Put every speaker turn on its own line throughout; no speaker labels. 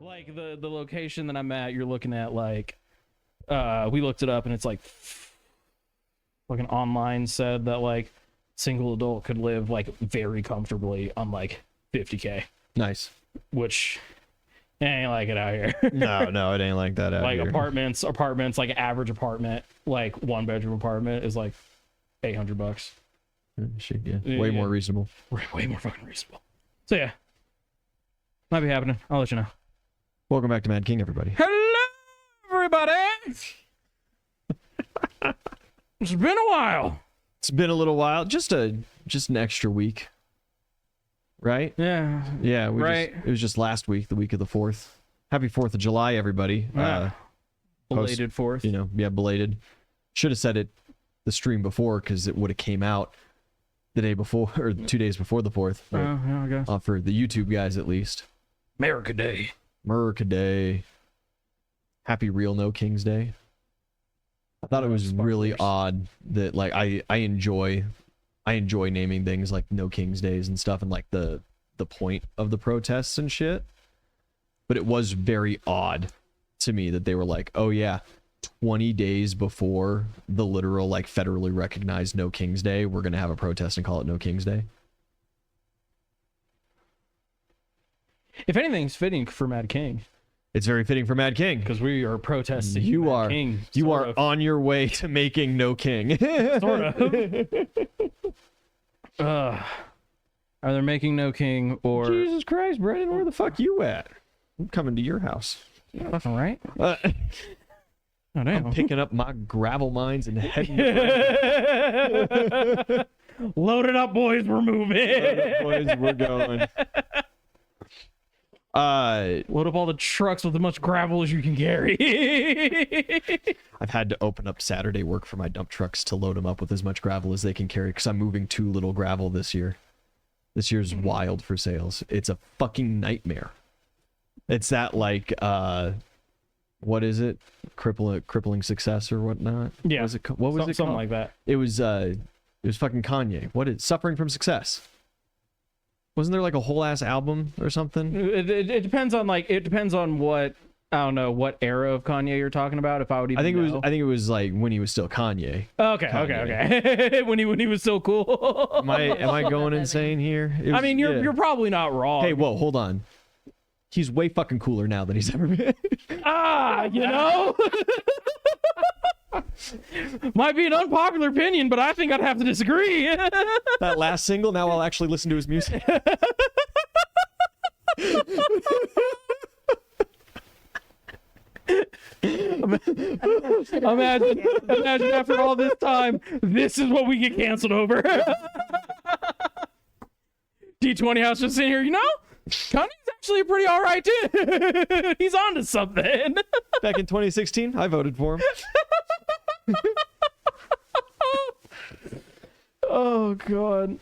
Like the location that I'm at, you're looking at like we looked it up and it's like fucking online said that like single adult could live like very comfortably on like 50K.
Nice.
Which ain't like it out here.
No, it ain't like that out
like
here.
apartments, like average apartment, like 1-bedroom apartment is like $800.
Shit, yeah. Way more reasonable.
Way more fucking reasonable. So yeah, might be happening. I'll let you know.
Welcome back to Mad King, everybody.
Hello, everybody. It's been a while.
It's been a little while. Just an extra week, right?
Yeah.
Yeah.
Right.
It was just last week, the week of the 4th. Happy 4th of July, everybody.
Belated 4th.
You know, yeah, belated. Should have said it the stream before because it would have came out the day before or 2 days before the 4th.
Oh, yeah, I guess.
For the YouTube guys, at least.
America Day.
America Day. Happy Real No Kings Day. I thought it was really odd that like I enjoy naming things like No Kings Days and stuff and like the point of the protests and shit. But it was very odd to me that they were like, oh yeah, 20 days before the literal like federally recognized No Kings Day, we're gonna have a protest and call it No Kings Day.
If anything's fitting for Mad King.
It's very fitting for Mad King.
Because we are protesting
You
Mad
are
King,
you are
of.
on your way to making No King.
Sort of. Either making No King or...
Jesus Christ, Brendan, where the fuck you at? I'm coming to your house.
All right. Oh, damn.
I'm picking up my gravel mines and heading.
Load it up, boys. We're moving.
Boys, we're going.
Load up all the trucks with as much gravel as you can carry.
I've had to open up Saturday work for my dump trucks to load them up with as much gravel as they can carry because I'm moving too little gravel this year. This year's wild for sales. It's a fucking nightmare. It's that like what is it? Crippling success or whatnot?
Yeah.
What was it
Something
called?
like that.
It was fucking Kanye. What is Suffering from Success? Wasn't there like a whole ass album or something?
It depends on what, I don't know what era of Kanye you're talking about. If I would even know.
I think it was like when he was still Kanye.
Okay. when he was so cool.
Am I going insane here?
I mean, you're probably not wrong.
Hey, whoa, hold on. He's way fucking cooler now than he's ever been.
You know? Might be an unpopular opinion, but I think I'd have to disagree.
That last single, now I'll actually listen to his music.
Imagine after all this time, this is what we get canceled over. D20 House just sitting here, you know? Kanye's actually pretty all right dude. He's on to something.
Back in 2016, I voted for him.
Oh god.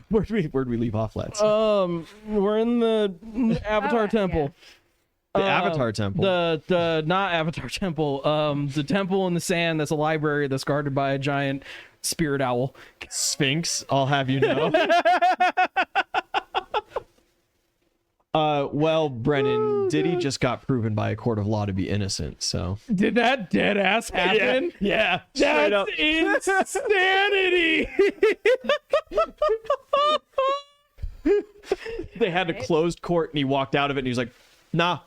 Where'd we leave off, lads?
We're in the Avatar Temple.
The Avatar Temple.
The not Avatar Temple. The temple in the sand that's a library that's guarded by a giant spirit owl.
Sphinx, I'll have you know. Well, Brennan, Diddy just got proven by a court of law to be innocent, so.
Did that dead ass happen?
Yeah.
That's insanity!
They had a closed court and he walked out of it and he was like, nah.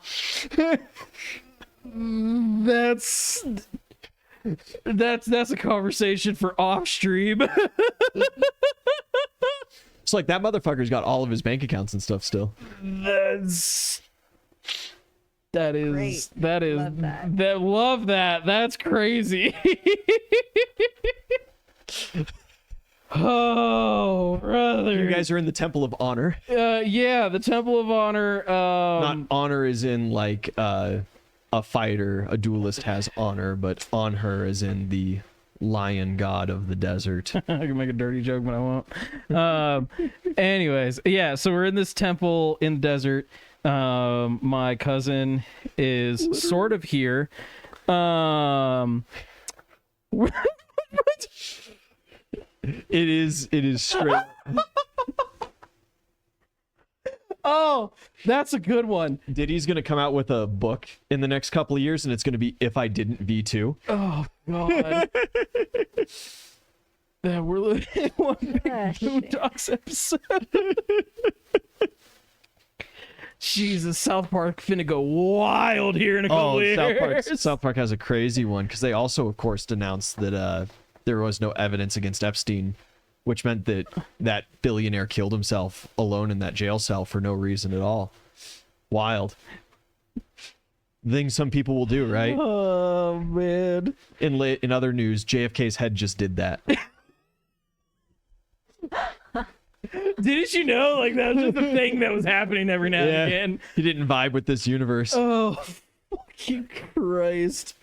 That's a conversation for off stream.
It's like that motherfucker's got all of his bank accounts and stuff still.
Love that. That's crazy. Oh, brother.
You guys are in the Temple of Honor.
Yeah, the Temple of Honor.
Not honor as in like a fighter, a duelist has honor, but on her as in the lion god of the desert.
I can make a dirty joke, but I won't. Anyways, yeah, so we're in this temple in the desert. My cousin is sort of here.
It is straight.
Oh, that's a good one.
Diddy's gonna come out with a book in the next couple of years, and it's gonna be If I Didn't V2.
Oh God. Yeah, we're living in one big Boondocks episode. Jesus, South Park finna go wild here in a couple years.
South Park has a crazy one because they also, of course, denounced that there was no evidence against Epstein, which meant that that billionaire killed himself alone in that jail cell for no reason at all. Wild. Things some people will do, right?
Oh man.
In other news, JFK's head just did that.
Didn't you know? Like, that was just a thing that was happening every now and again.
He didn't vibe with this universe.
Oh, fucking Christ.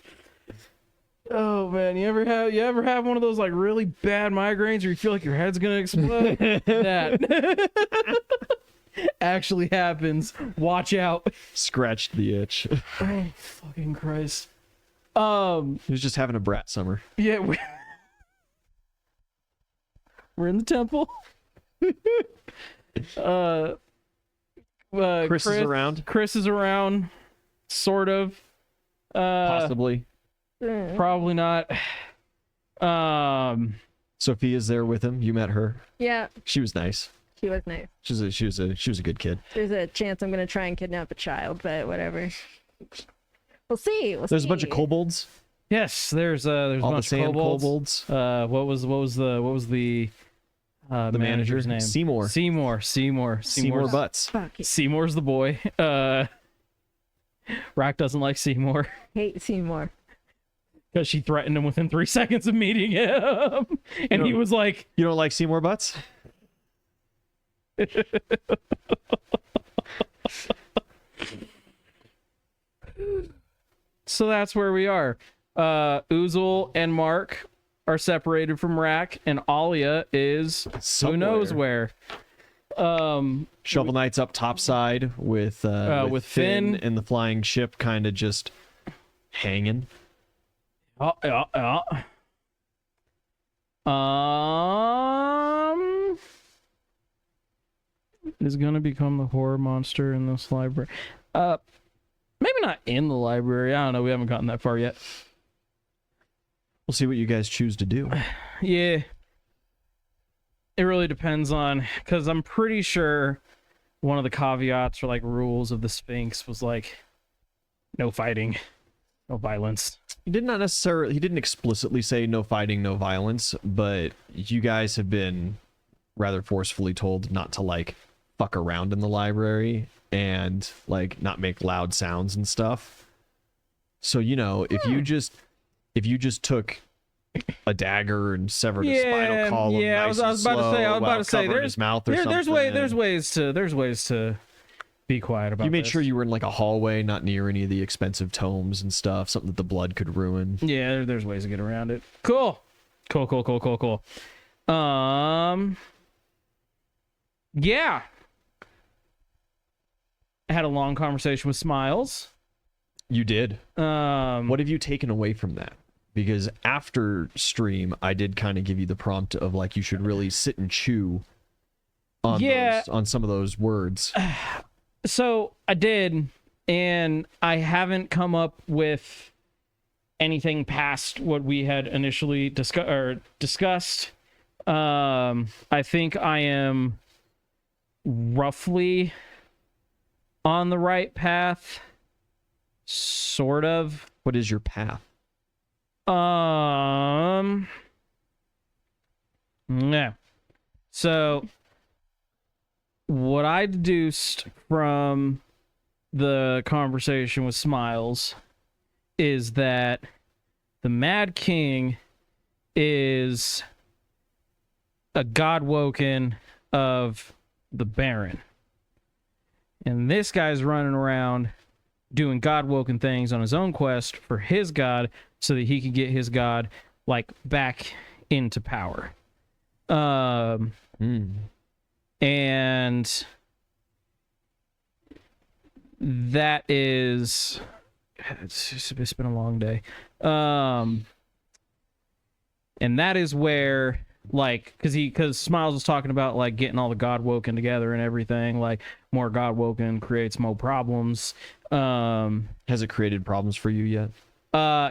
Oh man, you ever have one of those like really bad migraines where you feel like your head's gonna explode? That actually happens. Watch out.
Scratched the itch.
Oh, fucking Christ.
He was just having a brat summer.
Yeah, we're in the temple.
Chris is around.
Chris is around, sort of.
Possibly.
Probably not.
Sophia's there with him. You met her.
Yeah,
She was nice.
she was nice.
She was a good kid.
There's a chance I'm gonna try and kidnap a child, but whatever. We'll see.
There's a bunch of kobolds.
Yes, there's a
All the
bunch of
sand
kobolds.
kobolds.
What was the manager's name?
Seymour. Seymour Butts.
Fuck it.
Seymour's the boy. Rack doesn't like Seymour
Hate Seymour.
because she threatened him within 3 seconds of meeting him, and he was like,
You don't like Seymour Butts?
so that's where we are. Uzul and Mark are separated from Rack, and Alia is who knows where.
Shovel Knight's up topside with Finn and the flying ship kind of just hanging.
Is gonna become the horror monster in this library. Maybe not in the library. I don't know. We haven't gotten that far yet.
We'll see what you guys choose to do.
Yeah. It really depends on, because I'm pretty sure one of the caveats or like rules of the Sphinx was like no fighting, no violence.
He didn't explicitly say no fighting, no violence, but you guys have been rather forcefully told not to like fuck around in the library and like not make loud sounds and stuff. So, you know, if you just took a dagger and severed a spinal column,
I was about to say
there's his mouth or something.
There's ways to be quiet about.
You made
this.
sure you were in like a hallway, not near any of the expensive tomes and stuff, something that the blood could ruin.
Yeah, there's ways to get around it. Cool. Yeah. I had a long conversation with Smiles.
You did. What have you taken away from that? Because after stream, I did kind of give you the prompt of like you should really sit and chew on some of those words.
So I did, and I haven't come up with anything past what we had initially discussed. I think I am roughly on the right path, sort of.
What is your path?
Yeah. So what I deduced from the conversation with Smiles is that the Mad King is a godwoken of the Baron. And this guy's running around doing godwoken things on his own quest for his god so that he can get his god like back into power. And that is it's been a long day. And that is where, like, because Smiles was talking about like getting all the godwoken together and everything. Like, more Godwoken creates more problems.
Has it created problems for you yet?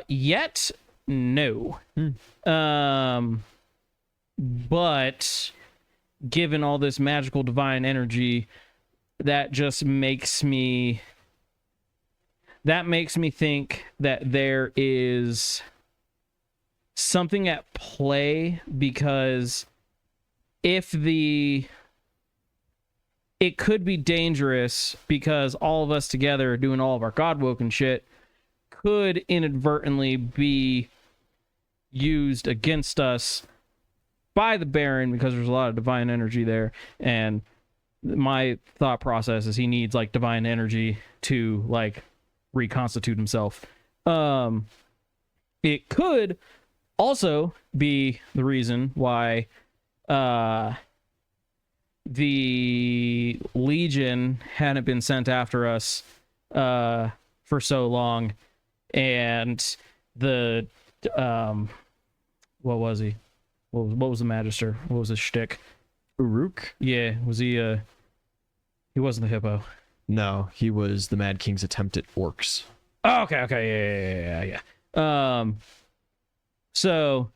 Yet no. But given all this magical divine energy, that just makes me think that there is something at play, because it could be dangerous, because all of us together doing all of our Godwoken shit could inadvertently be used against us by the Baron, because there's a lot of divine energy there. And my thought process is he needs like divine energy to like reconstitute himself. It could also be the reason why the Legion hadn't been sent after us for so long, and the what was he? What was the Magister? What was his shtick?
Uruk?
Yeah, was he? He wasn't the hippo.
No, he was the Mad King's attempt at orcs.
Oh, okay, yeah. So,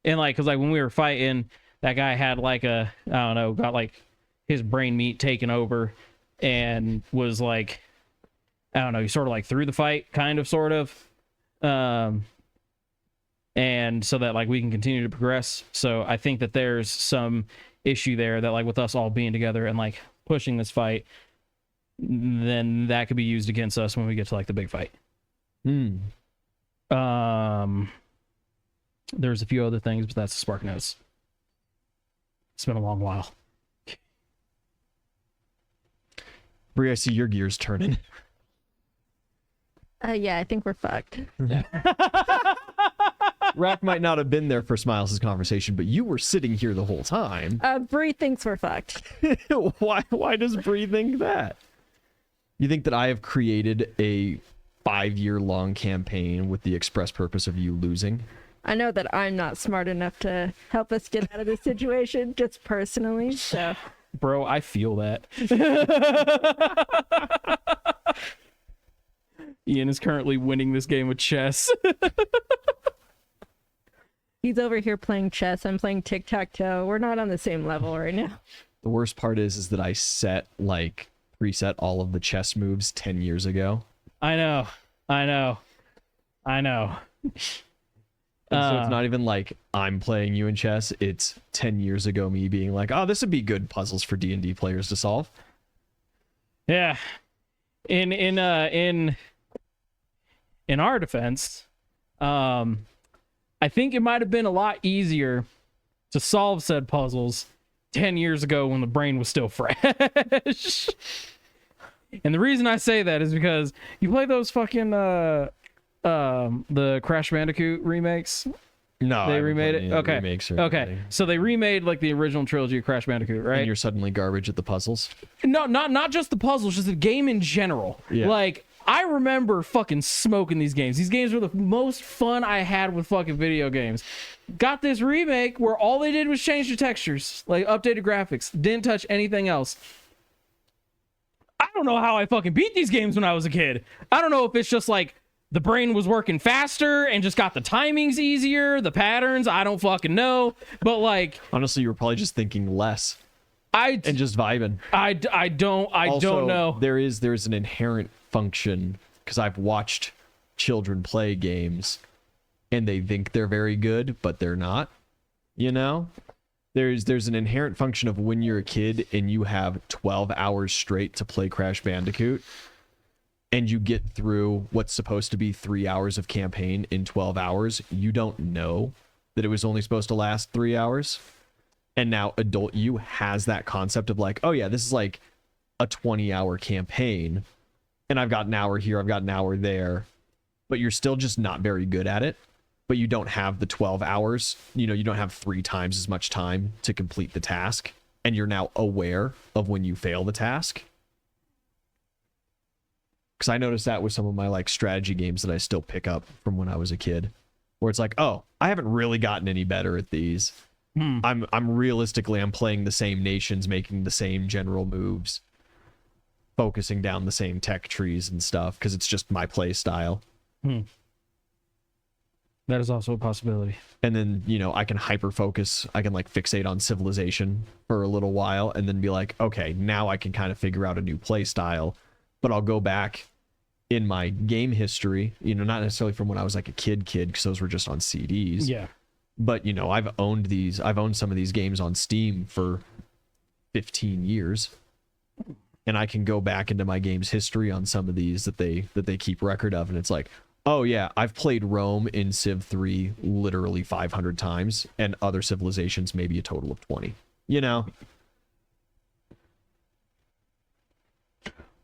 and like, cause like when we were fighting, that guy had like I don't know, got like his brain meat taken over, and was like, I don't know, he sort of like threw the fight, kind of, sort of. And so that like we can continue to progress. So I think that there's some issue there that like with us all being together and like pushing this fight, then that could be used against us when we get to like the big fight. There's a few other things, but that's the Spark Notes. It's been a long while.
Bree, I see your gears turning.
Yeah, I think we're fucked.
Rack might not have been there for Smiles' conversation, but you were sitting here the whole time.
Bree thinks we're fucked.
Why does Bree think that? You think that I have created a 5-year-long campaign with the express purpose of you losing?
I know that I'm not smart enough to help us get out of this situation, just personally, so.
Bro, I feel that. Ian is currently winning this game of chess.
He's over here playing chess. I'm playing tic-tac-toe. We're not on the same level right now.
The worst part is that I preset all of the chess moves 10 years ago.
I know.
And so it's not even like I'm playing you in chess. It's 10 years ago me being like, oh, this would be good puzzles for D&D players to solve.
Yeah. In our defense, I think it might have been a lot easier to solve said puzzles 10 years ago when the brain was still fresh. And the reason I say that is because you play those fucking the Crash Bandicoot remakes.
No,
they remade it. Okay,
remakes or
okay.
anything.
So they remade like the original trilogy of Crash Bandicoot, right?
And you're suddenly garbage at the puzzles.
No, not just the puzzles, just the game in general.
Yeah.
Like, I remember fucking smoking these games. These games were the most fun I had with fucking video games. Got this remake where all they did was change the textures, like updated graphics, didn't touch anything else. I don't know how I fucking beat these games when I was a kid. I don't know if it's just like the brain was working faster and just got the timings easier, the patterns, I don't fucking know. But like,
honestly, you were probably just thinking less. And just vibing.
I don't know.
There's an inherent function, because I've watched children play games and they think they're very good, but they're not. You know? There's an inherent function of when you're a kid and you have 12 hours straight to play Crash Bandicoot, and you get through what's supposed to be 3 hours of campaign in 12 hours, you don't know that it was only supposed to last 3 hours. And now adult you has that concept of like, oh yeah, this is like a 20-hour campaign, and I've got an hour here, I've got an hour there, but you're still just not very good at it. But you don't have the 12 hours, you don't have 3 times as much time to complete the task, and you're now aware of when you fail the task. Because I noticed that with some of my like strategy games that I still pick up from when I was a kid, where it's like, oh, I haven't really gotten any better at these. I'm playing the same nations, making the same general moves. focusing down the same tech trees and stuff because it's just my play style.
That is also a possibility.
And then, you know, I can hyper focus. I can like fixate on civilization for a little while and then be like, okay, now I can kind of figure out a new play style. But I'll go back in my game history, you know, not necessarily from when I was like a kid, because those were just on CDs.
Yeah.
But, you know, I've owned some of these games on Steam for 15 years. And I can go back into my game's history on some of these that they keep record of. And it's like, oh yeah, I've played Rome in Civ 3 literally 500 times, and other civilizations maybe a total of 20. You know?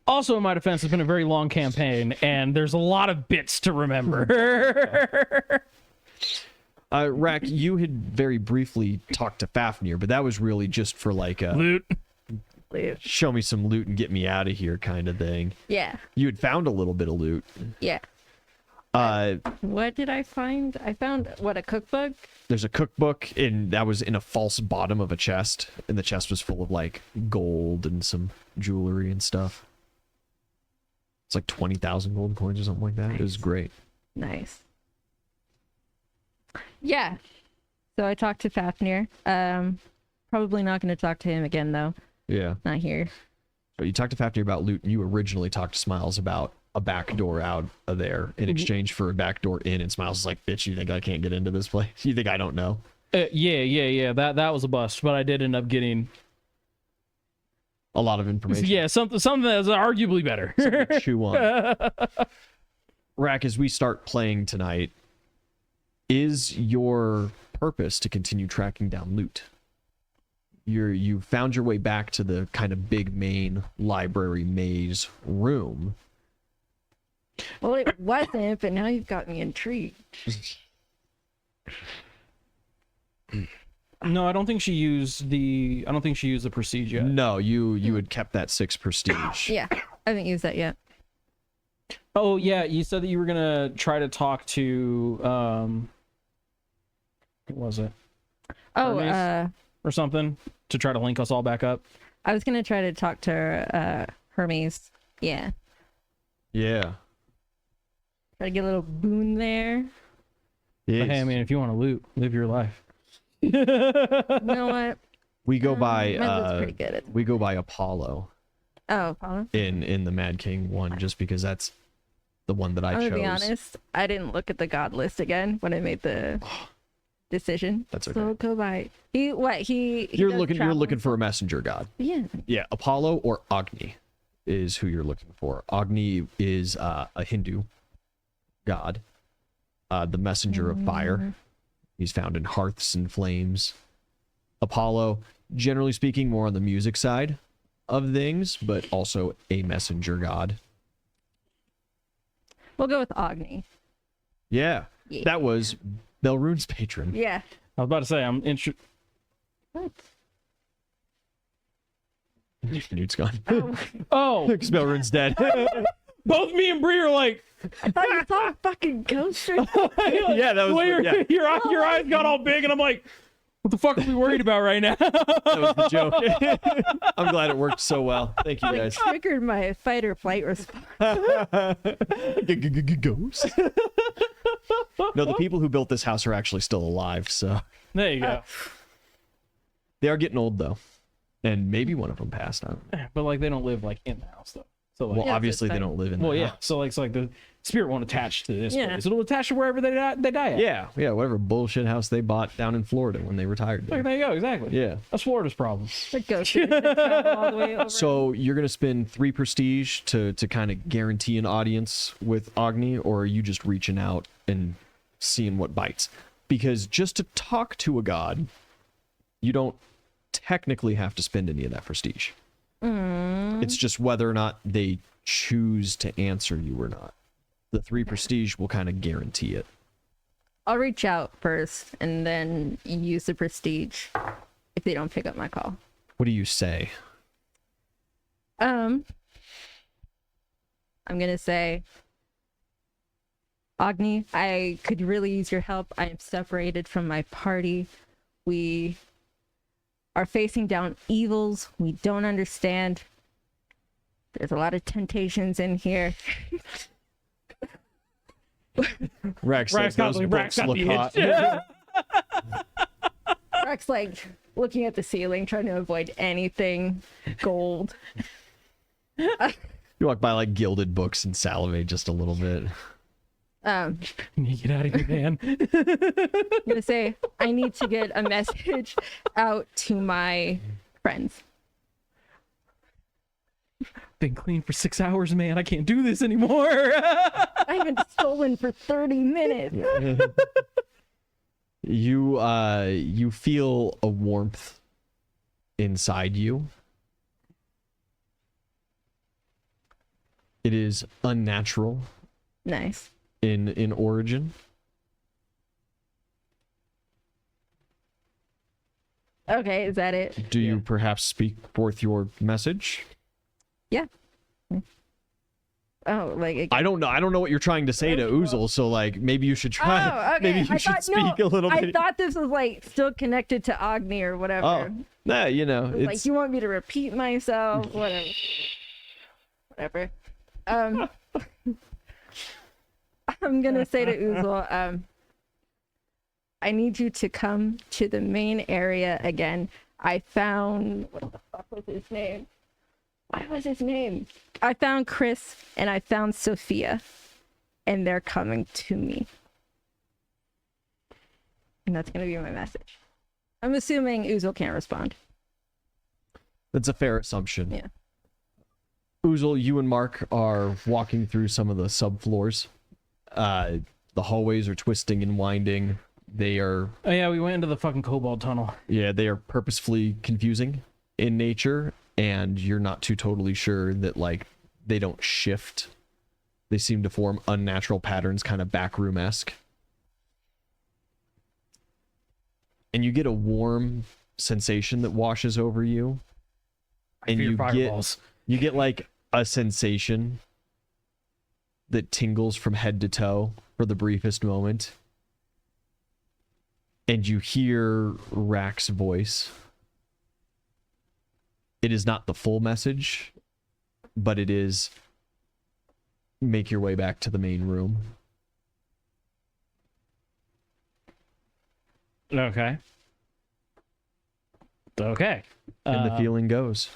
Also, in my defense, it's been a very long campaign, and there's a lot of bits to remember.
Rack, you had very briefly talked to Fafnir, but that was really just for like a
Loot.
show me some loot and get me out of here kind of thing.
Yeah.
You had found a little bit of loot.
Yeah. What did I find? I found, a cookbook?
There's a cookbook, and that was in a false bottom of a chest, and the chest was full of like gold and some jewelry and stuff. It's like 20,000 gold coins or something like that. Nice. It was great.
Nice. Yeah. So I talked to Fafnir. Probably not going to talk to him again, though.
Yeah.
Not here.
But you talked to Fafnir about loot, and you originally talked to Smiles about a back door out of there in exchange for a back door in, and Smiles is like, bitch, you think I can't get into this place? You think I don't know?
Yeah. That was a bust, but I did end up getting
a lot of information.
Yeah, something that's arguably better.
Something to chew on. Rack, as we start playing tonight, is your purpose to continue tracking down loot? You found your way back to the kind of big main library maze room.
Well, it wasn't, but now you've got me intrigued.
No, I don't think she used the prestige yet.
No, you had kept that 6 prestige.
Yeah, I haven't used that yet.
Oh yeah, you said that you were gonna try to talk to what was it?
Oh,
Hermes or something to try to link us all back up.
I was gonna try to talk to Hermes. Yeah.
Yeah.
Try to get a little boon there.
But hey, I mean, if you want to live your life.
You know what?
We go by
pretty good at
we go by Apollo.
Oh, Apollo.
In the Mad King one, just because that's the one that I chose.
I'm gonna be honest, I didn't look at the god list again when I made the decision.
That's okay.
So go by
You're looking for a messenger god.
Yeah.
Yeah, Apollo or Agni is who you're looking for. Agni is a Hindu god, the messenger of fire. He's found in hearths and flames. Apollo, generally speaking, more on the music side of things, but also a messenger god.
We'll go with Agni.
Yeah. That was Belrune's patron.
Yeah.
I was about to say, I'm interested.
What?
Newt's gone.
Oh,
Because Belrune's dead.
both me and Bree are like,
I thought you saw a fucking ghost.
Yeah, that was
your eyes got all big, and I'm like, what the fuck are we worried about right now?
That was the joke. I'm glad it worked so well. Thank you, guys.
Triggered my fight or flight response.
Ghost. No, the people who built this house are actually still alive, so
There you go.
they are getting old though, and maybe one of them passed. I don't know.
But like, they don't live like in the house though. So like,
Well,
Yeah,
obviously
that's
they
fine.
don't live in.
well,
the
yeah.
house.
So like, it's like the spirit won't attach to this
Yeah.
place. It'll attach to wherever they die at.
Yeah, whatever bullshit house they bought down in Florida when they retired there.
Like, there you go. Exactly.
Yeah.
That's Florida's problem.
The ghost is gonna travel all the way over.
So you're gonna spend 3 prestige to kind of guarantee an audience with Agni, or are you just reaching out and seeing what bites? Because just to talk to a god, you don't technically have to spend any of that prestige. It's just whether or not they choose to answer you or not. The 3 prestige will kind of guarantee it.
I'll reach out first and then use the prestige if they don't pick up my call.
What do you say?
I'm gonna say, Agni, I could really use your help. I am separated from my party. We are facing down evils we don't understand. There's a lot of temptations in here.
Rex says those books look hot.
Rex like looking at the ceiling, trying to avoid anything gold.
You walk by like gilded books and salivate just a little bit.
Get out of here, man.
I'm gonna say I need to get a message out to my friends.
Been clean for 6 hours, man. I can't do this anymore.
I haven't stolen for 30 minutes.
You feel a warmth inside you. It is unnatural
Nice.
in origin.
Okay, is that it?
Do you perhaps speak forth your message?
Yeah. Oh, like
I don't know. I don't know what you're trying to say to Oozle, so like maybe you should try.
Oh, okay.
Maybe you should speak a little
I
bit.
thought this was like still connected to Agni or whatever.
Oh, nah, you know,
Like
it's
you want me to repeat myself, whatever. Whatever. I'm gonna say to Oozle, I need you to come to the main area again. I found what the fuck was his name? What was his name? I found Chris and I found Sophia, and they're coming to me. And that's gonna be my message. I'm assuming Oozle can't respond.
that's a fair assumption.
Yeah.
Oozle, you and Mark are walking through some of the subfloors. The hallways are twisting and winding. They are,
Oh yeah, we went into the fucking cobalt tunnel.
yeah, they are purposefully confusing in nature, and you're not too totally sure that like they don't shift. They seem to form unnatural patterns, kind of backroom-esque. And you get a warm sensation that washes over you. And
Fear
you
fireballs.
get like a sensation that tingles from head to toe for the briefest moment. And you hear Rack's voice. It is not the full message, but it is make your way back to the main room.
Okay. Okay.
And the feeling goes.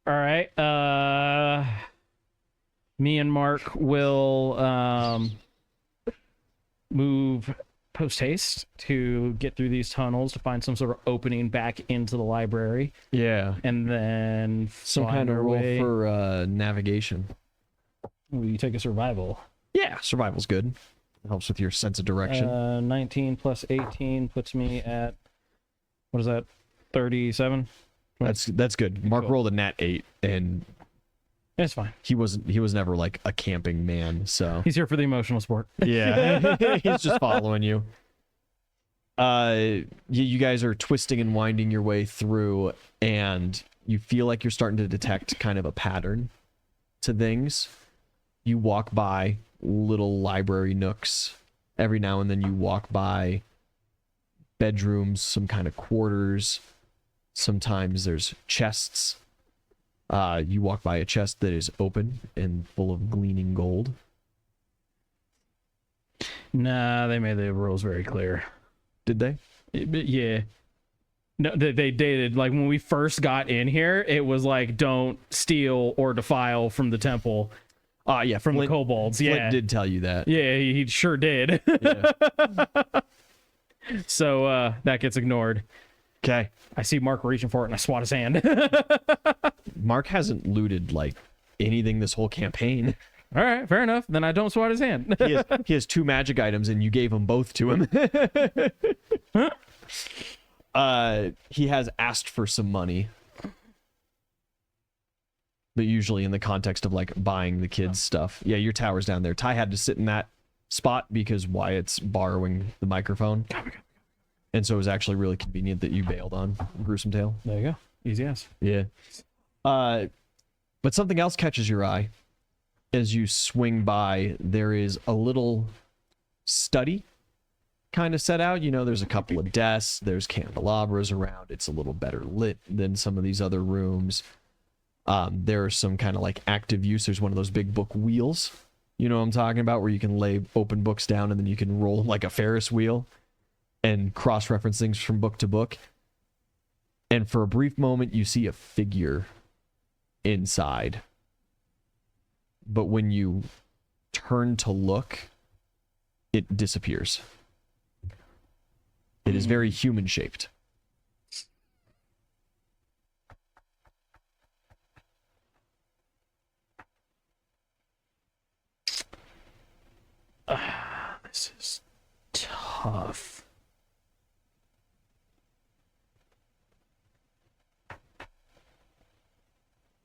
All right. Me and Mark will move post haste to get through these tunnels to find some sort of opening back into the library,
Yeah.
and then
Some
find
kind of
our
roll
way.
for navigation.
Ooh, you take a survival.
Yeah, survival's good. It helps with your sense of direction.
19 plus 18 puts me at, what is that? 37.
That's good. Mark
Cool.
rolled a nat 8, and
It's fine.
he was never like a camping man, so
He's here for the emotional support.
yeah, he's just following you. You guys are twisting and winding your way through, and you feel like you're starting to detect kind of a pattern to things. You walk by little library nooks. Every now and then you walk by bedrooms, some kind of quarters. Sometimes there's chests. You walk by a chest that is open and full of gleaming gold.
Nah, they made the rules very clear.
Did they?
Yeah. No, they dated, like when we first got in here, it was like don't steal or defile from the temple,
Yeah,
from
Flint,
the kobolds.
Flint
Yeah,
did tell you that.
yeah, he sure did.
Yeah.
So that gets ignored.
Okay.
I see Mark reaching for it and I swat his hand.
Mark hasn't looted like anything this whole campaign.
All right, fair enough. Then I don't swat his hand.
He has 2 magic items, and you gave them both to him. He has asked for some money, but usually in the context of like buying the kids stuff. Yeah, your tower's down there. Ty had to sit in that spot because Wyatt's borrowing the microphone, and so it was actually really convenient that you bailed on Gruesome Tale.
There you go. Easy ass.
Yeah. But something else catches your eye as you swing by. There is a little study kind of set out. You know, there's a couple of desks, there's candelabras around. It's a little better lit than some of these other rooms. There are some kind of like active use. There's one of those big book wheels. You know what I'm talking about, where you can lay open books down and then you can roll like a Ferris wheel and cross-reference things from book to book. And for a brief moment, you see a figure inside. But when you turn to look, it disappears. It is very human-shaped.
This is tough.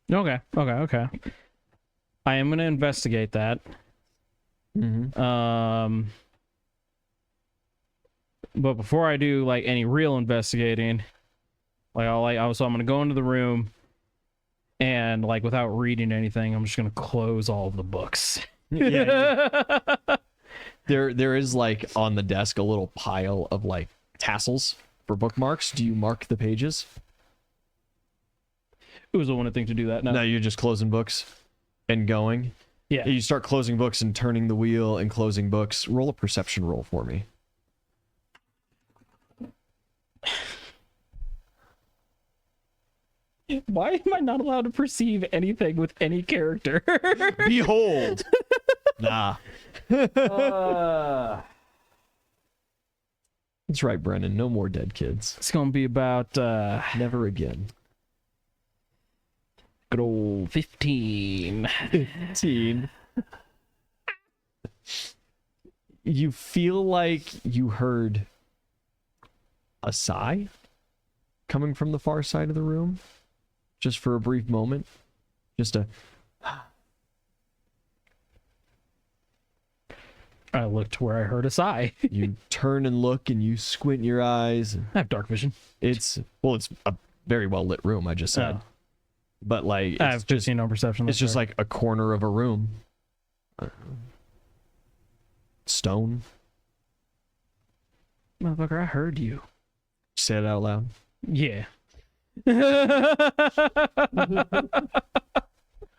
Okay. I am gonna investigate that.
Mm-hmm.
But before I do like any real investigating, so I'm gonna go into the room and like without reading anything, I'm just gonna close all of the books.
Yeah. There is like on the desk a little pile of like tassels for bookmarks. Do you mark the pages?
It was the one thing to do that.
No, you're just closing books and going.
Yeah.
You start closing books and turning the wheel and closing books. Roll a perception roll for me.
Why am I not allowed to perceive anything with any character?
Behold. Nah. That's right, Brennan. No more dead kids.
It's gonna be about
Never again.
good old 15.
15. You feel like you heard a sigh coming from the far side of the room, just for a brief moment. Just a...
I looked where I heard a sigh.
You turn and look and you squint your eyes.
I have dark vision.
It's a very well lit room, I just said.
Oh.
But like,
I
it's
have
just,
15 on perception.
it's just like a corner of a room. Stone.
Motherfucker, I heard you.
Say it out loud.
Yeah.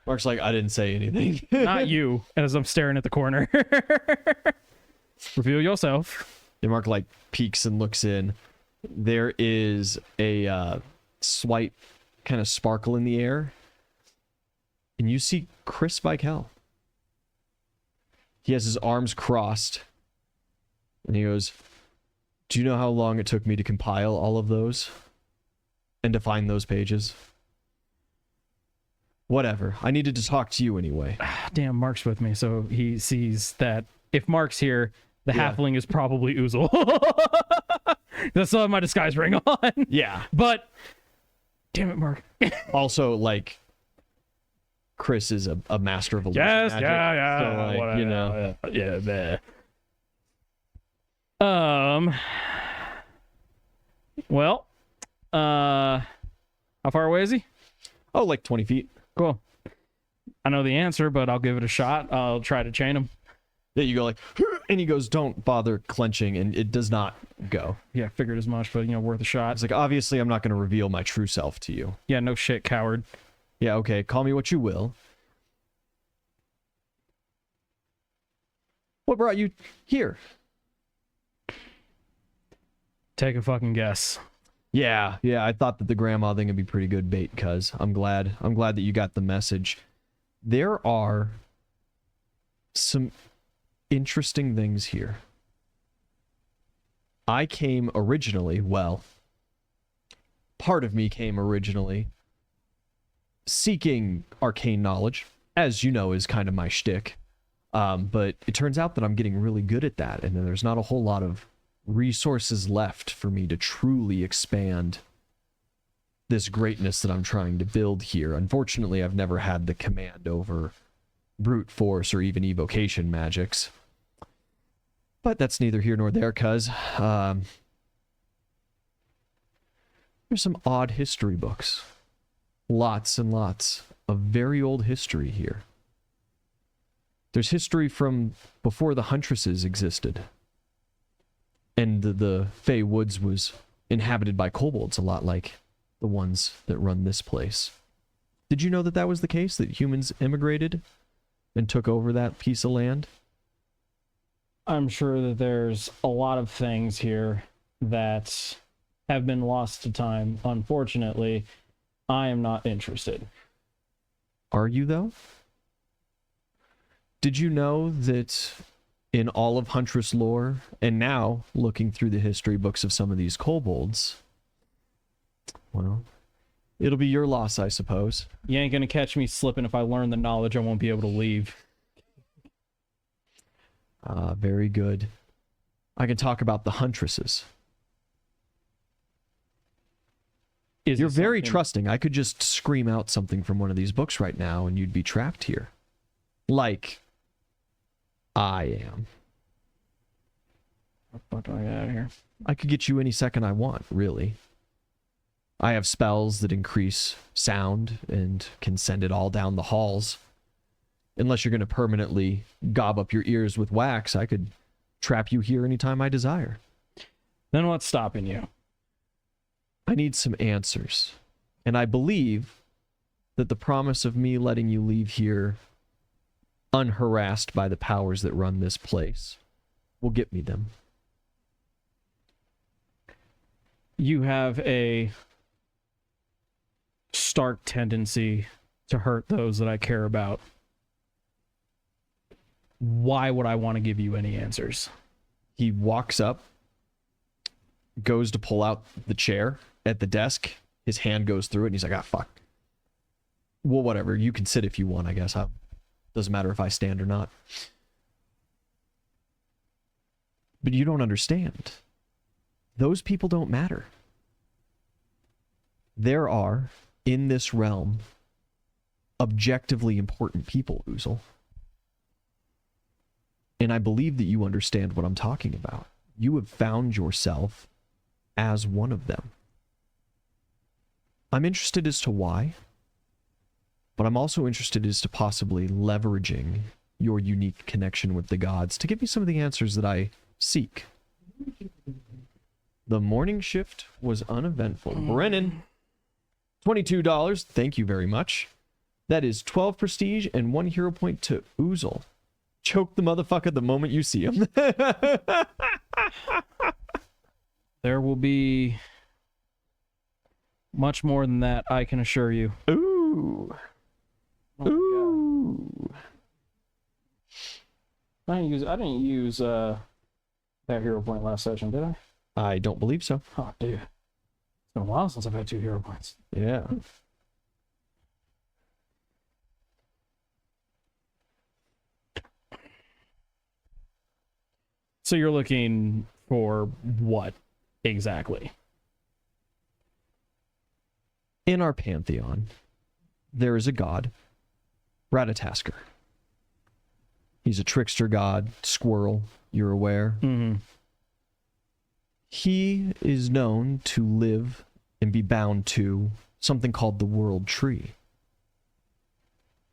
Mark's like, I didn't say anything.
Not you, as I'm staring at the corner. Reveal yourself.
And Mark like peeks and looks in. There is a slight kind of sparkle in the air. And you see Chris Vikel. He has his arms crossed. And he goes, do you know how long it took me to compile all of those? And to find those pages? Whatever. I needed to talk to you anyway.
Damn, Mark's with me, so he sees that if Mark's here, the halfling is probably Oozle. I still have my disguise ring on.
Yeah.
But, damn it, Mark.
Also, like, Chris is a master of illusion
Yes,
magic.
yeah.
So, like,
whatever,
you know.
Yeah. Well, how far away is he?
Oh, like 20 feet.
Cool. I know the answer, but I'll give it a shot. I'll try to chain him.
Yeah, you go like, and he goes, don't bother clenching, and it does not go.
Yeah, figured as much, but, worth a shot.
It's like, obviously, I'm not going to reveal my true self to you.
Yeah, no shit, coward.
Yeah, okay, call me what you will. What brought you here?
Take a fucking guess.
Yeah, I thought that the grandma thing would be pretty good bait, cuz I'm glad that you got the message. There are some interesting things here. I came originally, part of me came originally seeking arcane knowledge, as you know is kind of my shtick. But it turns out that I'm getting really good at that, and there's not a whole lot of resources left for me to truly expand this greatness that I'm trying to build here. Unfortunately, I've never had the command over brute force or even evocation magics. But that's neither here nor there, cuz there's some odd history books. Lots and lots of very old history here. There's history from before the Huntresses existed. And the Fey Woods was inhabited by kobolds, a lot like the ones that run this place. Did you know that that was the case, that humans immigrated and took over that piece of land?
I'm sure that there's a lot of things here that have been lost to time. Unfortunately, I am not interested.
Are you, though? Did you know that in all of Huntress lore, and now looking through the history books of some of these kobolds, well, it'll be your loss, I suppose.
You ain't gonna catch me slipping. If I learn the knowledge, I won't be able to leave.
Very good. I can talk about the Huntresses. You're very trusting. I could just scream out something from one of these books right now and you'd be trapped here. Like I am.
What the fuck do I get out of here?
I could get you any second I want, really. I have spells that increase sound and can send it all down the halls. Unless you're going to permanently gob up your ears with wax, I could trap you here anytime I desire.
Then what's stopping you?
I need some answers. And I believe that the promise of me letting you leave here unharassed by the powers that run this place will get me them.
You have a stark tendency to hurt those that I care about. Why would I want to give you any answers?
He walks up, goes to pull out the chair at the desk. His hand goes through it, and he's like, ah, fuck. Well, whatever. You can sit if you want, I guess. Doesn't matter if I stand or not. But you don't understand. Those people don't matter. There are, in this realm, objectively important people, Oozle. And I believe that you understand what I'm talking about. You have found yourself as one of them. I'm interested as to why, but I'm also interested as to possibly leveraging your unique connection with the gods to give me some of the answers that I seek. The morning shift was uneventful. Brennan, $22. Thank you very much. That is 12 prestige and 1 hero point to Oozle. Choke the motherfucker the moment you see him.
There will be much more than that, I can assure you.
Ooh.
Oh
Ooh.
I didn't use that hero point last session, did I?
I don't believe so.
Oh, dude. It's been a while since I've had 2 hero points.
Yeah.
So you're looking for what exactly?
In our pantheon, there is a god, Ratatasker. He's a trickster god, squirrel, you're aware.
Mm-hmm.
He is known to live and be bound to something called the World Tree.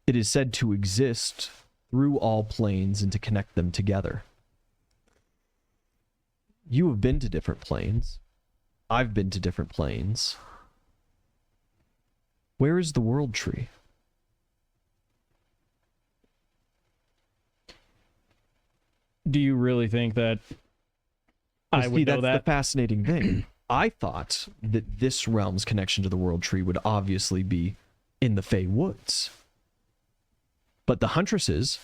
It is said to exist through all planes and to connect them together. You have been to different planes. I've been to different planes. Where is the World Tree?
Do you really think that I would know
that's
that?
the fascinating thing. I thought that this realm's connection to the World Tree would obviously be in the Fey Woods. But the Huntresses,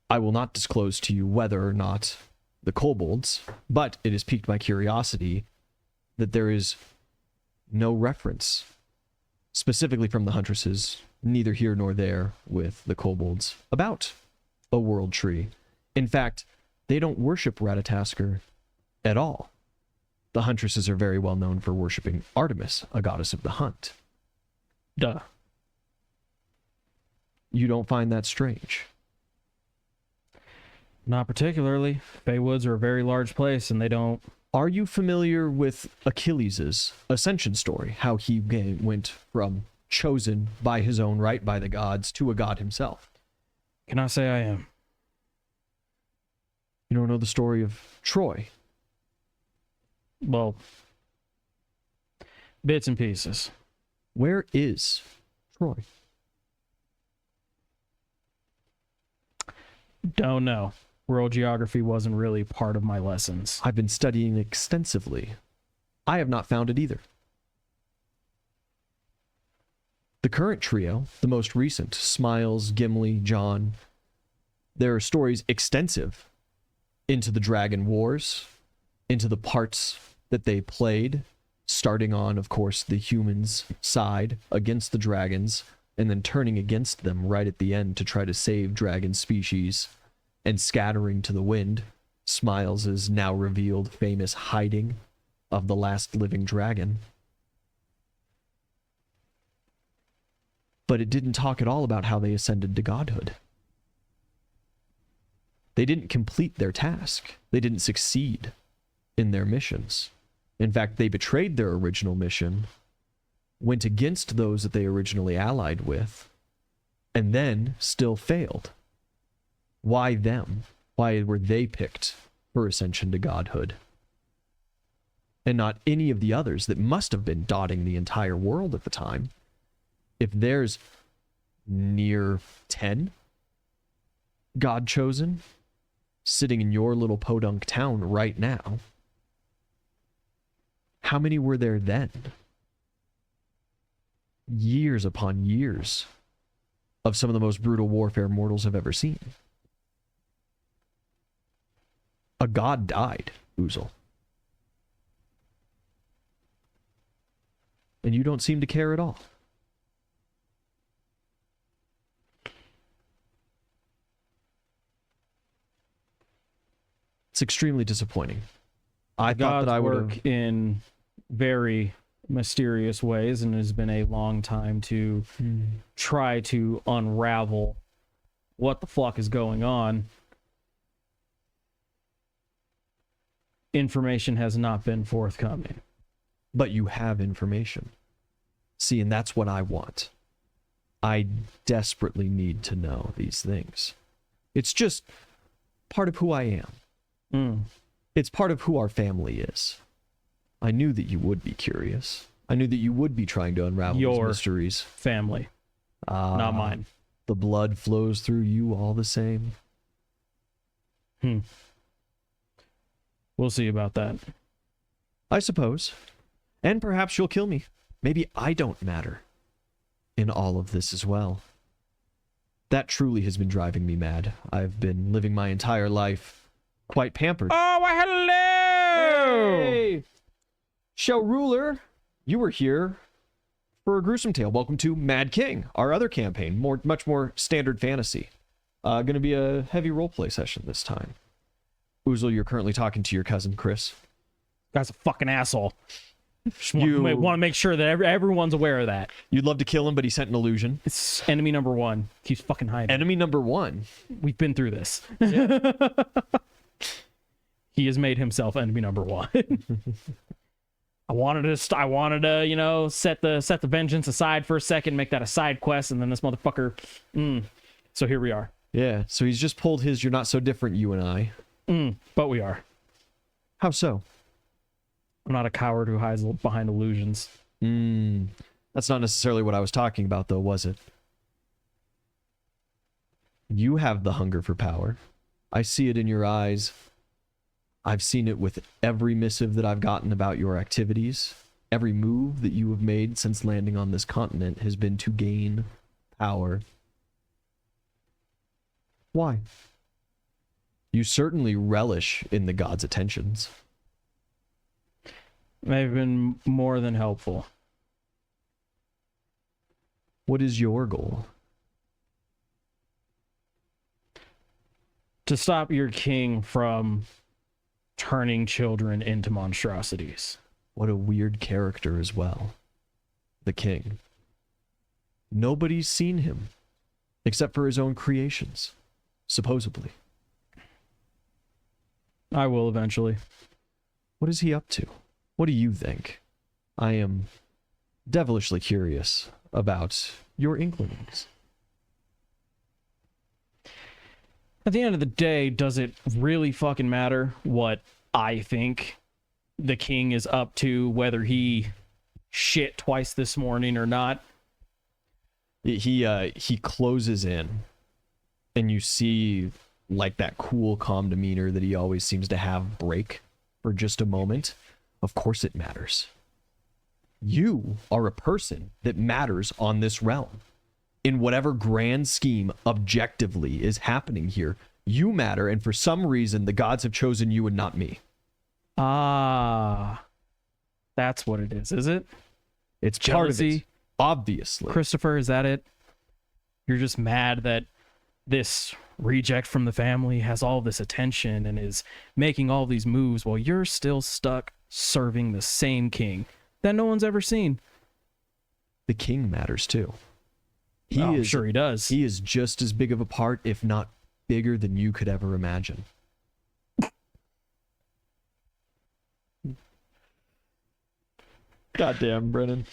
I will not disclose to you whether or not the kobolds, but it has piqued my curiosity that there is no reference specifically from the Huntresses, neither here nor there with the kobolds, about a World Tree. In fact, they don't worship Ratatasker at all. The Huntresses are very well known for worshiping Artemis, a goddess of the hunt.
Duh.
You don't find that strange?
Not particularly. Baywoods are a very large place, and they don't...
Are you familiar with Achilles' ascension story? How he went from chosen by his own right by the gods to a god himself?
Can I say I am?
You don't know the story of Troy?
Well, bits and pieces.
Where is Troy?
Don't know. World geography wasn't really part of my lessons.
I've been studying extensively. I have not found it either. The current trio, the most recent, Smiles, Gimli, John, their stories extensive into the Dragon Wars, into the parts that they played, starting on, of course, the humans' side against the dragons, and then turning against them right at the end to try to save dragon species, and scattering to the wind. Smiles' now revealed famous hiding of the last living dragon. But it didn't talk at all about how they ascended to godhood. They didn't complete their task. They didn't succeed in their missions. In fact, they betrayed their original mission, went against those that they originally allied with, and then still failed. Why them? Why were they picked for ascension to godhood? And not any of the others that must have been dotting the entire world at the time. If there's near 10 God chosen sitting in your little podunk town right now, how many were there then? Years upon years of some of the most brutal warfare mortals have ever seen. A god died, Uzel. And you don't seem to care at all. It's extremely disappointing. I thought that I would
work in very mysterious ways, and it has been a long time to try to unravel what the fuck is going on. Information has not been forthcoming.
But you have information. See, and that's what I want. I desperately need to know these things. It's just part of who I am. It's part of who our family is. I knew that you would be curious. I knew that you would be trying to unravel these mysteries.
Family, not mine.
The blood flows through you all the same.
We'll see about that.
I suppose. And perhaps you'll kill me. Maybe I don't matter in all of this as well. That truly has been driving me mad. I've been living my entire life quite pampered.
Oh, hello!
Hey! Show Ruler, you were here for a Gruesome Tale. Welcome to Mad King, our other campaign. Much more standard fantasy. Gonna be a heavy roleplay session this time. Uzel, you're currently talking to your cousin, Chris.
Guy's a fucking asshole. You want to make sure that everyone's aware of that.
You'd love to kill him, but he sent an illusion.
It's enemy number one. Keeps fucking hiding.
Enemy number one?
We've been through this. He has made himself enemy number one. I wanted to, you know, set the vengeance aside for a second, make that a side quest, and then this motherfucker. So here we are.
Yeah. So he's just pulled his "You're not so different, you and I."
But we are.
How so?
I'm not a coward who hides behind illusions.
That's not necessarily what I was talking about, though, was it? You have the hunger for power. I see it in your eyes. I've seen it with every missive that I've gotten about your activities. Every move that you have made since landing on this continent has been to gain power. Why? You certainly relish in the gods' attentions.
They've been more than helpful.
What is your goal?
To stop your king from turning children into monstrosities.
What a weird character as well. The king. Nobody's seen him, except for his own creations, supposedly.
I will eventually.
What is he up to? What do you think? I am devilishly curious about your inklings.
At the end of the day, does it really fucking matter what I think the king is up to, whether he shit twice this morning or not.
He closes in, and you see like that cool, calm demeanor that he always seems to have break for just a moment. Of course it matters. You are a person that matters on this realm. In whatever grand scheme objectively is happening here, you matter, and for some reason the gods have chosen you and not me.
Ah, that's what it is it?
It's
Jealousy?
part of it, obviously.
Christopher, is that it? You're just mad that this reject from the family has all this attention and is making all these moves while you're still stuck serving the same king that no one's ever seen.
The king matters too.
I'm sure he does.
He is just as big of a part, if not bigger, than you could ever imagine. Goddamn, Brennan.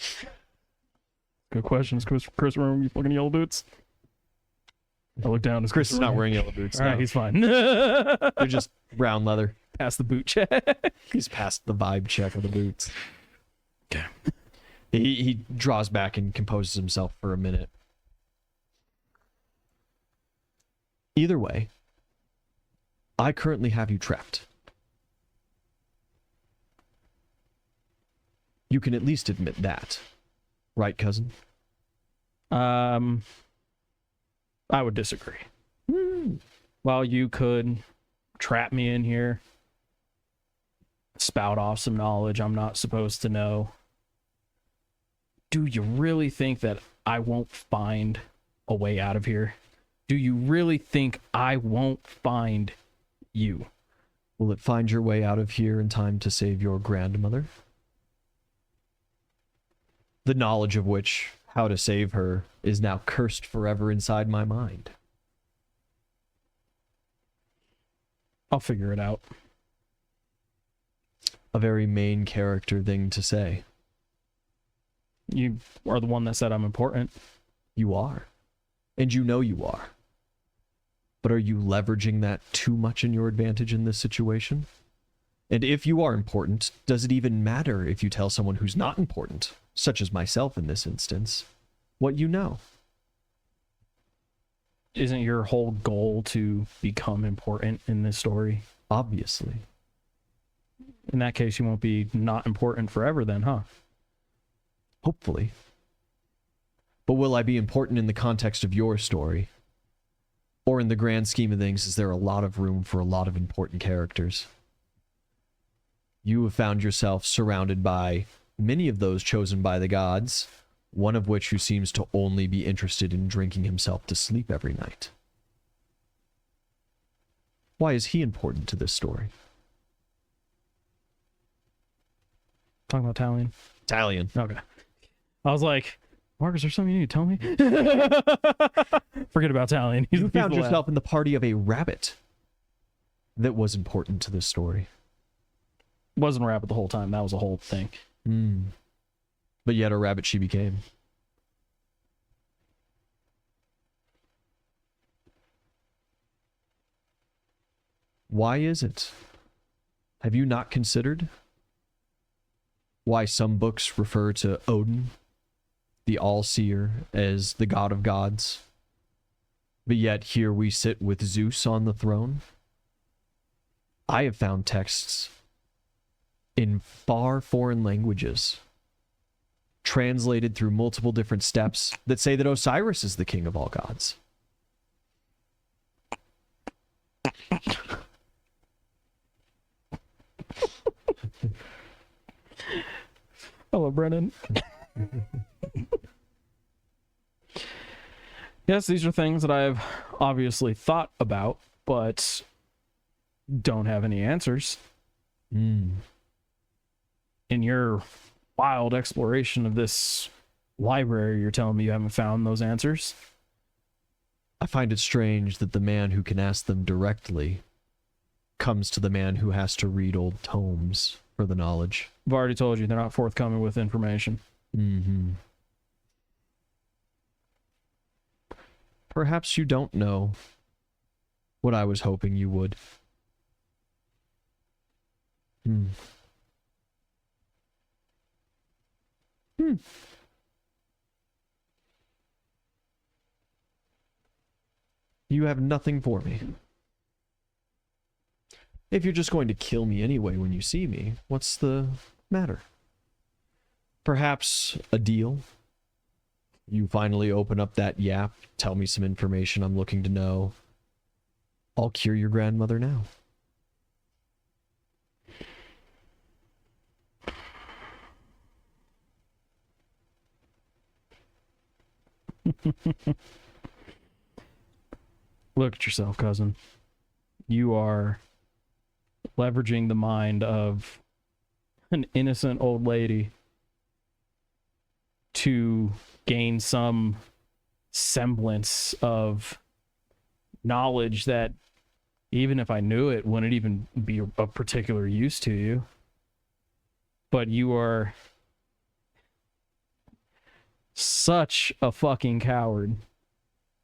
Good questions, Chris wearing you fucking yellow boots? I look down.
Chris is not wearing yellow boots.
All right,
no.
he's fine.
They're just brown leather.
Pass the boot check.
He's passed the vibe check of the boots.
Okay.
He draws back and composes himself for a minute. Either way, I currently have you trapped. You can at least admit that. Right, cousin?
I would disagree. While you could trap me in here, spout off some knowledge I'm not supposed to know, do you really think that I won't find a way out of here? Do you really think I won't find you?
Will it find your way out of here in time to save your grandmother? The knowledge of which, how to save her, is now cursed forever inside my mind.
I'll figure it out.
A very main character thing to say.
You are the one that said I'm important.
You are. And you know you are. But are you leveraging that too much in your advantage in this situation? And if you are important, does it even matter if you tell someone who's not important, such as myself in this instance, what you know?
Isn't your whole goal to become important in this story?
Obviously.
In that case, you won't be not important forever then, huh?
Hopefully. But will I be important in the context of your story? Or in the grand scheme of things, is there a lot of room for a lot of important characters? You have found yourself surrounded by many of those chosen by the gods, one of which who seems to only be interested in drinking himself to sleep every night. Why is he important to this story?
Talking about Talion.
Italian.
Okay. I was like, Marcus, there's something you need to tell me? Forget about Talion.
You found yourself in the party of a rabbit that was important to this story.
Wasn't a rabbit the whole time. That was a whole thing.
But yet a rabbit she became. Why is it? Have you not considered why some books refer to Odin, the all-seer, as the god of gods, but yet here we sit with Zeus on the throne? I have found texts in far foreign languages, translated through multiple different steps, that say that Osiris is the king of all gods.
Hello, Brennan. Yes, these are things that I've obviously thought about, but don't have any answers. In your wild exploration of this library, you're telling me you haven't found those answers?
I find it strange that the man who can ask them directly comes to the man who has to read old tomes for the knowledge.
I've already told you they're not forthcoming with information.
Perhaps you don't know what I was hoping you would. You have nothing for me. If you're just going to kill me anyway when you see me, what's the matter? Perhaps a deal? You finally open up that yap, tell me some information I'm looking to know. I'll cure your grandmother now.
Look at yourself, cousin. You are leveraging the mind of an innocent old lady to gain some semblance of knowledge that, even if I knew it, wouldn't even be of particular use to you. But you are such a fucking coward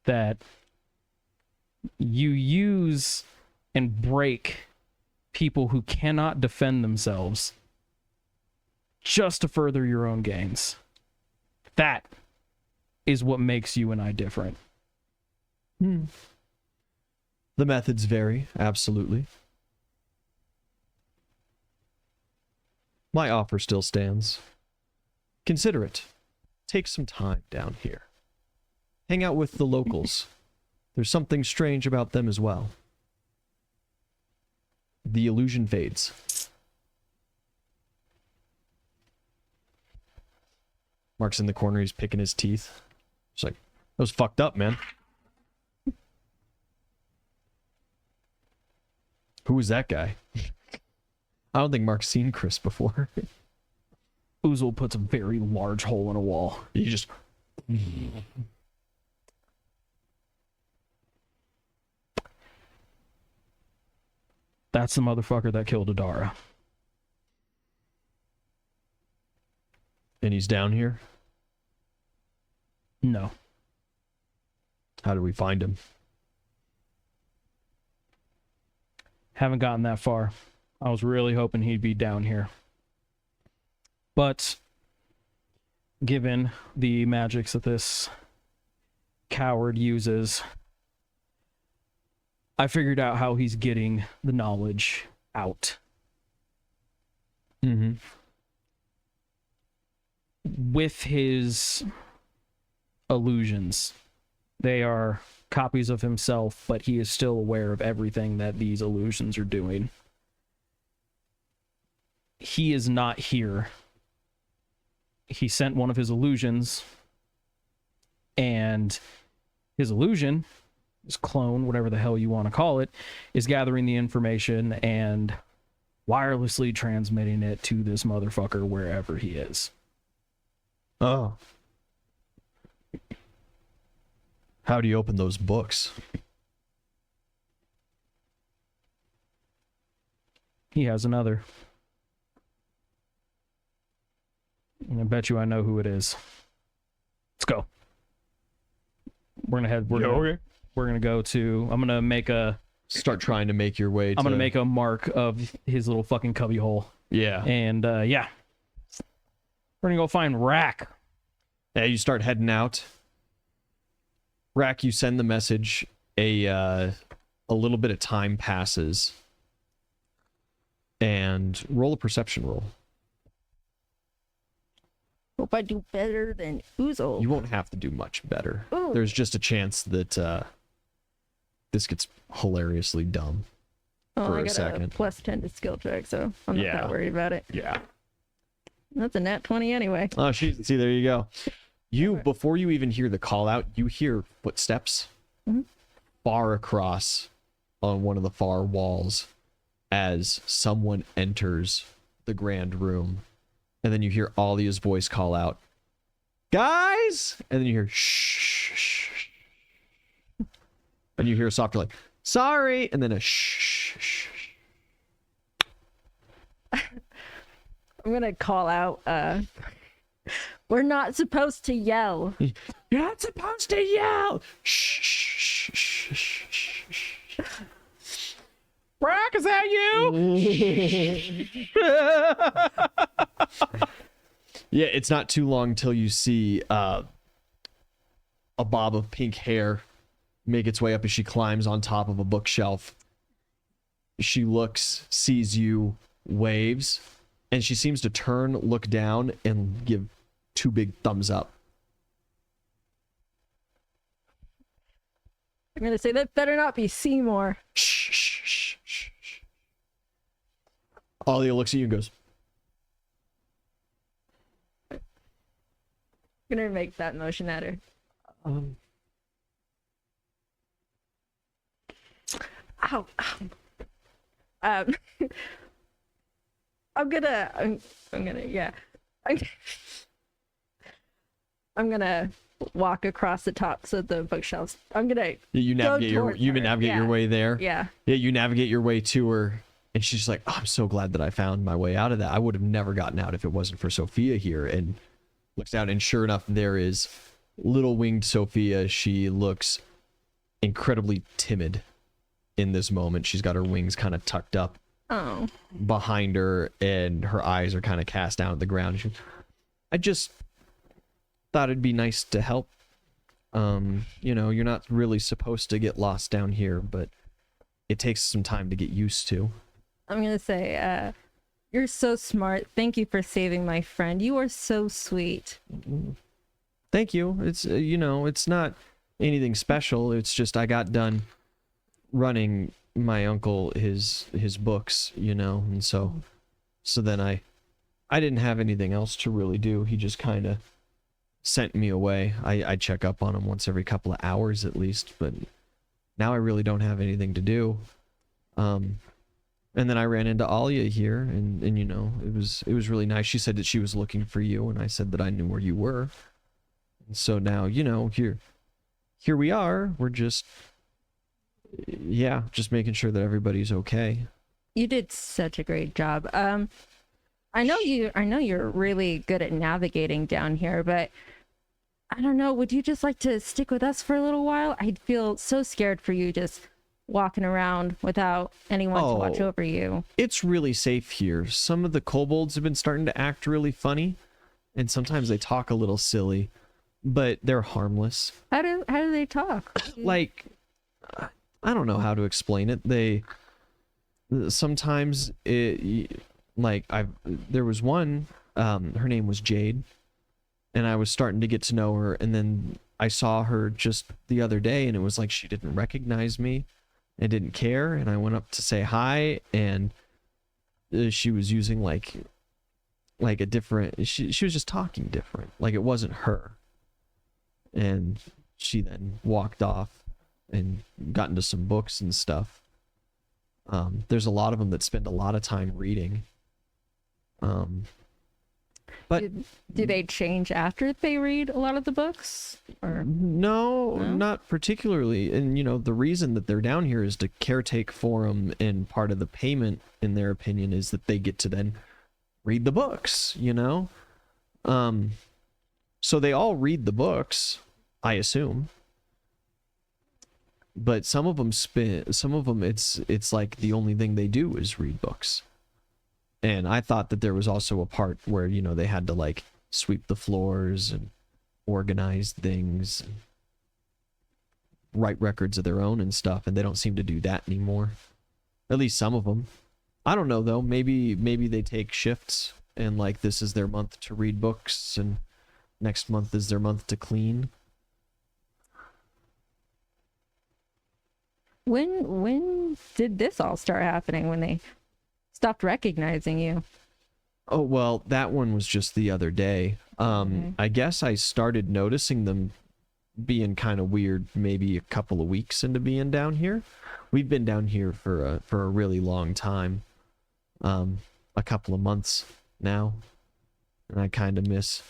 that you use and break people who cannot defend themselves just to further your own gains. That is what makes you and I different.
The methods vary, absolutely. My offer still stands. Consider it. Take some time down here. Hang out with the locals. There's something strange about them as well. The illusion fades. Mark's in the corner, he's picking his teeth. It's like, that was fucked up, man. Who was that guy? I don't think Mark's seen Chris before.
Oozle puts a very large hole in a wall.
He just...
That's the motherfucker that killed Adara.
And he's down here?
No.
How do we find him?
Haven't gotten that far. I was really hoping he'd be down here. But given the magics that this coward uses, I figured out how he's getting the knowledge out.
Mm-hmm.
With his illusions. They are copies of himself, but he is still aware of everything that these illusions are doing. He is not here. He sent one of his illusions, and his illusion, his clone, whatever the hell you want to call it, is gathering the information and wirelessly transmitting it to this motherfucker wherever he is.
Oh. How do you open those books?
He has another. And I bet you I know who it is. Let's go. We're gonna head. We're gonna go to. I'm gonna make a.
Start trying to make your way to...
I'm gonna make a mark of his little fucking cubby hole.
Yeah.
And yeah, we're gonna go find Rack.
Yeah, you start heading out. Rack, you send the message. A little bit of time passes. And roll a perception roll.
Hope I do better than Oozle.
You won't have to do much better.
Ooh.
There's just a chance that this gets hilariously dumb for
I
a
got
second.
a plus 10 to skill check, so I'm not
Yeah.
that worried about it.
Yeah.
That's a nat 20 anyway.
Oh, see, there you go. You, before you even hear the call out, you hear footsteps far across on one of the far walls as someone enters the grand room. And then you hear Alia's voice call out, "Guys!" And then you hear, "Shh, shh, shh." And you hear a softer, like, "Sorry!" And then a shh, shh, shh.
I'm gonna call out, we're not supposed to yell.
You're not supposed to yell! Shh, shh, shh, shh, shh, shh.
Rack, is that you?
Yeah, it's not too long till you see a bob of pink hair make its way up as she climbs on top of a bookshelf. She looks, sees you, waves, and she seems to turn, look down, and give 2 big thumbs up.
I'm gonna say that better not be Seymour.
Shh, shh, shh, shh, shh. Alia looks at you and goes,
I'm gonna make that motion at her. Ow. I'm gonna yeah. I'm gonna walk across the tops of the bookshelves. I'm gonna
you navigate your way there.
Yeah.
Yeah, you navigate your way to her, and she's like, oh, I'm so glad that I found my way out of that. I would have never gotten out if it wasn't for Sophia here. And looks down, and sure enough, there is little winged Sophia. She looks incredibly timid in this moment. She's got her wings kind of tucked up behind her, and her eyes are kind of cast down at the ground. I just thought it'd be nice to help. You know, you're not really supposed to get lost down here, but it takes some time to get used to.
I'm gonna say, you're so smart. Thank you for saving my friend. You are so sweet.
Thank you. It's you know, it's not anything special. It's just I got done running my uncle his books, you know, and so then I didn't have anything else to really do. He just kind of sent me away. I check up on him once every couple of hours at least, but now I really don't have anything to do. And then I ran into Alia here, and you know, it was really nice. She said that she was looking for you, and I said that I knew where you were. And so now, you know, here we are. We're just making sure that everybody's okay.
You did such a great job. I know you're really good at navigating down here, but I don't know, would you just like to stick with us for a little while? I'd feel so scared for you just walking around without anyone to watch over you.
It's really safe here. Some of the kobolds have been starting to act really funny, and sometimes they talk a little silly, but they're harmless.
How do they talk?
Like, I don't know how to explain it. They sometimes there was one, her name was Jade, and I was starting to get to know her, and then I saw her just the other day, and it was like she didn't recognize me and didn't care, and I went up to say hi, and she was using like a different, she was just talking different, like it wasn't her, and she then walked off and got into some books and stuff. There's a lot of them that spend a lot of time reading. But
do they change after they read a lot of the books? Or
no, not particularly. And you know, the reason that they're down here is to caretake for them, and part of the payment, in their opinion, is that they get to then read the books, you know? So they all read the books, I assume. But some of them it's like the only thing they do is read books. And I thought that there was also a part where, you know, they had to like sweep the floors and organize things and write records of their own and stuff, and they don't seem to do that anymore. At least some of them. I don't know though, maybe they take shifts, and like this is their month to read books and next month is their month to clean.
When did this all start happening? When they stopped recognizing you?
Oh, well, that one was just the other day. I guess I started noticing them being kind of weird maybe a couple of weeks into being down here. We've been down here for a really long time. A couple of months now. And I kind of miss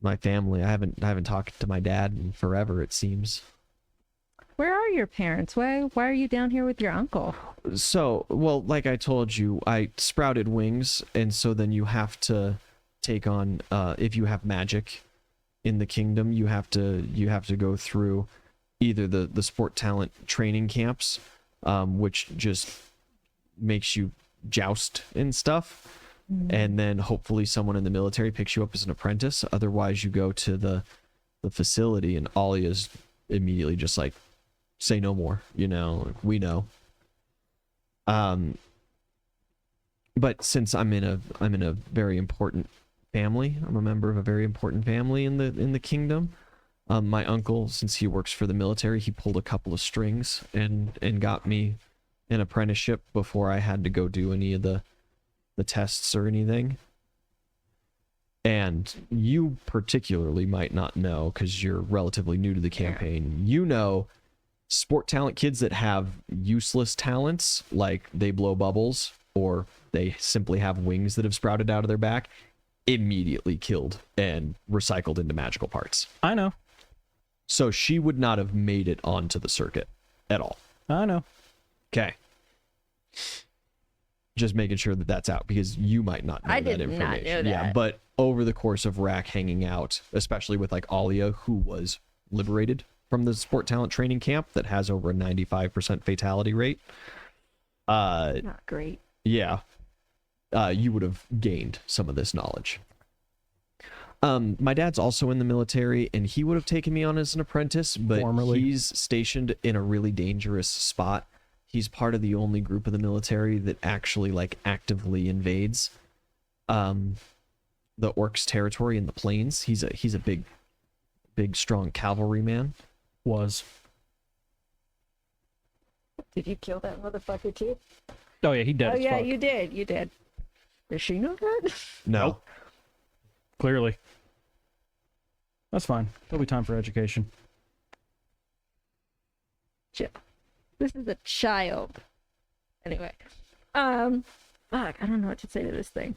my family. I haven't talked to my dad in forever, it seems.
Where are your parents? Why are you down here with your uncle?
So, well, like I told you, I sprouted wings, and so then you have to take on, if you have magic in the kingdom, you have to go through either the sport talent training camps, which just makes you joust and stuff, and then hopefully someone in the military picks you up as an apprentice. Otherwise, you go to the facility, and Alia's immediately just like, say no more. You know, like, we know. But since I'm in a very important family, I'm a member of a very important family in the kingdom. My uncle, since he works for the military, he pulled a couple of strings and got me an apprenticeship before I had to go do any of the tests or anything. And you particularly might not know, because you're relatively new to the campaign. You know, sport talent kids that have useless talents, like they blow bubbles or they simply have wings that have sprouted out of their back, immediately killed and recycled into magical parts.
I know.
So she would not have made it onto the circuit at all.
I know.
Okay. Just making sure that that's out, because you might not know
I
that
did
information.
not know that.
Yeah, but over the course of Rack hanging out, especially with like Alia, who was liberated from the sport talent training camp that has over a 95% fatality rate.
Not great.
Yeah. You would have gained some of this knowledge. My dad's also in the military, and he would have taken me on as an apprentice, but
Formerly.
he's stationed in a really dangerous spot. He's part of the only group of the military that actually like actively invades the orcs' territory in the plains. He's a big strong cavalry man.
Was.
Did you kill that motherfucker too?
Oh yeah, he dead.
Oh
as
yeah,
fuck.
you did. You did. Does she know that?
No.
Nope. Clearly. That's fine. There'll be time for education.
This is a child. Anyway. Fuck, I don't know what to say to this thing.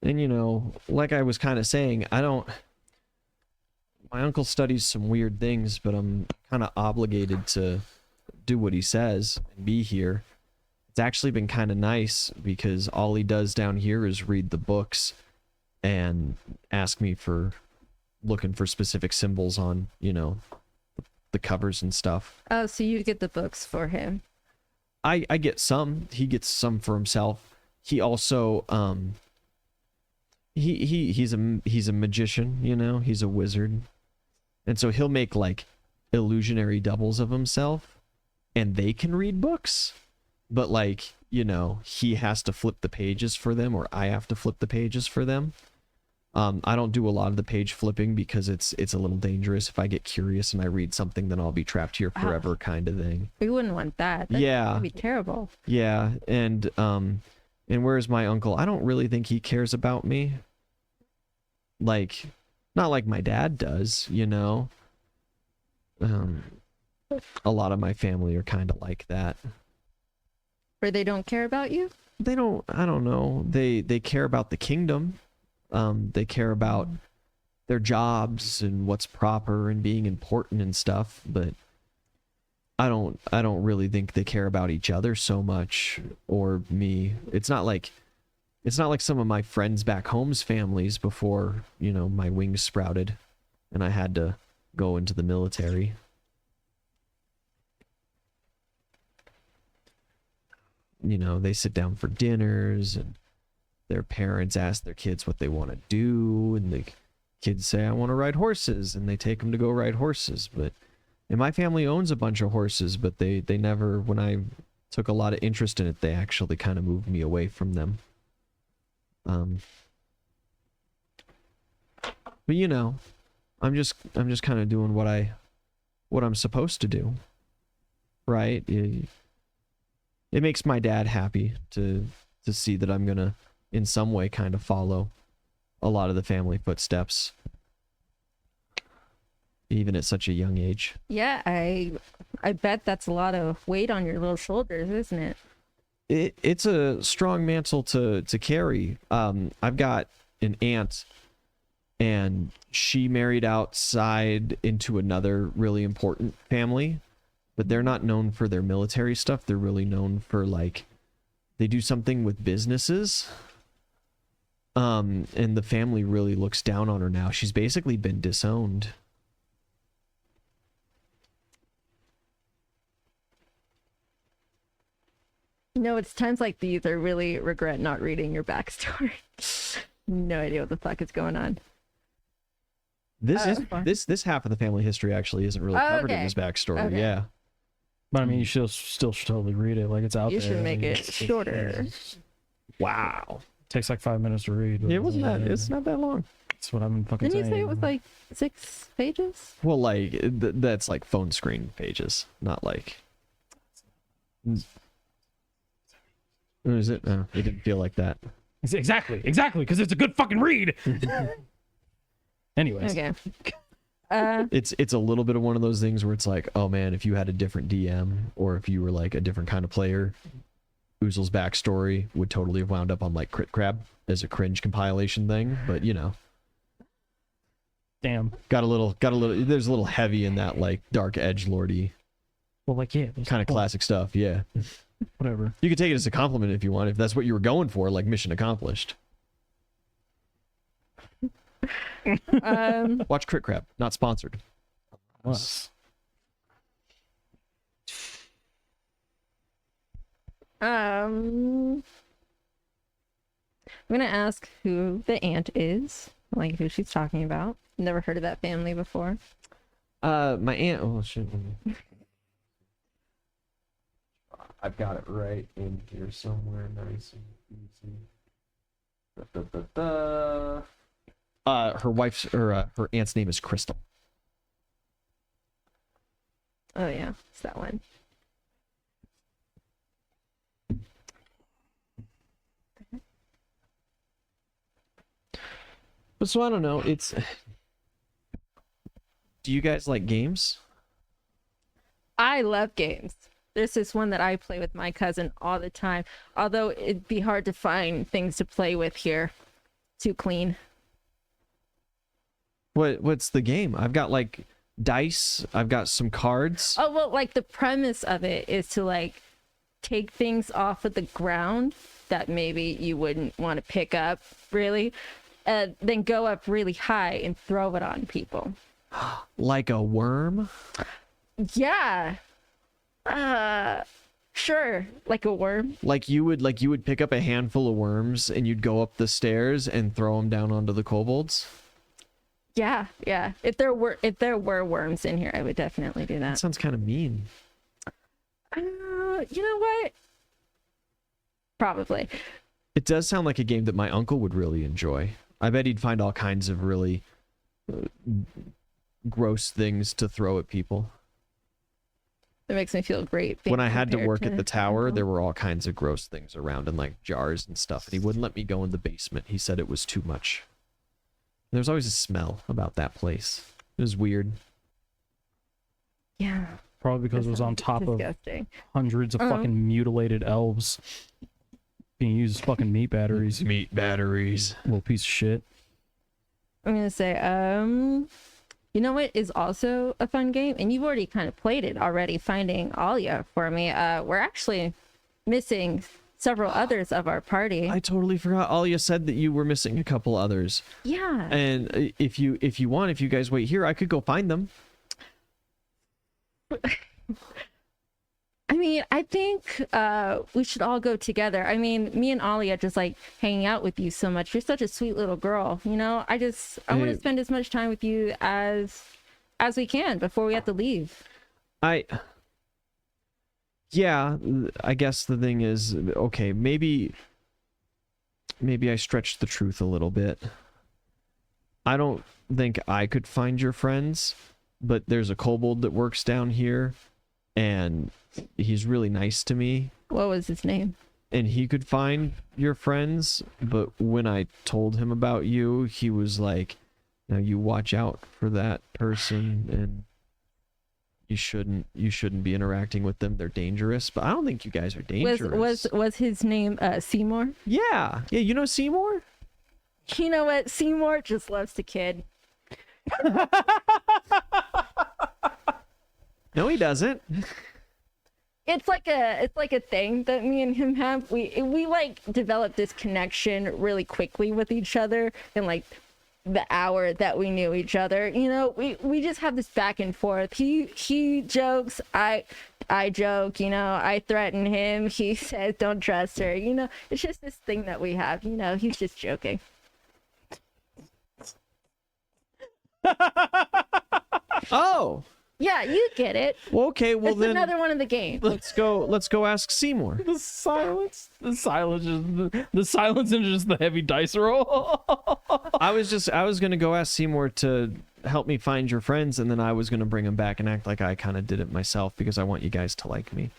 And you know, like I was kind of saying, my uncle studies some weird things, but I'm kind of obligated to do what he says and be here. It's actually been kind of nice, because all he does down here is read the books and ask me for looking for specific symbols on, you know, the covers and stuff.
Oh, so you get the books for him.
I get some. He gets some for himself. He also he's a magician, you know, he's a wizard. And so he'll make like illusionary doubles of himself, and they can read books. But like, you know, he has to flip the pages for them, or I have to flip the pages for them. I don't do a lot of the page flipping because it's a little dangerous. If I get curious and I read something, then I'll be trapped here forever, kind of thing.
We wouldn't want that. That'd
Yeah.
be terrible.
Yeah, and where's my uncle? I don't really think he cares about me. Like, not like my dad does, you know. A lot of my family are kind of like that.
Or they don't care about you?
They don't. I don't know. They care about the kingdom. They care about their jobs and what's proper and being important and stuff, but I don't really think they care about each other so much, or me. It's not like some of my friends back home's families before, you know, my wings sprouted and I had to go into the military. You know, they sit down for dinners and their parents ask their kids what they want to do, and the kids say, I want to ride horses, and they take them to go ride horses. And my family owns a bunch of horses, but they never, when I took a lot of interest in it, they actually kind of moved me away from them. But you know, I'm just kind of doing what I'm supposed to do, right? It makes my dad happy to see that I'm gonna in some way kind of follow a lot of the family footsteps, even at such a young age.
Yeah, I bet that's a lot of weight on your little shoulders, isn't it?
It's a strong mantle to carry. I've got an aunt, and she married outside into another really important family, but they're not known for their military stuff. They're really known for, like, they do something with businesses. And the family really looks down on her now. She's basically been disowned.
No, it's times like these I really regret not reading your backstory. No idea what the fuck is going on.
This half of the family history actually isn't really covered in
okay.
his backstory.
Okay.
Yeah.
But I mean, you still should totally read it. Like it's out
You
there.
should make
Like,
it shorter.
Wow.
takes like 5 minutes to read.
It wasn't that. It's not that long.
That's what I've been fucking
Didn't you
saying.
say it was like 6 pages?
Well, like that's like phone screen pages, not like. Or is it? No, it didn't feel like that.
Exactly, because it's a good fucking read. Anyways.
Okay.
It's a little bit of one of those things where it's like, oh man, if you had a different DM or if you were like a different kind of player, Ouzel's backstory would totally have wound up on like Crit Crab as a cringe compilation thing. But you know,
Damn.
got a little. There's a little heavy in that like dark edge lordy
Well, like yeah,
kind of classic stuff. Yeah,
whatever.
you could take it as a compliment if you want. If that's what you were going for, like mission accomplished. Watch Crit Crab, not sponsored.
Us.
I'm gonna ask who the aunt is, like who she's talking about. Never heard of that family before.
My aunt. Oh shit. I've got it right in here somewhere. Nice and easy. Her wife's or her aunt's name is Crystal.
Oh yeah, it's that one.
But so I don't know. It's. Do you guys like games?
I love games. There's this one that I play with my cousin all the time. Although it'd be hard to find things to play with here. Too clean.
What's the game? I've got like dice. I've got some cards.
Oh well, like the premise of it is to like take things off of the ground that maybe you wouldn't want to pick up, really, then go up really high and throw it on people.
Like a worm?
Yeah. Sure, like a worm.
Like you would pick up a handful of worms and you'd go up the stairs and throw them down onto the kobolds?
Yeah. If there were worms in here, I would definitely do
That
that.
sounds kind of mean.
You know what? Probably.
It does sound like a game that my uncle would really enjoy. I bet he'd find all kinds of really gross things to throw at people.
That makes me feel great.
When I had to
compared
work at the tower,
Uncle.
there were all kinds of gross things around in like jars and stuff, and he wouldn't let me go in the basement. He said it was too much. There's always a smell about that place. It was weird.
Yeah.
Probably because
that
it was on
sounds
top of
disgusting.
hundreds of
Uh-huh.
fucking mutilated elves being used as fucking meat batteries.
Meat batteries.
Little piece of shit.
I'm gonna say, you know what is also a fun game, and you've already kind of played it already. Finding Alia for me. We're actually missing several others of our party.
I totally forgot. Alia said that you were missing a couple others.
Yeah.
And if you guys wait here, I could go find them.
I mean, I think we should all go together. I mean, me and Alia just like hanging out with you so much. You're such a sweet little girl, you know. I want to spend as much time with you as we can before we have to leave.
Yeah, I guess the thing is, okay, maybe I stretched the truth a little bit. I don't think I could find your friends, but there's a kobold that works down here, and he's really nice to me,
What was his name?
and he could find your friends, but when I told him about you, he was like, now you watch out for that person, and you shouldn't be interacting with them. They're dangerous. But I don't think you guys are dangerous.
Was his name Seymour?
Yeah, you know Seymour?
You know what? Seymour just loves the kid.
No, he doesn't.
It's like a thing that me and him have. We like developed this connection really quickly with each other, and like the hour that we knew each other. You know, we just have this back and forth. He jokes, I joke, you know, I threaten him, he says don't trust her. You know, it's just this thing that we have, you know, he's just joking.
Oh,
Yeah, you get it.
well, okay. Well,
It's
then
another one of the games.
let's go ask Seymour.
The silence is the silence and just the heavy dice roll.
I was gonna go ask Seymour to help me find your friends, and then I was gonna bring them back and act like I kind of did it myself because I want you guys to like me.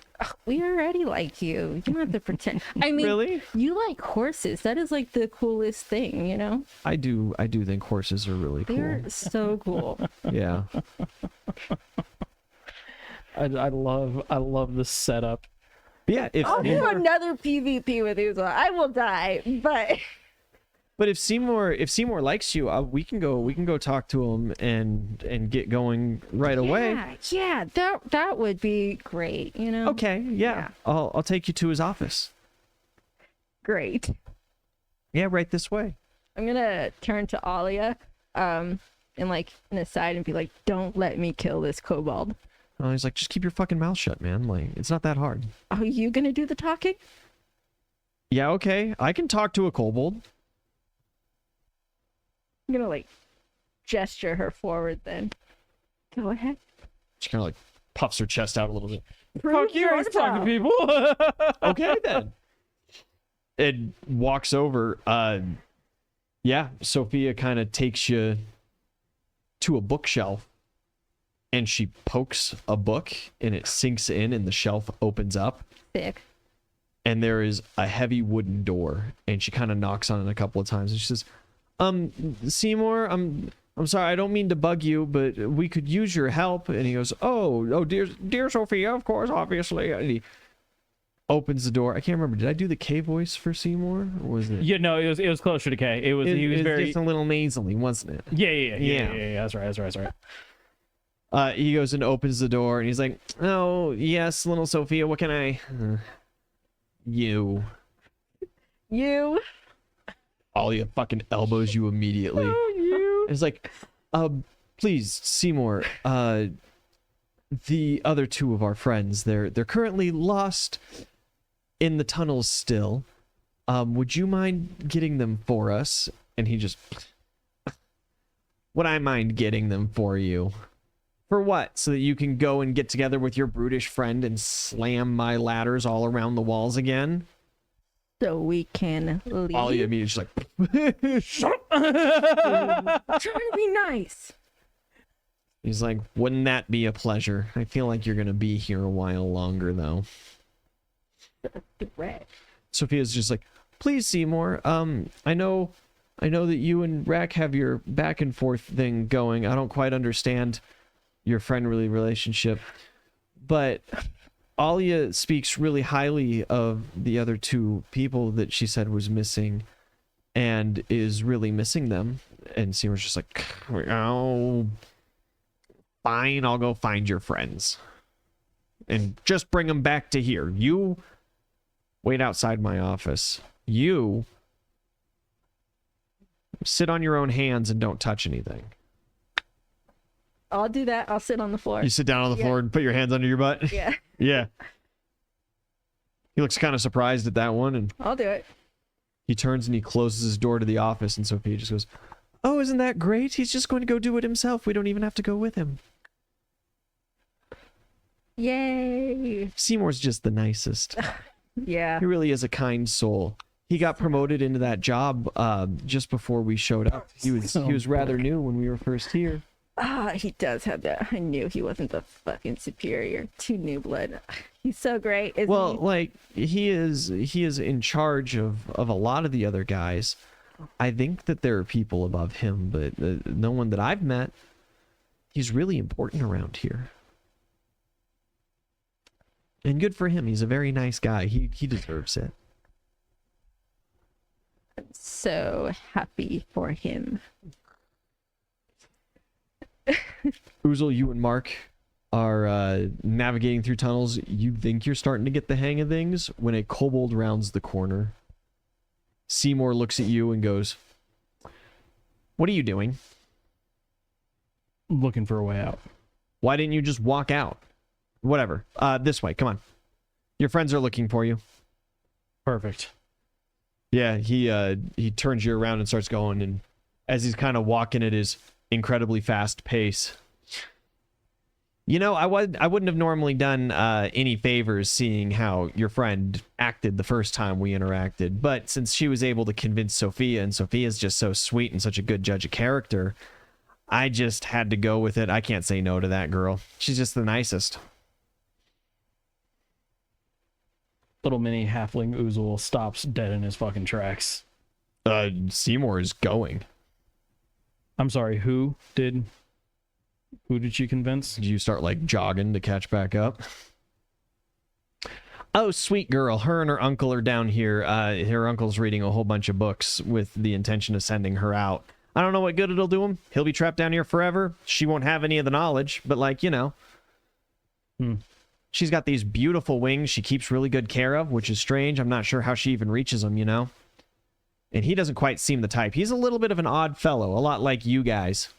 We already like you. You don't have to pretend. I mean,
Really?
you like horses. That is like the coolest thing, you know?
I do think horses are really cool.
They're so cool.
Yeah.
I love the setup.
But yeah,
I'll do another PvP with you, so I will die, but
if Seymour likes you, we can go talk to him and get going right away.
Yeah, that would be great, you know?
Okay, yeah. I'll take you to his office.
Great.
Yeah, right this way.
I'm gonna turn to Alia, and like in the side and be like, don't let me kill this kobold.
Oh, he's like, just keep your fucking mouth shut, man. Like, it's not that hard.
Are you gonna do the talking?
Yeah, okay. I can talk to a kobold.
I'm gonna like gesture her forward then. Go ahead.
She kind of like puffs her chest out a little bit.
Prove
Fuck you, I can talk to people.
Okay, then. It walks over. Yeah, Sophia kind of takes you to a bookshelf, and she pokes a book, and it sinks in, and the shelf opens up,
Sick.
and there is a heavy wooden door, and she kind of knocks on it a couple of times, and she says, Seymour, I'm sorry, I don't mean to bug you, but we could use your help. And he goes, oh, dear Sophia, of course, obviously. And he opens the door. I can't remember. Did I do the K voice for Seymour, or was it?
Yeah, no, it was closer to K. He was very
just a little nasally, wasn't it?
Yeah. That's right.
He goes and opens the door, and he's like, oh yes, little Sophia, what can I? You. Alia fucking elbows you immediately. It's like, please, Seymour, the other two of our friends, they're currently lost in the tunnels still. Would you mind getting them for us? And he just, would I mind getting them for you? For what? So that you can go and get together with your brutish friend and slam my ladders all around the walls again?
So we can leave.
Alia immediately just like, shut up.
Trying to be nice.
He's like, wouldn't that be a pleasure? I feel like you're gonna be here a while longer, though.
Threat.
Sophia's just like, please, Seymour. I know that you and Rack have your back and forth thing going. I don't quite understand your friendly relationship, but Alia speaks really highly of the other two people that she said was missing, and is really missing them. And Seymour's just like, oh, fine, I'll go find your friends and just bring them back to here. You wait outside my office. You sit on your own hands and don't touch anything.
I'll do that. I'll sit on the floor.
You sit down on the floor and put your hands under your butt.
Yeah.
Yeah. He looks kind of surprised at that one, and
I'll do it.
he turns and he closes his door to the office, and Sophia just goes, oh, isn't that great? He's just going to go do it himself. We don't even have to go with him.
Yay.
Seymour's just the nicest.
Yeah.
He really is a kind soul. He got promoted into that job just before we showed up. He was rather new when we were first here.
He does have that. I knew he wasn't the fucking superior to New Blood. He's so great, isn't
Well,
he?
like, he is in charge of a lot of the other guys. I think that there are people above him, but no one that I've met. He's really important around here. And good for him. He's a very nice guy. He deserves it.
I'm so happy for him.
Oozle, you and Mark are navigating through tunnels. You think you're starting to get the hang of things when a kobold rounds the corner. Seymour looks at you and goes, What are you doing?
Looking for a way out.
Why didn't you just walk out? Whatever. This way. Come on. Your friends are looking for you.
Perfect.
Yeah, he turns you around and starts going, and as he's kind of walking at his incredibly fast pace. You know, I wouldn't have normally done any favors seeing how your friend acted the first time we interacted, but since she was able to convince Sophia, and Sophia's just so sweet and such a good judge of character, I just had to go with it. I can't say no to that girl. She's just the nicest.
Little mini halfling Oozle stops dead in his fucking tracks.
Seymour is going.
I'm sorry, who did she convince?
Did you start like jogging to catch back up? Oh, sweet girl. Her and her uncle are down here. Her uncle's reading a whole bunch of books with the intention of sending her out. I don't know what good it'll do him. He'll be trapped down here forever. She won't have any of the knowledge, but like, you know. She's got these beautiful wings she keeps really good care of, which is strange. I'm not sure how she even reaches them, you know? And he doesn't quite seem the type. He's a little bit of an odd fellow, a lot like you guys.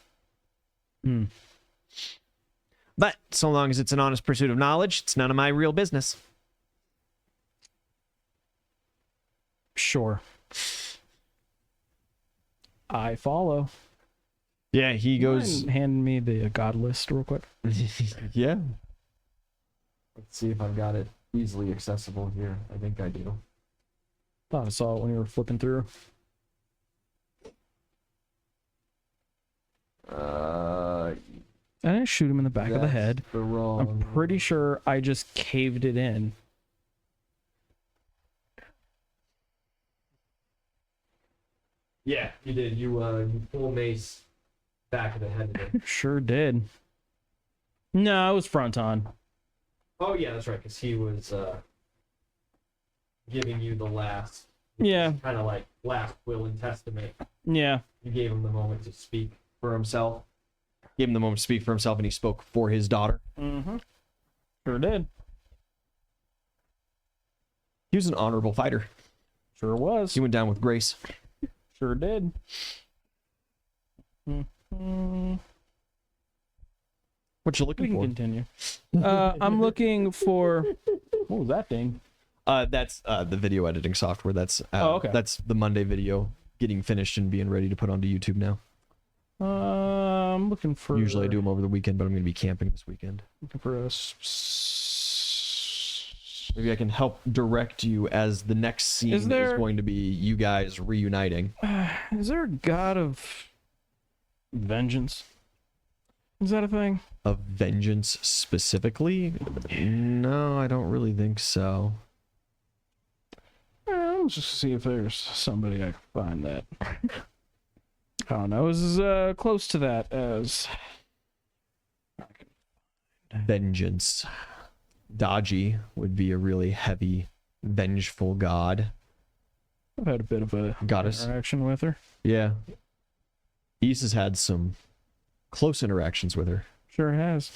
But so long as it's an honest pursuit of knowledge, it's none of my real business.
Sure. I follow.
Yeah, he goes...
Hand me the god list real quick.
Yeah. Let's see if I've got it easily accessible here. I think I do.
Thought I saw it when you were flipping through. I didn't shoot him in the back of the head. I'm pretty sure I just caved it in.
Yeah, you did. You full mace back of the head.
Sure did. No, it was front on.
Oh yeah, that's right, because he was giving you the last,
Yeah.
kind of like last will and testament.
Yeah.
You gave him the moment to speak for himself. Gave him the moment to speak for himself, and he spoke for his daughter.
Mm-hmm. Sure did.
He was an honorable fighter.
Sure was.
He went down with grace.
Sure did. Mm-hmm.
What you
We
looking
can
for?
continue. I'm looking for... What was that thing?
That's the video editing software. That's
okay.
That's the Monday video getting finished and being ready to put onto YouTube now.
I'm looking for...
Usually I do them over the weekend, but I'm going to be camping this weekend.
Looking for a...
Maybe I can help direct you as the next scene is going to be you guys reuniting.
Is there a god of vengeance? Is that a thing?
Of vengeance specifically? No, I don't really think so.
Let's just see if there's somebody I can find that. I don't know, is as close to that as...
Vengeance. Dodgy would be a really heavy, vengeful god.
I've had a bit of a
Goddess.
interaction with her.
Yeah. Ys has had some close interactions with her.
Sure has.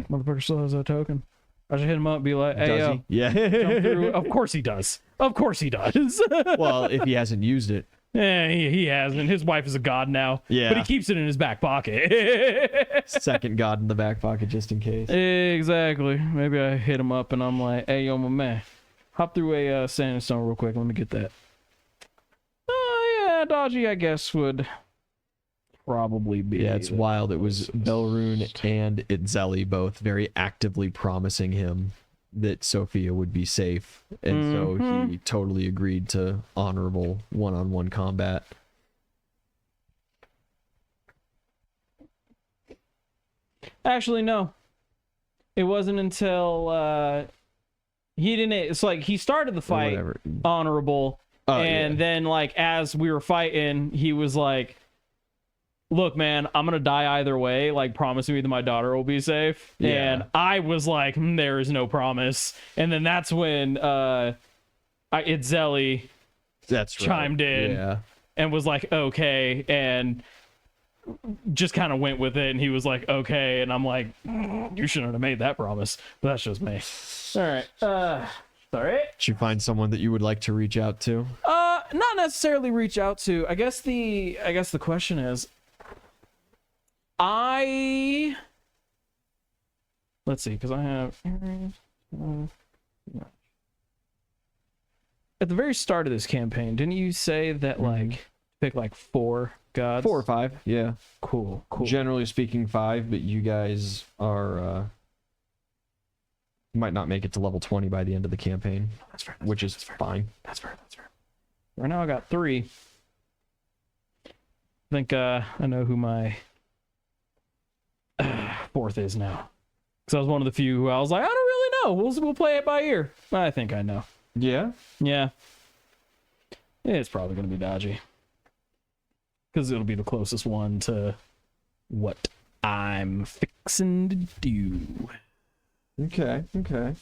Motherfucker still has that token. I should hit him up and be like, hey,
Does
yo,
he? Yeah.
jump through. Of course he does. Of course he does.
Well, if he hasn't used it.
Yeah, he hasn't. His wife is a god now.
Yeah.
But he keeps it in his back pocket.
Second god in the back pocket just in case.
Exactly. Maybe I hit him up and I'm like, hey, yo, my man, hop through a sand and stone real quick. Let me get that. Oh, yeah, Dodgy, I guess, would probably be.
Yeah, it's wild. It was Belrune and Itzeli both very actively promising him that Sophia would be safe. And so he totally agreed to honorable one-on-one combat.
Actually, no. It wasn't until he didn't. It's like he started the fight honorable, and then like as we were fighting, he was like, "Look, man, I'm gonna die either way. Like, promise me that my daughter will be safe."
Yeah.
And I was like, "There is no promise." And then that's when Itzeli chimed in and was like, "Okay," and just kind of went with it, and he was like, okay, and I'm like, you shouldn't have made that promise, but that's just me. All right, sorry.
Did you find someone that you would like to reach out to?
not necessarily reach out to. I guess the question is, let's see, because I have at the very start of this campaign, didn't you say that like pick like 4 gods?
4 or 5, yeah.
Cool.
Generally speaking, 5, but you guys are might not make it to level 20 by the end of the campaign.
That's fair.
Which is fine.
That's fair. Right now I got 3. I think I know who my 4th is now. Because I was one of the few who I was like, I don't really know. We'll play it by ear. I think I know.
Yeah?
Yeah. It's probably going to be dodgy. Because it'll be the closest one to what I'm fixing to do.
Okay.
And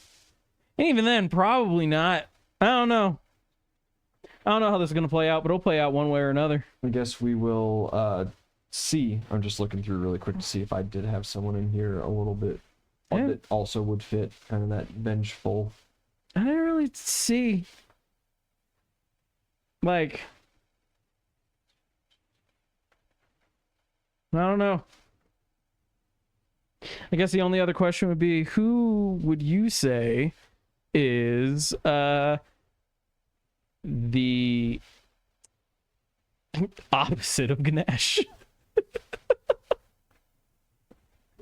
even then, probably not. I don't know how this is going to play out, but it'll play out one way or another.
I guess we will see. I'm just looking through really quick to see if I did have someone in here a little bit that also would fit kind of that vengeful.
I didn't really see. Like, I don't know. I guess the only other question would be, who would you say is the opposite of Ganesh?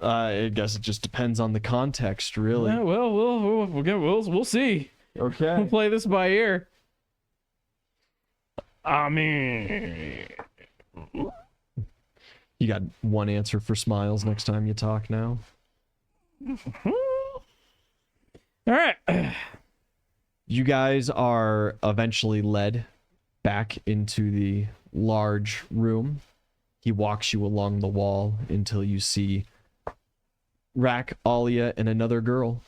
I guess it just depends on the context, really.
Yeah, well, we'll see.
Okay.
We'll play this by ear. I mean,
You got one answer for Smiles next time you talk now.
all right.
You guys are eventually led back into the large room. He walks you along the wall until you see Rack, Alia, and another girl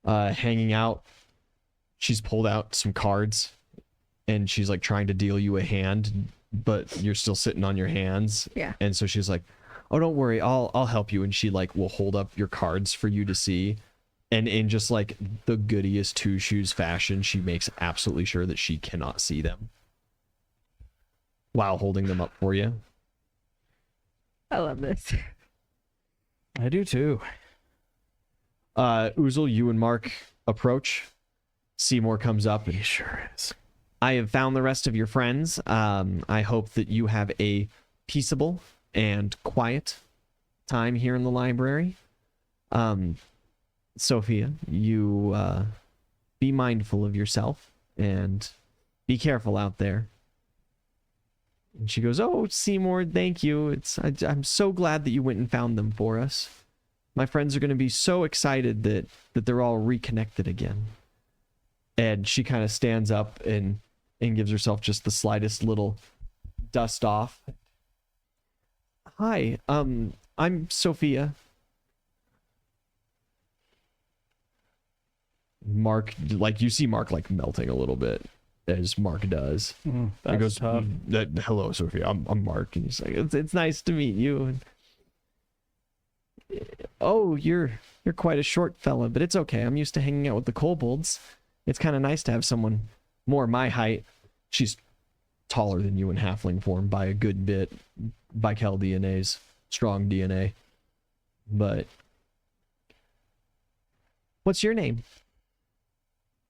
hanging out. She's pulled out some cards and she's like trying to deal you a hand, but you're still sitting on your hands.
Yeah.
And so she's like, "Oh, don't worry, I'll help you." And she like will hold up your cards for you to see. And in just like the goodiest two shoes fashion, she makes absolutely sure that she cannot see them while holding them up for you.
I love this.
I do too.
Uzel, you and Mark approach. Seymour comes up.
He sure is.
I have found the rest of your friends. I hope that you have a peaceable and quiet time here in the library. Sophia, you be mindful of yourself and be careful out there. And she goes, "Oh, Seymour, thank you. I'm so glad that you went and found them for us. My friends are going to be so excited that they're all reconnected again." And she kind of stands up and gives herself just the slightest little dust off. "Hi, I'm Sophia." Mark, like, you see Mark like melting a little bit as Mark does.
That's
He goes,
tough.
"Hello, Sophia. I'm Mark." And he's like, "It's nice to meet you." And, "Oh, you're quite a short fella, but it's okay. I'm used to hanging out with the kobolds. It's kind of nice to have someone more my height." She's taller than you in halfling form by a good bit. Vikel DNA's strong DNA. But what's your name?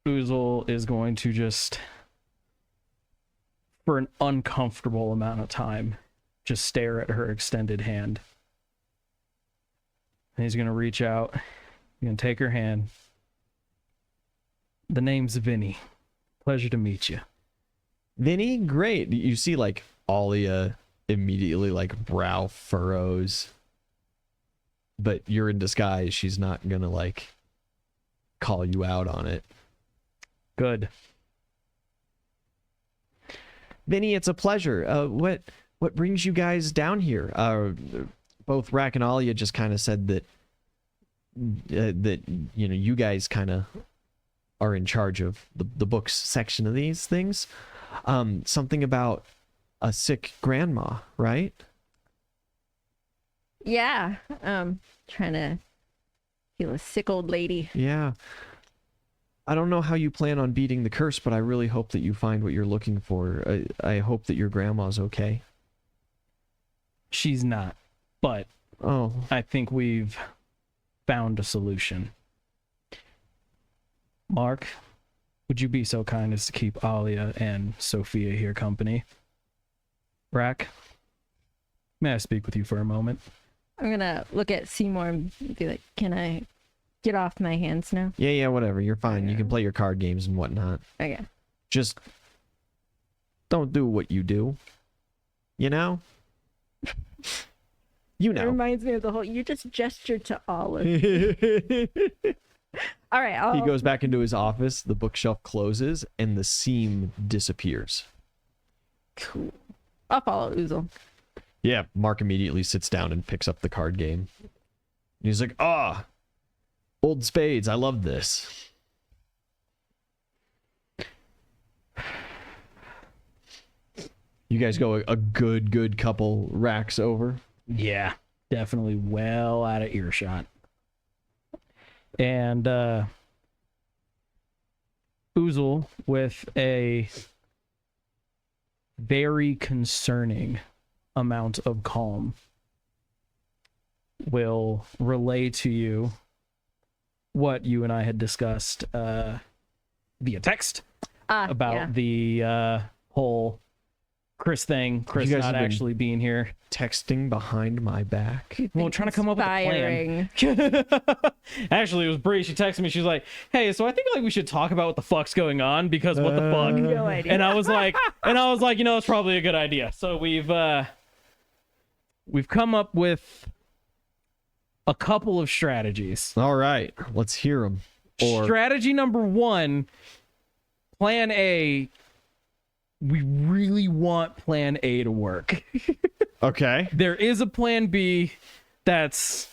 Uzel is going to just, for an uncomfortable amount of time, just stare at her extended hand. And he's going to reach out. He's going to take her hand. "The name's Vinny. Pleasure to meet you."
Vinny? Great. You see like Alia immediately like brow furrows. But you're in disguise. She's not gonna like call you out on it.
Good.
Vinny, it's a pleasure. What brings you guys down here? Both Rack and Alia just kind of said that you guys kind of are in charge of the books section of these things. Something about a sick grandma, right?
Yeah. Trying to heal a sick old lady.
Yeah. I don't know how you plan on beating the curse, but I really hope that you find what you're looking for. I hope that your grandma's okay.
She's not, but
Oh,
I think we've found a solution. Mark, would you be so kind as to keep Alia and Sophia here company? Rack, may I speak with you for a moment?
I'm gonna look at Seymour and be like, can I get off my hands now?
yeah, whatever. You're fine. You can play your card games and whatnot.
Okay.
Just don't do what you do. You know? You
It
know.
reminds me of the whole, you just gestured to Olive. All right.
He goes back into his office, the bookshelf closes, and the seam disappears.
Cool. I'll follow Oozle.
Yeah, Mark immediately sits down and picks up the card game. And he's like, old spades, I love this. You guys go a good couple racks over.
Yeah, definitely well out of earshot. And Oozle, with a very concerning amount of calm, will relay to you what you and I had discussed via text about the whole Chris thing. Chris
guys
not
have been
actually being here.
Texting behind my back.
Well, trying to come up with a plan. Actually, it was Bree. She texted me. She was like, "Hey, so I think like we should talk about what the fuck's going on because what the fuck?"
No idea.
And I was like, you know, it's probably a good idea. So we've come up with a couple of strategies.
All right, let's hear them.
Strategy number 1, Plan A. We really want Plan A to work.
Okay.
There is a Plan B that's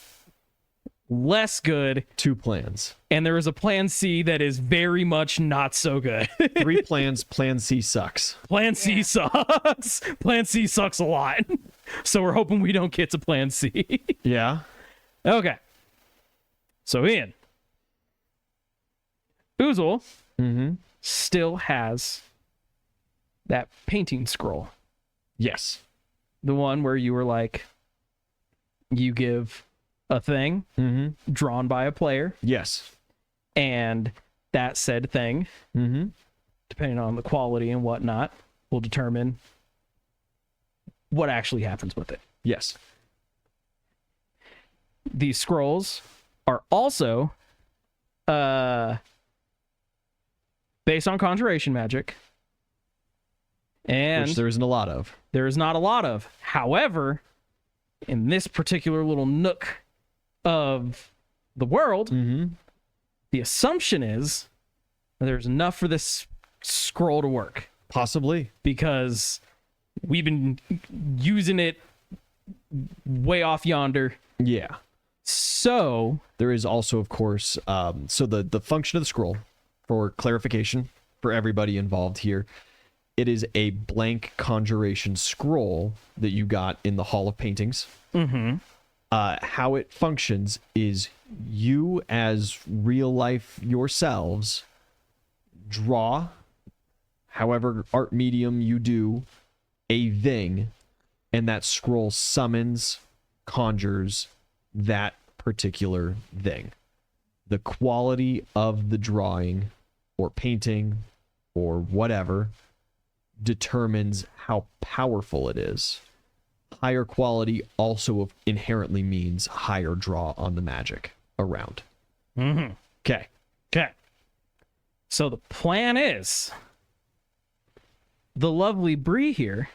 less good,
2 plans.
and there is a Plan C that is very much not so good.
3 plans. Plan C sucks.
Plan C sucks. Plan C sucks a lot. So we're hoping we don't get to Plan C.
Yeah.
Okay. So Ian, Oozle still has that painting scroll.
Yes.
The one where you were like, you give a thing drawn by a player,
Yes.
and that said thing, depending on the quality and whatnot, will determine what actually happens with it.
Yes.
These scrolls are also based on conjuration magic, and
Which there isn't a lot of.
there is not a lot of. However, in this particular little nook of the world, the assumption is that there's enough for this scroll to work,
Possibly.
because we've been using it way off yonder.
Yeah.
So
There is also, of course, so the function of the scroll, for clarification for everybody involved here, it is a blank conjuration scroll that you got in the Hall of Paintings. How it functions is you, as real life yourselves, draw, however art medium you do, a thing, and that scroll summons, conjures that particular thing. The quality of the drawing or painting or whatever determines how powerful it is. Higher quality also inherently means higher draw on the magic around. Okay.
Okay. So the plan is the lovely Bree here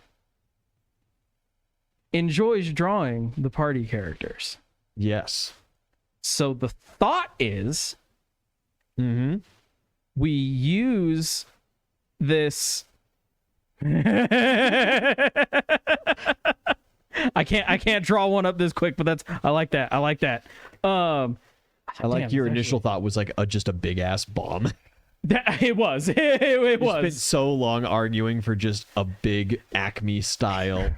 enjoys drawing the party characters.
Yes.
So the thought is we use this I can't draw one up this quick, but I like that. I like
Your initial thought was like just a big ass bomb.
It was. It
It's
was.
been so long arguing for just a big Acme style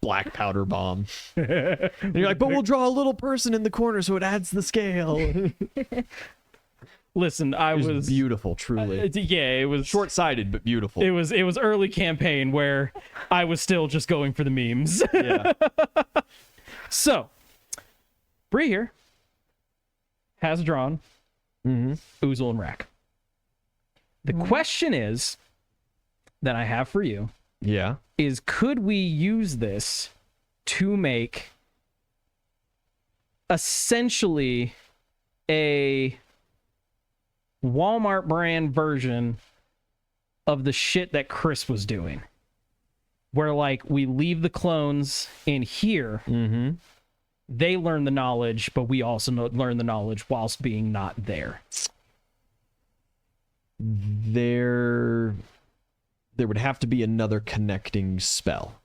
black powder bomb. And you're like, but we'll draw a little person in the corner so it adds the scale.
Listen, I
It
was
was beautiful, truly.
yeah, it was
Short-sighted, but beautiful.
It was early campaign where I was still just going for the memes.
Yeah.
So, Bree here has drawn Oozle and Rack. The question is that I have for you
Yeah.
is, could we use this to make essentially a Walmart brand version of the shit that Chris was doing, where like we leave the clones in here, they learn the knowledge, but we also learn the knowledge whilst being not there.
There would have to be another connecting spell,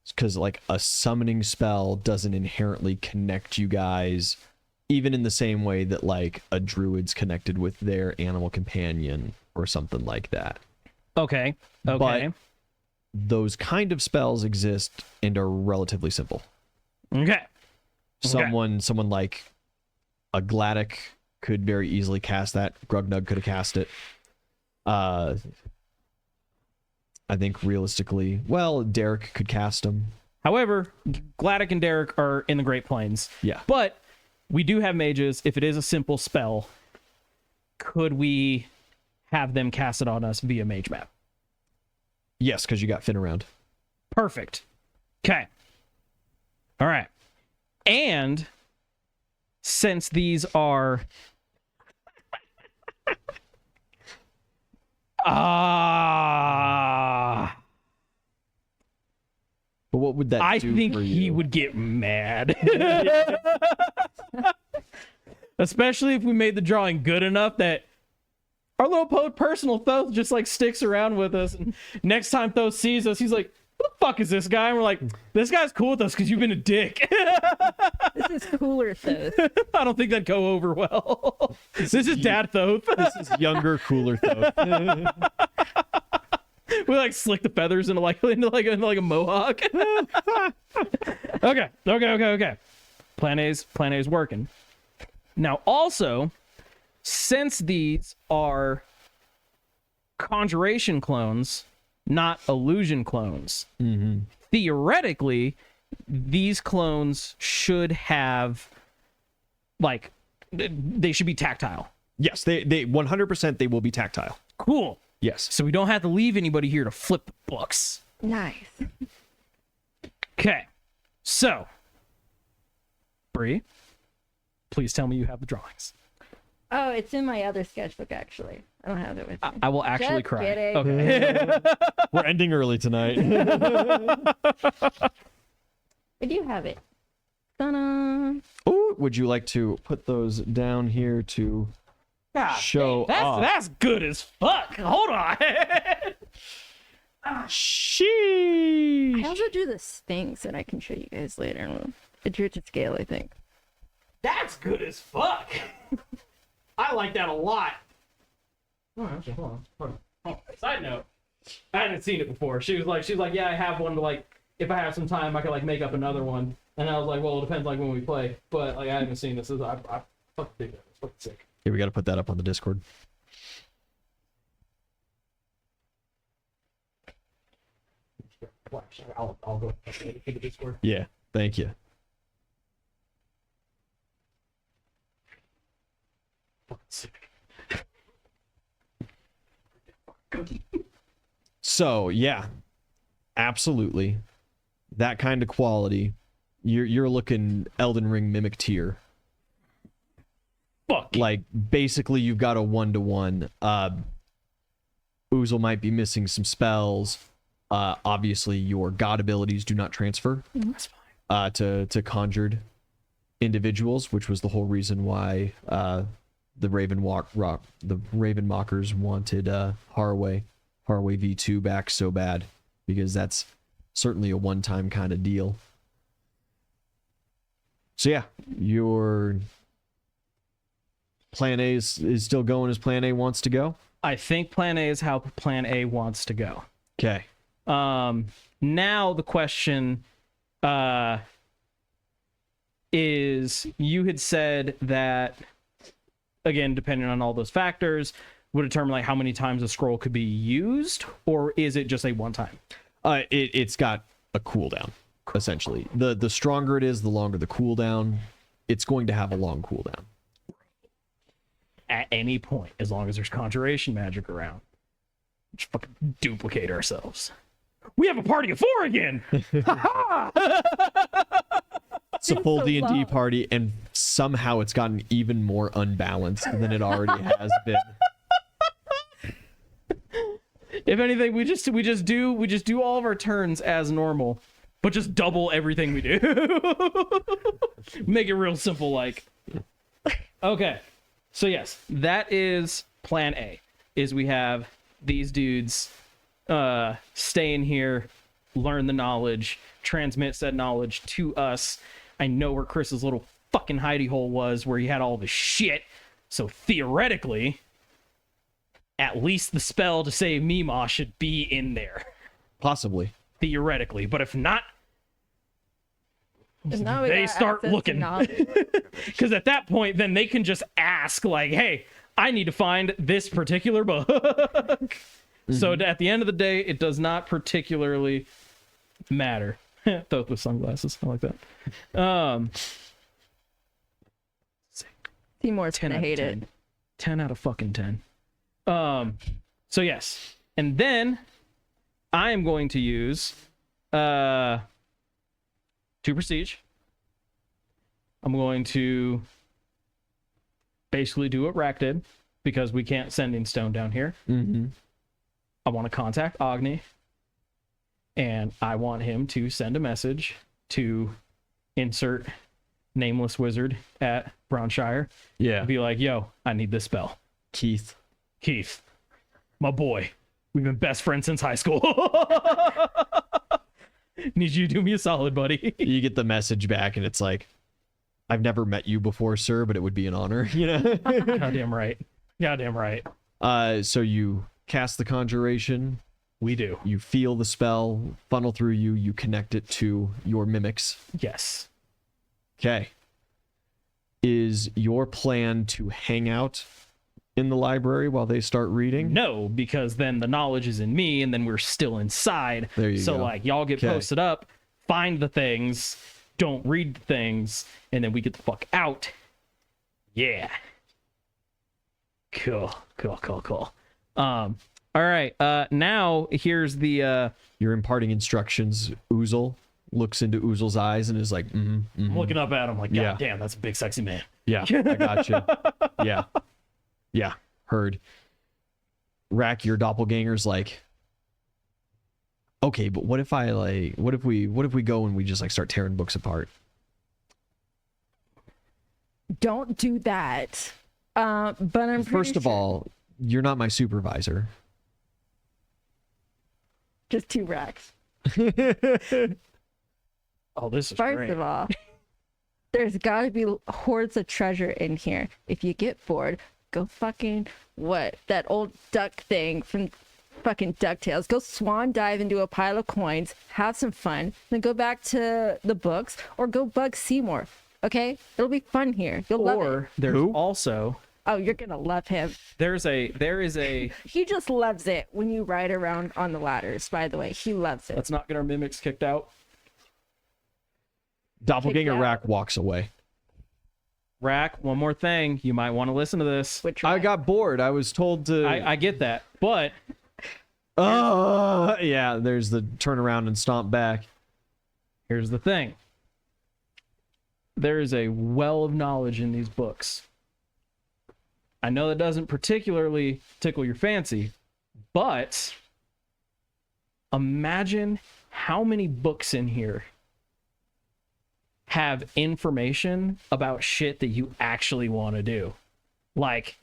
because like a summoning spell doesn't inherently connect you guys, even in the same way that like a druid's connected with their animal companion or something like that.
Okay.
But those kind of spells exist and are relatively simple.
Okay.
Someone like a Gladdock could very easily cast that. Grugnug could have cast it. I think realistically, well, Derek could cast them.
However, Gladdock and Derek are in the Great Plains.
Yeah.
But we do have mages. If it is a simple spell, could we have them cast it on us via mage map?
Yes, because you got Finn around.
Perfect. Okay. All right. And since these are
But what would that
I
do
think
for
he
you?
would get mad. Especially if we made the drawing good enough that our little personal Thoth just like sticks around with us. And next time Thoth sees us, he's like, "Who the fuck is this guy?" And we're like, "This guy's cool with us because you've been a dick."
This is cooler, Thoth.
I don't think that'd go over well. This is Dad Thoth.
This is younger, cooler Thoth.
We like slick the feathers into like a mohawk. Okay. Plan A's working. Now also, since these are conjuration clones, not illusion clones, theoretically, these clones should have like they should be tactile.
Yes, they 100% they will be tactile.
Cool.
Yes.
So we don't have to leave anybody here to flip the books.
Nice.
Okay. So, Bree, please tell me you have the drawings.
Oh, it's in my other sketchbook, actually. I don't have it with me.
I will actually
Just
cry.
kidding.
Okay.
We're ending early tonight.
I do have it. Ta-da!
Oh, would you like to put those down here to
God,
show off?
that's good as fuck. Hold on.
Sheesh.
I also drew the Sphinx that I can show you guys later. I drew it to scale, I think.
That's good as fuck. I like that a lot. Oh, actually, hold on. Side note, I hadn't seen it before. She was like, yeah, I have one to like, if I have some time, I could like make up another one. And I was like, well, it depends like when we play. But like, I haven't seen this. I fucking think that. It's fucking sick.
Here, we got to put that up on the Discord.
I'll go into the Discord.
Yeah, thank you.
Fucking sick.
So yeah, absolutely, that kind of quality. You're looking Elden Ring mimic tier.
Fuck.
Like basically, you've got a 1-to-1. Oozle might be missing some spells. Obviously, your god abilities do not transfer
That's fine.
to conjured individuals, which was the whole reason why the Ravenmockers wanted Haraway V2 back so bad, because that's certainly a one-time kind of deal. So yeah, your plan A is still going as plan A wants to go.
I think plan A is how plan A wants to go.
Okay.
Now the question is, you had said that again, depending on all those factors, would determine like how many times a scroll could be used, or is it just a one time?
It's got a cooldown, essentially. The stronger it is, the longer the cooldown. It's going to have a long cooldown.
At any point, as long as there's conjuration magic around. Just fucking duplicate ourselves. We have a party of 4 again!
It's a full
so
D&D
long.
party, and somehow it's gotten even more unbalanced than it already has been.
If anything, we just do all of our turns as normal, but just double everything we do. Make it real simple, like. Okay. So yes, that is plan A. Is we have these dudes stay in here, learn the knowledge, transmit said knowledge to us. I know where Chris's little fucking hidey hole was, where he had all the shit. So theoretically, at least the spell to save Mima should be in there.
Possibly.
Theoretically. But if not,
Now we
they
got
start
access to
looking.
knowledge.
Because at that point, then they can just ask, like, hey, I need to find this particular book. So at the end of the day, it does not particularly matter. Throw with sunglasses. I like that.
Seymour's
10
gonna
out of
hate
10.
it.
10 out of fucking 10. So yes. And then I am going to use 2 prestige. I'm going to basically do what Rack did, because we can't sending stone down here.
Mm-hmm.
I want to contact Agni, and I want him to send a message to insert nameless wizard at Brownshire.
Yeah.
Be like, yo, I need this spell.
Keith.
Keith, my boy, we've been best friends since high school. Need you to do me a solid, buddy.
You get the message back, and it's like, I've never met you before, sir, but it would be an honor, you know?
Goddamn right. Goddamn right.
So you cast the conjuration,
We do.
you feel the spell funnel through you, you connect it to your mimics.
Yes.
Okay. Is your plan to hang out in the library while they start reading?
No, because then the knowledge is in me, and then we're still inside.
There you
so
go.
like y'all get
'Kay.
posted up, find the things, don't read the things, and then we get the fuck out. Yeah. Cool. All right. Now here's the
You're imparting instructions. Oozle looks into Oozle's eyes and is like,
I'm looking up at him like, God
Yeah.
damn, that's a big sexy man.
yeah, I got you. Yeah, heard. Rack, your doppelganger's like, okay, but what if we go and we just like start tearing books apart?
Don't do that. But I'm
First of all, you're not my supervisor.
just 2 racks.
Oh, this is
First
great.
of all, there's got to be hordes of treasure in here. If you get bored, go fucking that old duck thing from fucking DuckTales. Go swan dive into a pile of coins, have some fun, then go back to the books or go bug Seymour. Okay, it'll be fun here. You'll love it.
Or there's
Who?
also
Oh, you're gonna love him.
there is a
He just loves it when you ride around on the ladders. By the way, he loves it.
let's not get our mimics kicked out.
Doppelganger
out.
Rack walks away.
Rack, one more thing. You might want to listen to this.
Which
I
rack?
got bored. I was told to.
I get that. But
Yeah, there's the turn around and stomp back.
here's the thing. There is a well of knowledge in these books. I know that doesn't particularly tickle your fancy, but imagine how many books in here have information about shit that you actually want to do. Like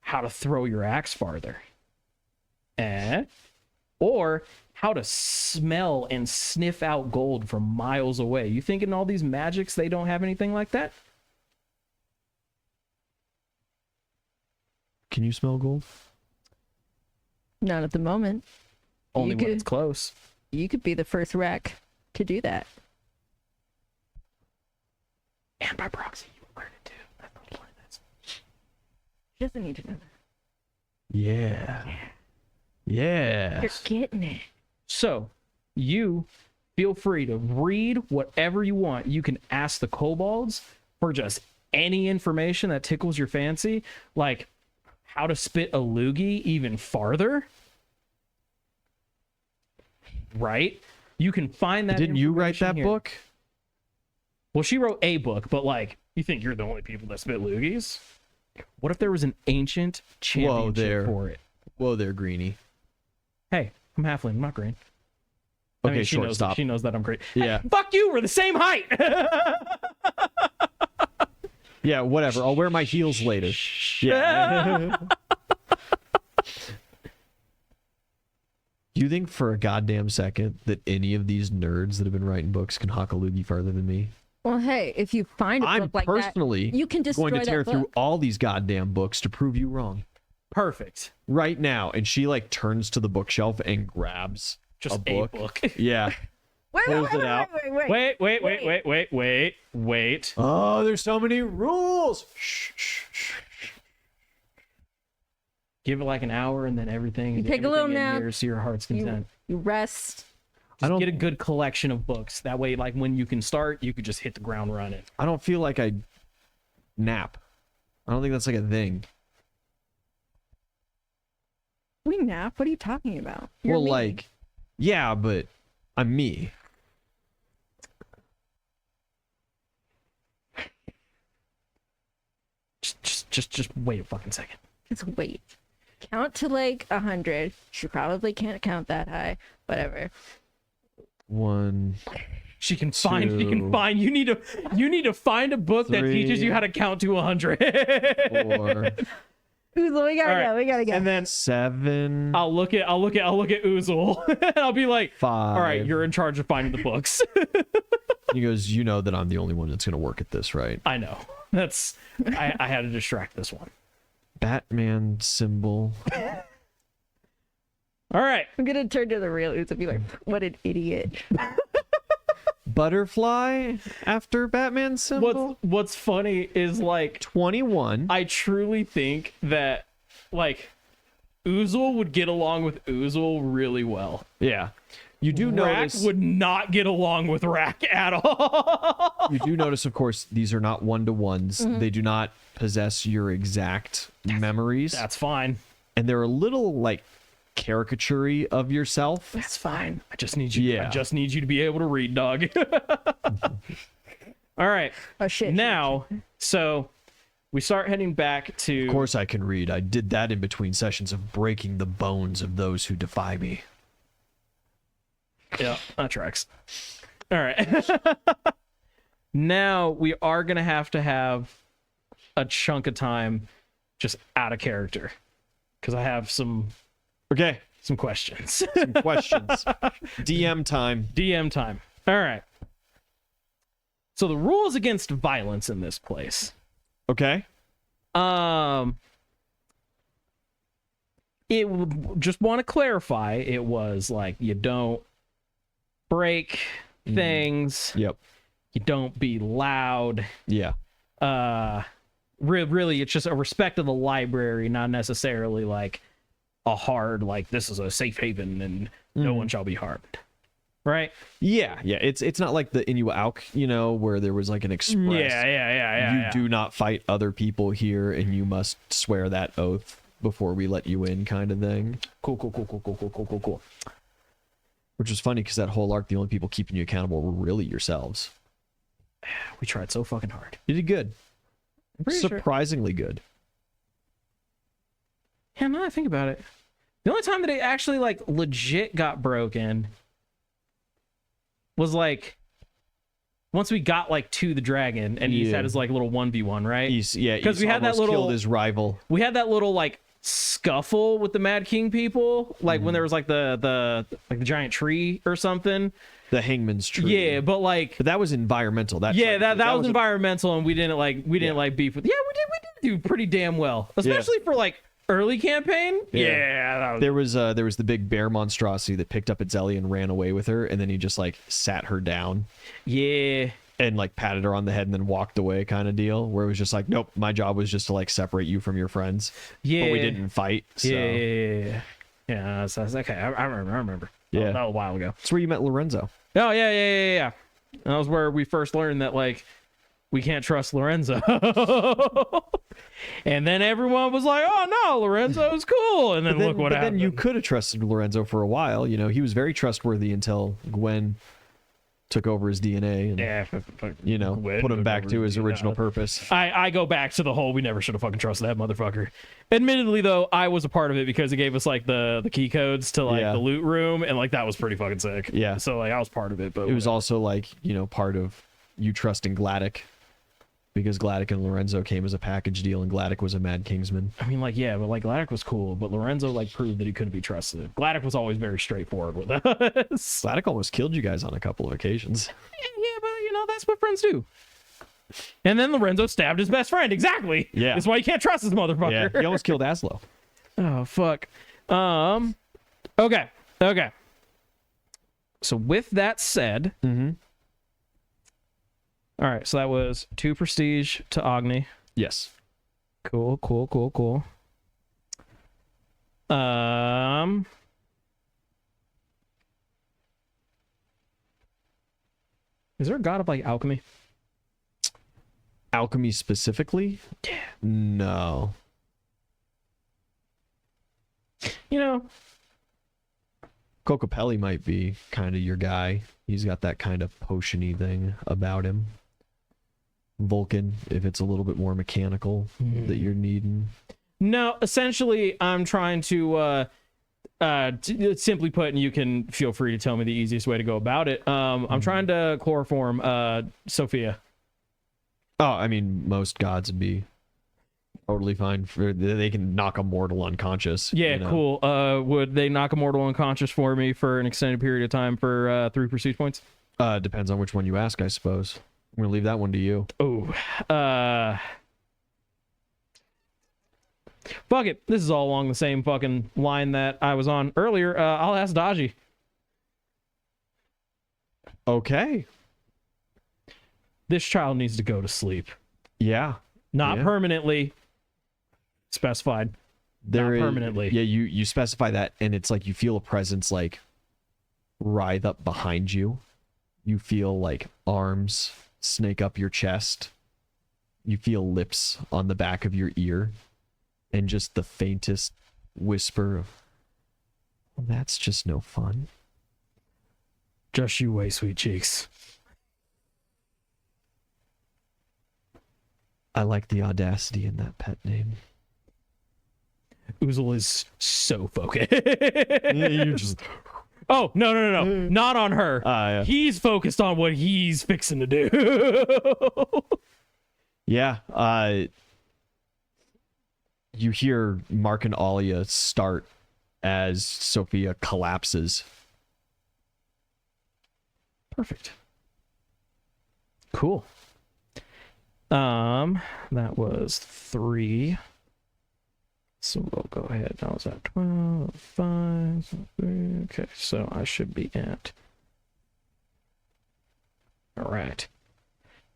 how to throw your axe farther. Or how to smell and sniff out gold from miles away. You thinking all these magics, they don't have anything like that?
Can you smell gold?
Not at the moment.
Only when
could-
it's close.
You could be the first rack to do that.
And by proxy, you will learn it too. That's not fine.
She doesn't need to know that.
Yeah. Yeah.
You're getting it.
So, you feel free to read whatever you want. You can ask the kobolds for just any information that tickles your fancy, like how to spit a loogie even farther. Right? You can find that.
Didn't you write that
information here.
book?
Well, she wrote a book, but like, you think you're the only people that spit loogies? What if there was an ancient championship
there.
for it?
Whoa there, Greenie.
Hey, I'm halfling, I'm not green. I
Okay,
mean, she knows
shortstop.
she knows that I'm great.
Yeah.
Hey, fuck you, we're the same height.
Yeah, whatever. I'll wear my heels later. Yeah. You think for a goddamn second that any of these nerds that have been writing books can hawk a loogie farther than me?
Well, hey, if you find a
I'm
book like
personally
that, you can destroy
going to tear
that
through
book.
all these goddamn books to prove you wrong.
Perfect.
Right now. And she like turns to the bookshelf and grabs
Just
a book. Yeah.
Wait,
Pulls it out.
Wait.
Oh, there's so many rules. Shh, shh, shh.
Give it like an hour and then everything.
You take a little
everything in
nap.
here so your heart's content.
You rest.
Just get a good collection of books. That way, like when you can start, you could just hit the ground running.
I don't feel like I nap. I don't think that's like a thing.
We nap? What are you talking about? You're
Well,
me.
like, yeah, but I'm me.
Just wait a fucking second.
Just wait. Count to like 100. She probably can't count that high. Whatever.
1,
She can find. She can
Two.
find. You need to find a book that teaches
Three.
you how to count to 100.
4,
Oozle, we gotta
All right.
go. We gotta go.
And then
7,
I'll look at Oozle. And I'll be like,
5.
all right, you're in charge of finding the books.
He goes, you know that I'm the only one that's going to work at this, right?
I know. That's I had to distract this one.
Batman symbol.
All right.
I'm gonna turn to the real Oozle and be like, what an idiot.
Butterfly after Batman symbol.
What's funny is like
21.
I truly think that like Oozle would get along with Oozle really well.
Yeah. You do
Rack
notice
would not get along with Rack at all.
you do notice, of course, these are not one-to-ones. They do not possess your exact memories.
That's fine.
And they're a little like caricature-y of yourself.
That's fine. I just need you.
Yeah.
I just need you to be able to read, dog. All right.
Oh shit.
Now, so we start heading back to.
Of course I can read. I did that in between sessions of breaking the bones of those who defy me.
Yeah, that tracks. All right. Now we are gonna have a chunk of time just out of character because I have some
Okay.
questions.
Some questions. DM time.
DM time. All right. So the rules against violence in this place.
Okay.
Just want to clarify. It was like you don't break things.
Yep.
You don't be loud.
Yeah.
Really, it's just a respect of the library, not necessarily like a hard like this is a safe haven and no one shall be harmed. Right?
Yeah. It's not like the Inua Auk, where there was like an express.
Yeah.
You do not fight other people here, and you must swear that oath before we let you in, kind of thing.
Cool.
Which was funny because that whole arc, the only people keeping you accountable were really yourselves.
We tried so fucking hard.
You did good.
Pretty sure.
Surprisingly good.
Yeah, now that I think about it, the only time that it actually like legit got broken was like once we got like to the dragon and he's
Yeah.
had his like little 1v1, right?
Because
we had that little
killed his rival.
we had that little like scuffle with the Mad King people, like when there was like the giant tree or something.
The hangman's tree.
Yeah, but like
But that was environmental. That
was environmental, and we didn't like beef with. Yeah, we did do pretty damn well, especially for like early campaign. Yeah, that was,
there was the big bear monstrosity that picked up Itzelli and ran away with her, and then he just like sat her down.
yeah.
and like patted her on the head and then walked away kind of deal, where it was just like, nope, my job was just to like separate you from your friends.
Yeah.
But we didn't fight. So.
Yeah. Yeah, that's okay. I remember.
Yeah.
That was a while ago.
That's where you met Lorenzo.
Oh, yeah. That was where we first learned that, like, we can't trust Lorenzo. And then everyone was like, oh, no, Lorenzo's cool. And then, look what happened.
Then you could have trusted Lorenzo for a while. You know, he was very trustworthy until Gwen took over his DNA and, you know,
Gwen
put him
took
back
over
to
his
his original
DNA.
purpose.
I go back to the whole, we never should have fucking trusted that motherfucker. Admittedly, though, I was a part of it because it gave us, like, the key codes to, like,
Yeah.
the loot room. And, like, that was pretty fucking sick.
Yeah.
So, like, I was part of it. But
It was also like, you know, part of you trusting Gladdock, because Gladdock and Lorenzo came as a package deal, and Gladdock was a Mad Kingsman.
I mean, like, yeah, but like Gladdock was cool, but Lorenzo like proved that he couldn't be trusted. Gladdock was always very straightforward with us.
Gladdock almost killed you guys on a couple of occasions.
Yeah, but you know that's what friends do. And then Lorenzo stabbed his best friend. Exactly.
Yeah.
That's why you can't trust this motherfucker.
He almost killed Aslo.
Oh fuck. Okay. So with that said,
Mm-hmm.
all right. So that was 2 prestige to Agni.
Yes.
Cool. Is there a god of like alchemy?
Alchemy specifically?
Yeah.
No.
You know,
Cocopelli might be kind of your guy. He's got that kind of potion-y thing about him. Vulcan, if it's a little bit more mechanical that you're needing.
no. Essentially, I'm trying to simply put, and you can feel free to tell me the easiest way to go about it. I'm trying to chloroform Sophia.
Oh, I mean, most gods would be totally fine. They can knock a mortal unconscious.
Yeah,
you know?
cool. Would they knock a mortal unconscious for me for an extended period of time for 3 prestige points?
Depends on which one you ask, I suppose. I'm gonna leave that one to you.
Oh, fuck it. This is all along the same fucking line that I was on earlier. I'll ask Daji.
Okay.
This child needs to go to sleep.
Yeah.
Not
Yeah.
permanently. Specified.
There is-
permanently.
Yeah, you specify that, and it's like you feel a presence like writhe up behind you. You feel like arms snake up your chest. You feel lips on the back of your ear, and just the faintest whisper of, well, that's just no fun.
Just you wait, sweet cheeks.
I like the audacity in that pet name.
Uzel is so focused.
You just
Oh, no. Not on her.
yeah.
He's focused on what he's fixing to do.
Yeah, you hear Mark and Alia start as Sophia collapses.
Perfect. Cool. That was 3. So we'll go ahead. Now it's at 12, 5, 3. Okay, so I should be at. All right.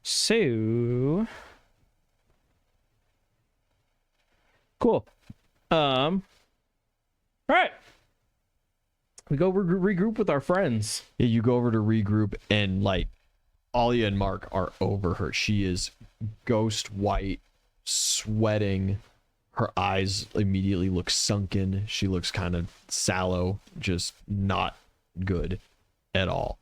So. Cool. All right. We go regroup with our friends.
Yeah, you go over to regroup, and like Alia and Mark are over her. She is ghost white, sweating. Her eyes immediately look sunken. She looks kind of sallow, just not good at all.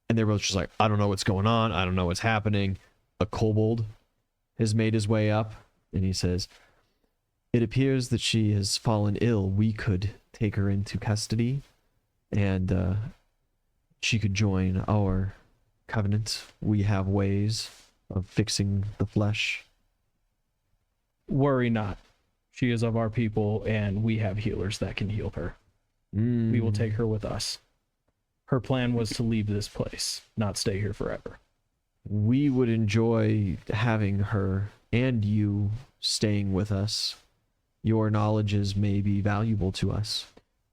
And they're both just like, I don't know what's going on. I don't know what's happening. A kobold has made his way up, and he says, it appears that she has fallen ill. We could take her into custody, and she could join our covenant. We have ways of fixing the flesh.
Worry not. She is of our people, and we have healers that can heal her. We will take her with us. Her plan was to leave this place, not stay here forever.
We would enjoy having her and you staying with us. Your knowledges may be valuable to us.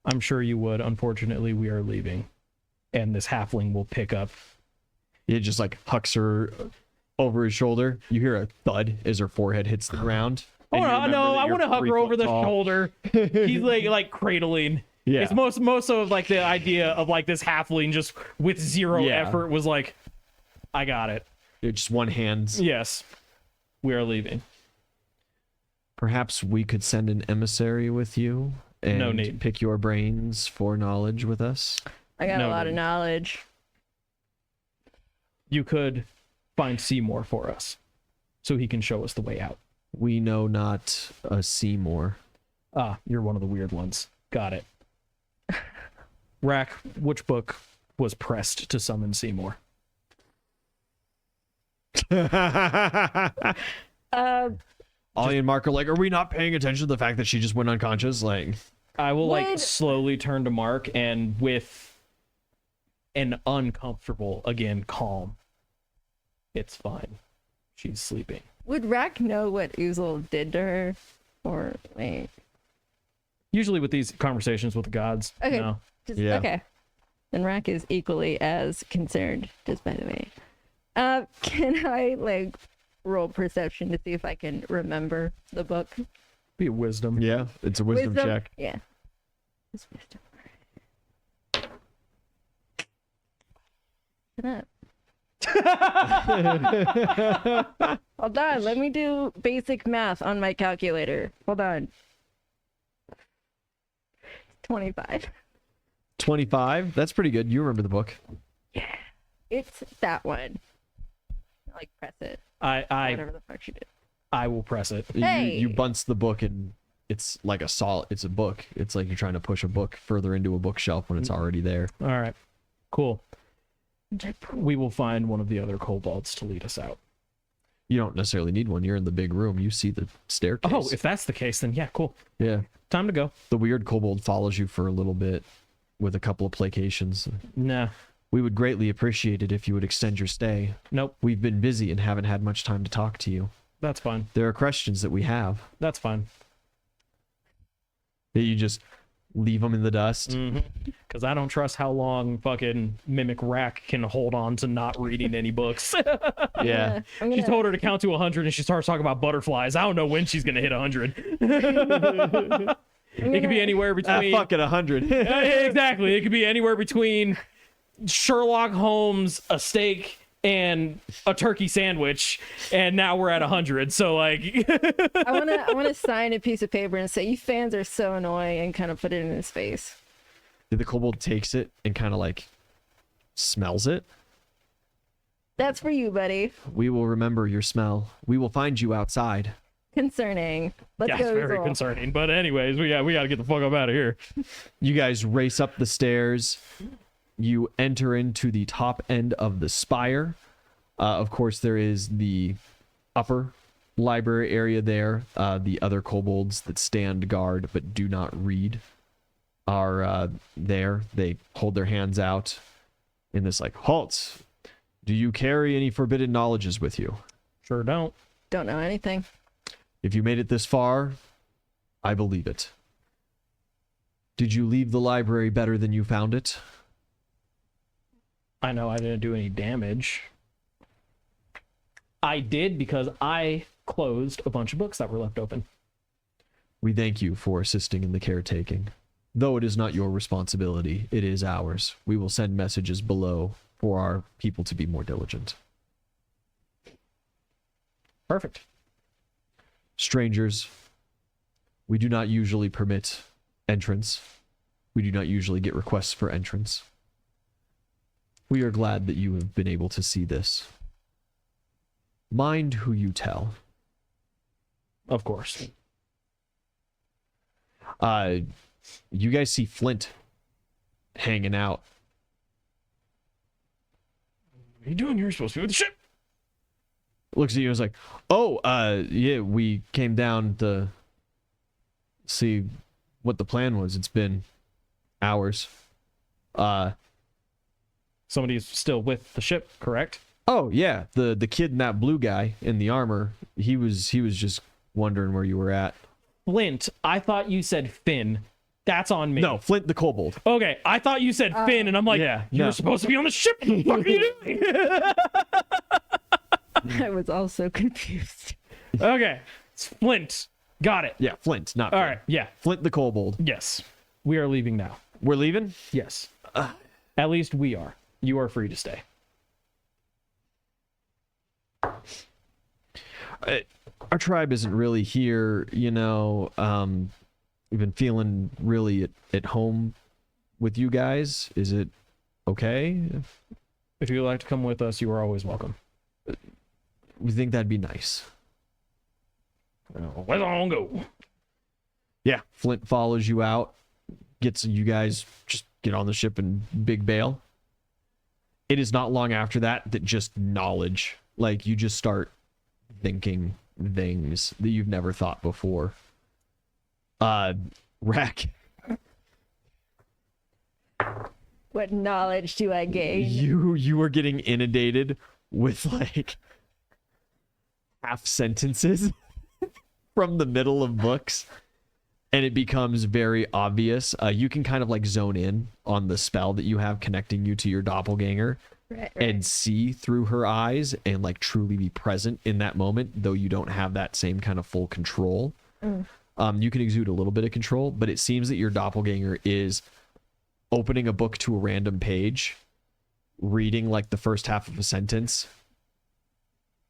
I'm sure you would. Unfortunately, we are leaving, and this halfling will pick up.
He just like hucks her over his shoulder. You hear a thud as her forehead hits the ground.
Oh
and you
no,
remember
no,
that
I
you're
want to hug
3
her
foot
over the
tall.
shoulder. He's like cradling.
Yeah.
It's most of like the idea of like this halfling just with zero
Yeah.
effort was like, I got it.
Just one hand.
Yes, we are leaving.
Perhaps we could send an emissary with you and
No need.
pick your brains for knowledge with us.
I got
No
a lot of
need.
knowledge.
You could find Seymour for us, so he can show us the way out.
We know not a Seymour.
Ah, you're one of the weird ones. Got it. Rack, which book was pressed to summon Seymour?
Ollie and Mark are like, are we not paying attention to the fact that she just went unconscious? Like,
I will like
Would-
slowly turn to Mark and with an uncomfortable, again, calm. It's fine. She's sleeping.
Would Rack know what Uzel did to her? Or like
Usually with these conversations with the gods,
Okay.
no.
just
Yeah.
okay. Then Rack is equally as concerned, just by the way. Can I like roll perception to see if I can remember the book?
Be a wisdom.
yeah, it's a wisdom check.
Yeah. It's wisdom. Shut up. Hold on, let me do basic math on my calculator. Hold on. 25.
25? That's pretty good. You remember the book.
It's that one. Like press it.
I
Whatever the fuck she did.
I will press it.
Hey!
You bunce the book and it's like a solid, it's a book. It's like you're trying to push a book further into a bookshelf when it's already there.
All right. Cool. We will find one of the other kobolds to lead us out.
You don't necessarily need one. You're in the big room. You see the staircase.
Oh, if that's the case, then yeah, cool.
Yeah.
Time to go.
The weird kobold follows you for a little bit with a couple of placations.
Nah.
We would greatly appreciate it if you would extend your stay.
Nope.
We've been busy and haven't had much time to talk to you.
That's fine.
There are questions that we have.
That's fine.
That you just leave them in the dust.
Because I don't trust how long fucking Mimic Rack can hold on to not reading any books.
Yeah.
I'm
She
gonna,
told her to count to 100 and she starts talking about butterflies. I don't know when she's going to hit 100. It could be anywhere between...
Fuck it, 100.
Exactly. It could be anywhere between Sherlock Holmes, a steak, and a turkey sandwich, and now we're at 100. So like,
I wanna sign a piece of paper and say, "You fans are so annoying," and kind of put it in his face.
The kobold takes it and kind of like smells it.
That's for you, buddy.
We will remember your smell. We will find you outside.
Concerning. Let's
yeah,
go.
it's very
Uzel.
concerning. But anyways, we got to get the fuck up out of here.
You guys race up the stairs. You enter into the top end of the spire. Of course, there is the upper library area there. The other kobolds that stand guard but do not read are there. They hold their hands out in this like, halt. Do you carry any forbidden knowledges with you?
Sure don't.
Don't know anything.
If you made it this far, I believe it. Did you leave the library better than you found it?
I know I didn't do any damage. I did because I closed a bunch of books that were left open.
We thank you for assisting in the caretaking. Though it is not your responsibility, it is ours. We will send messages below for our people to be more diligent.
Perfect.
Strangers, we do not usually permit entrance. We do not usually get requests for entrance. We are glad that you have been able to see this. Mind who you tell.
Of course.
You guys see Flint hanging out.
What are you doing? You're supposed to be with the ship.
Looks at you and is like, oh, yeah, we came down to see what the plan was. It's been hours.
Somebody's still with the ship, correct?
Oh, yeah, the kid and that blue guy in the armor, he was just wondering where you were at.
Flint, I thought you said Finn. That's on me.
No, Flint the kobold.
Okay, I thought you said Finn, and I'm like,
yeah,
you're
no.
supposed to be on the ship. What the fuck are you doing?
I was also confused.
Okay, it's Flint. Got it.
Yeah, Flint, not
All
Flint.
right, yeah.
Flint the kobold.
Yes. We are leaving now.
We're leaving?
Yes. At least we are. You are free to stay.
Our tribe isn't really here, you know. We've been feeling really at home with you guys. Is it okay?
If you'd like to come with us, you are always welcome.
We think that'd be nice.
Let's all go.
Yeah, Flint follows you out, gets you guys just get on the ship and big bail. It is not long after that just knowledge, like you just start thinking things that you've never thought before. Rack,
What knowledge do I gain?
you are getting inundated with like half sentences from the middle of books, and it becomes very obvious. You can kind of like zone in on the spell that you have connecting you to your doppelganger.
Right.
And see through her eyes and like truly be present in that moment, though you don't have that same kind of full control. You can exude a little bit of control, but it seems that your doppelganger is opening a book to a random page, reading like the first half of a sentence,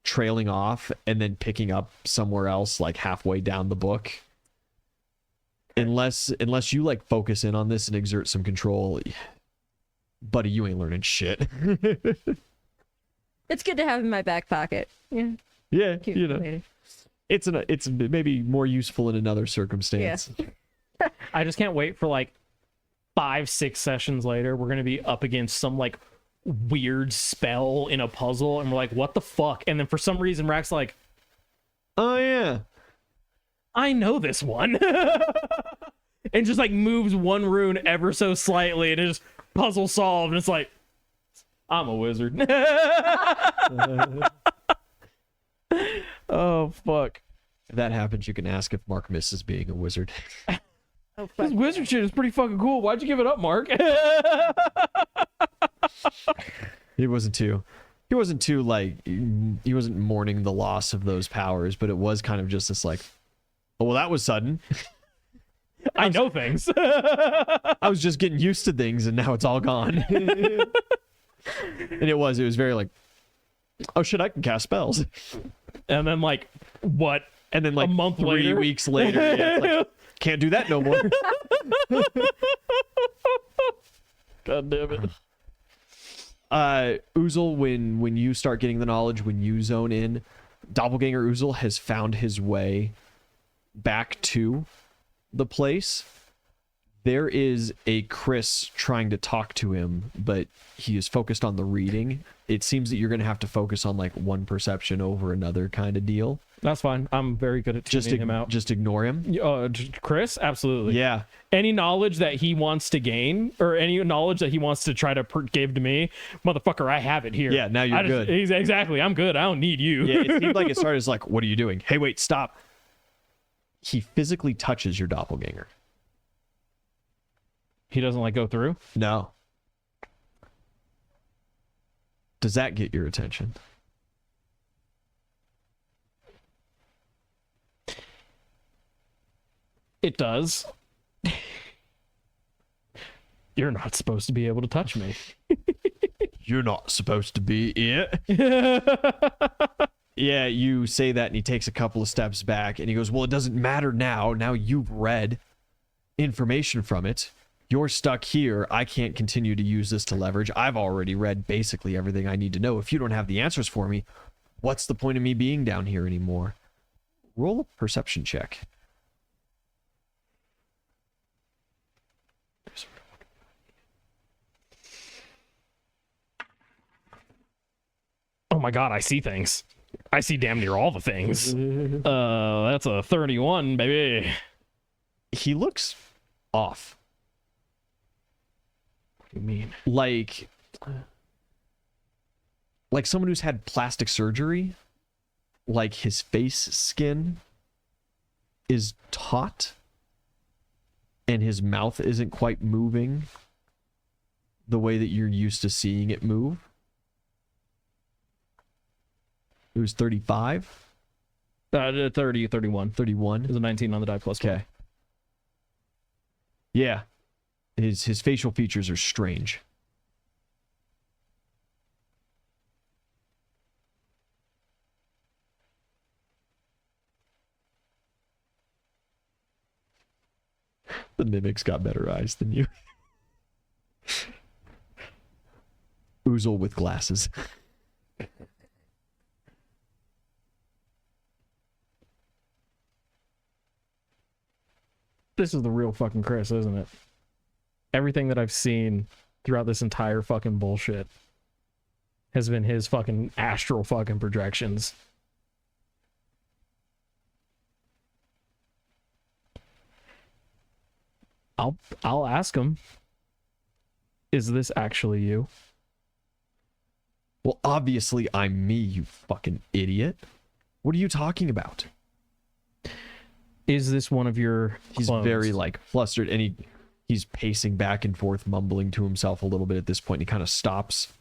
trailing off, and then picking up somewhere else like halfway down the book. Unless you like focus in on this and exert some control, buddy, you ain't learning shit.
It's good to have in my back pocket. Yeah.
Yeah,
Keep
you
it
know,
later.
it's maybe more useful in another circumstance.
I just can't wait for like 5-6 sessions later. We're gonna be up against some like weird spell in a puzzle, and we're like, what the fuck? And then for some reason, Rack's like,
Oh yeah,
I know this one, and just like moves one rune ever so slightly, and it's just puzzle solved. And it's like, I'm a wizard. Oh fuck.
if that happens, you can ask if Mark misses being a wizard.
Oh,
This
fuck.
wizard shit is pretty fucking cool. Why'd you give it up, Mark?
He wasn't too like he wasn't mourning the loss of those powers, but it was kind of just this like, oh well, that was sudden.
I know things.
I was just getting used to things, and now it's all gone. And it was very like, oh shit, I can cast spells.
And then like, what?
And then like
A month
3
later?
weeks later, yeah, it's like, can't do that no more.
God damn it.
Uzel, when you start getting the knowledge, when you zone in, Doppelganger Uzel has found his way back to the place. There is a Chris trying to talk to him, but he is focused on the reading. It seems that you're going to have to focus on like one perception over another kind of deal.
That's fine. I'm very good at tuning him out.
Just ignore him.
Chris, absolutely.
Yeah.
Any knowledge that he wants to gain, or any knowledge that he wants to try to give to me, motherfucker, I have it here.
Yeah, now you're good.
Exactly. I'm good. I don't need you.
Yeah, it seemed like it started as like, what are you doing? Hey, wait, stop. He physically touches your doppelganger.
He doesn't like go through.
No. Does that get your attention?
It does. You're not supposed to be able to touch me.
You're not supposed to be it. Yeah, you say that and he takes a couple of steps back and he goes, well, it doesn't matter now. Now you've read information from it. You're stuck here. I can't continue to use this to leverage. I've already read basically everything I need to know. If you don't have the answers for me, what's the point of me being down here anymore? Roll a perception check.
Oh my god, I see things. I see damn near all the things. That's a 31, baby.
He looks off.
What do you mean?
Like someone who's had plastic surgery. Like his face skin is taut and his mouth isn't quite moving the way that you're used to seeing it move. It was 35?
30, 31.
31?
It was a 19 on the die plus.
Okay. Yeah. His facial features are strange. The mimic's got better eyes than you. Oozle with glasses.
This is the real fucking Chris, isn't it? Everything that I've seen throughout this entire fucking bullshit has been his fucking astral fucking projections. I'll ask him. Is this actually you?
Well, obviously I'm me, you fucking idiot. What are you talking about?
Is this one of your
He's
clones?
very like flustered, and he's pacing back and forth, mumbling to himself a little bit at this point. He kind of stops.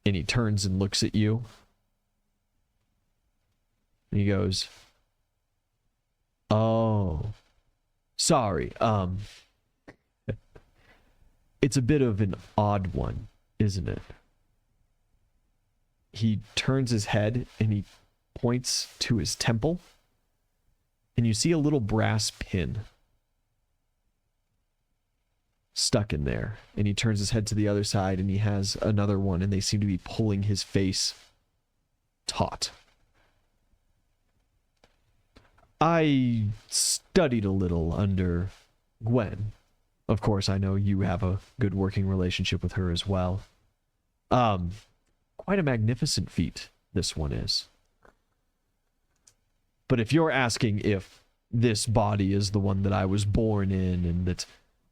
And he turns and looks at you. And he goes, "Oh. Sorry. It's a bit of an odd one, isn't it?" He turns his head and he points to his temple. And you see a little brass pin stuck in there. And he turns his head to the other side and he has another one, and they seem to be pulling his face taut. I studied a little under Gwen. Of course, I know you have a good working relationship with her as well. Quite a magnificent feat, this one is. But if you're asking if this body is the one that I was born in and that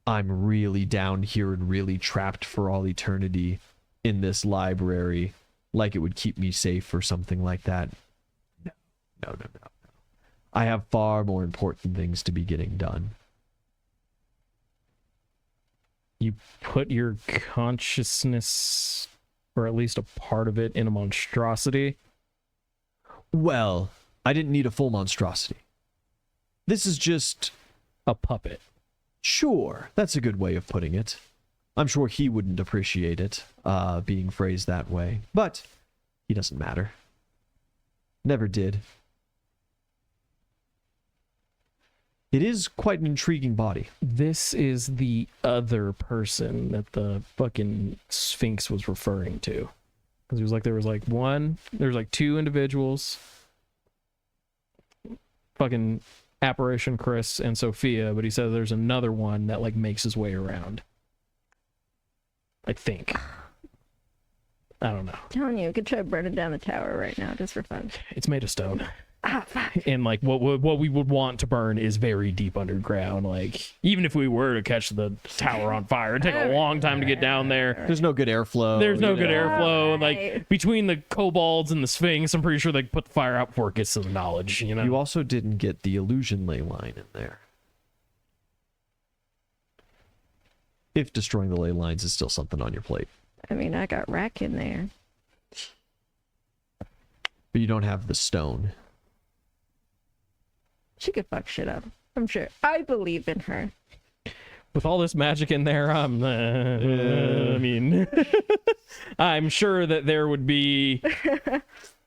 I'm really down here and really trapped for all eternity in this library, like it would keep me safe or something like that, no. I have far more important things to be getting done.
You put your consciousness, or at least a part of it, in a monstrosity?
Well, I didn't need a full monstrosity. This is just
a puppet.
Sure, that's a good way of putting it. I'm sure he wouldn't appreciate it, being phrased that way, but he doesn't matter. Never did. It is quite an intriguing body.
This is the other person that the fucking Sphinx was referring to. Because he was like, there was like two individuals. Fucking Apparition Chris and Sophia, but he says there's another one that like makes his way around. I think. I don't know.
I'm telling you, we could try burning down the tower right now just for fun.
It's made of stone.
Ah, fuck.
And like what we would want to burn is very deep underground. Like even if we were to catch the tower on fire, it'd take a long time to get down there.
There's no good airflow.
There's no good airflow. And like
Right.
between the kobolds and the Sphinx, I'm pretty sure they put the fire out before it gets to the knowledge, you know?
You also didn't get the illusion ley line in there. If destroying the ley lines is still something on your plate.
I mean, I got rack in there.
But you don't have the stone.
She could fuck shit up. I'm sure. I believe in her.
With all this magic in there, I mean, I'm sure that there would be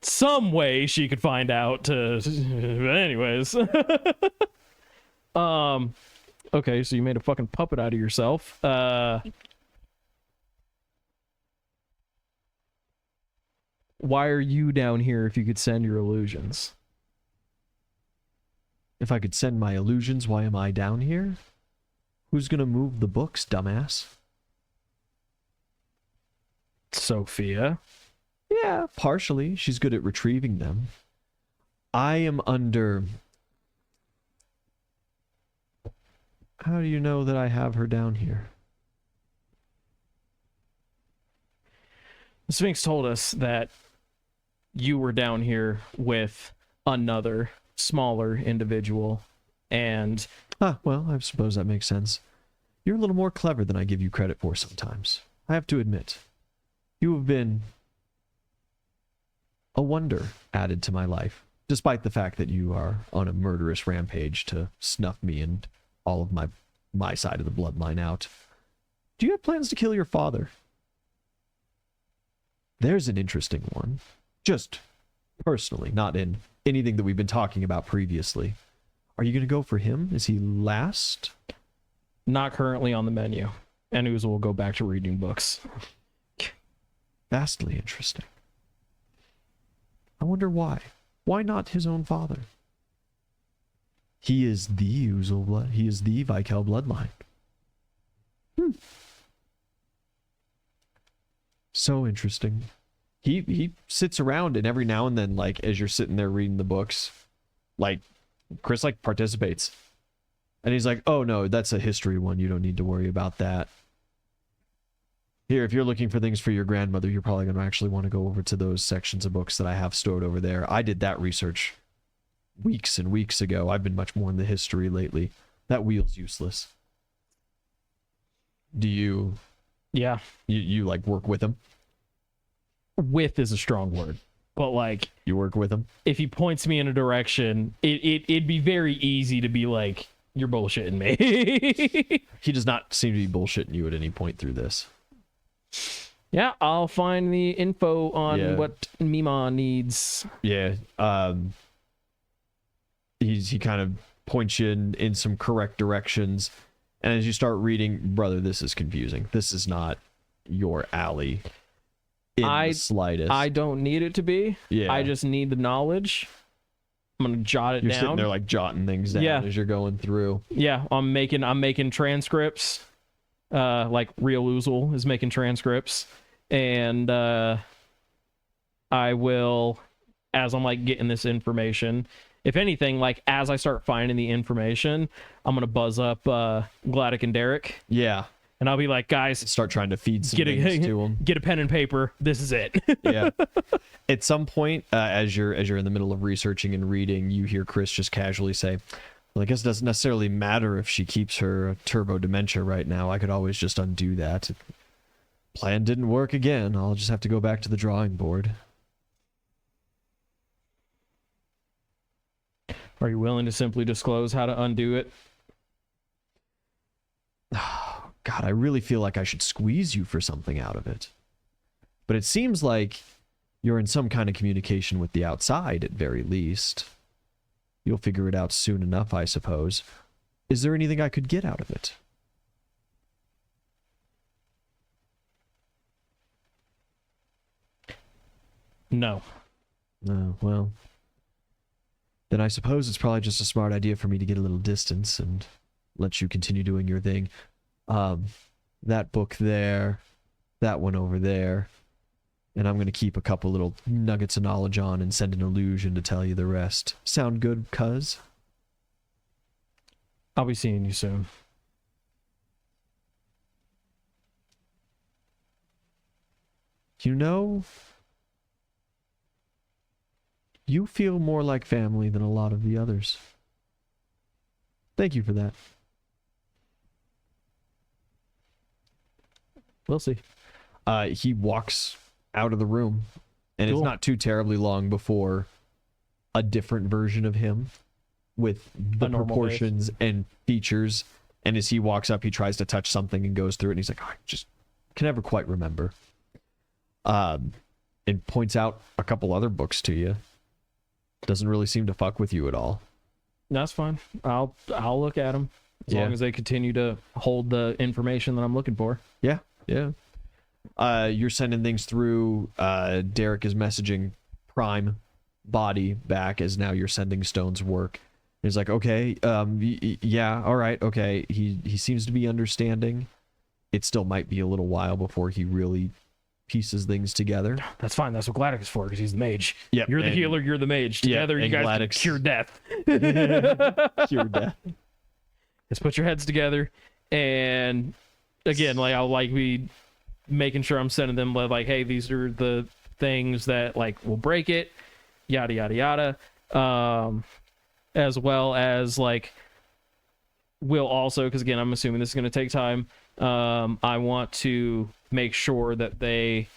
some way she could find out to. Anyways, okay, so you made a fucking puppet out of yourself. Why are you down here if you could send your illusions?
If I could send my illusions, why am I down here? Who's gonna move the books, dumbass?
Sophia?
Yeah, partially. She's good at retrieving them. I am under... How do you know that I have her down here?
The Sphinx told us that you were down here with another smaller individual, and
Well, I suppose that makes sense. You're a little more clever than I give you credit for sometimes. I have to admit. You have been a wonder added to my life, despite the fact that you are on a murderous rampage to snuff me and all of my side of the bloodline out. Do you have plans to kill your father? There's an interesting one. Just personally, not in anything that we've been talking about previously. Are you going to go for him? Is he last?
Not currently on the menu. And Uzo will go back to reading books.
Vastly interesting. I wonder why. Why not his own father? He is the Uzel blood. He is the Vikel bloodline. So interesting. He sits around, and every now and then, like, as you're sitting there reading the books, like, Chris, like, participates. And he's like, oh, no, that's a history one. You don't need to worry about that. Here, if you're looking for things for your grandmother, you're probably going to actually want to go over to those sections of books that I have stored over there. I did that research weeks and weeks ago. I've been much more in the history lately. That wheel's useless. Do you...
Yeah.
You like, work with him?
With is a strong word. But, like...
You work with him?
If he points me in a direction, it'd be very easy to be like, you're bullshitting me.
He does not seem to be bullshitting you at any point through this.
Yeah, I'll find the info on what Mima needs.
Yeah. He kind of points you in some correct directions. And as you start reading, brother, this is confusing. This is not your alley in the slightest.
I don't need it to be.
Yeah.
I just need the knowledge. I'm gonna jot it
You're
down.
sitting there like jotting things down as you're going through.
Yeah, I'm making transcripts. Like Real Oozle is making transcripts. And I will, as I'm like getting this information, if anything, like as I start finding the information, I'm gonna buzz up Gladdick and Derek.
Yeah.
And I'll be like, guys,
start trying to feed some things to them.
Get a pen and paper. This is it.
Yeah. At some point, as you're in the middle of researching and reading, you hear Chris just casually say, well, I guess it doesn't necessarily matter if she keeps her turbo dementia right now. I could always just undo that. Plan didn't work again. I'll just have to go back to the drawing board.
Are you willing to simply disclose how to undo it?
God, I really feel like I should squeeze you for something out of it. But it seems like you're in some kind of communication with the outside, at very least. You'll figure it out soon enough, I suppose. Is there anything I could get out of it?
No.
Well, then I suppose it's probably just a smart idea for me to get a little distance and let you continue doing your thing. That book there, that one over there, and I'm going to keep a couple little nuggets of knowledge on and send an illusion to tell you the rest. Sound good, cuz?
I'll be seeing you soon.
You know, you feel more like family than a lot of the others. Thank you for that.
We'll see.
He walks out of the room, and
Cool.
It's not too terribly long before a different version of him with the
A normal
proportions and features. And as he walks up, he tries to touch something and goes through it, and he's like, oh, I just can never quite remember. And points out a couple other books to you. Doesn't really seem to fuck with you at all.
That's fine. I'll look at them as
Yeah.
long as they continue to hold the information that I'm looking for.
Yeah. You're sending things through. Derek is messaging Prime Body back as now you're sending Stone's work. He's like, okay, yeah, all right, okay. He seems to be understanding. It still might be a little while before he really pieces things together.
That's fine. That's what Gladdick is for, because he's the mage.
Yep,
You're the
and-
healer. You're the mage. Together, you
and
guys can
Gladdick's-
cure death.
Cure death.
Let's put your heads together, and again, like I'll like be making sure I'm sending them like, hey, these are the things that like will break it, yada yada yada, as well as like will also, because again, I'm assuming this is going to take time. I want to make sure that they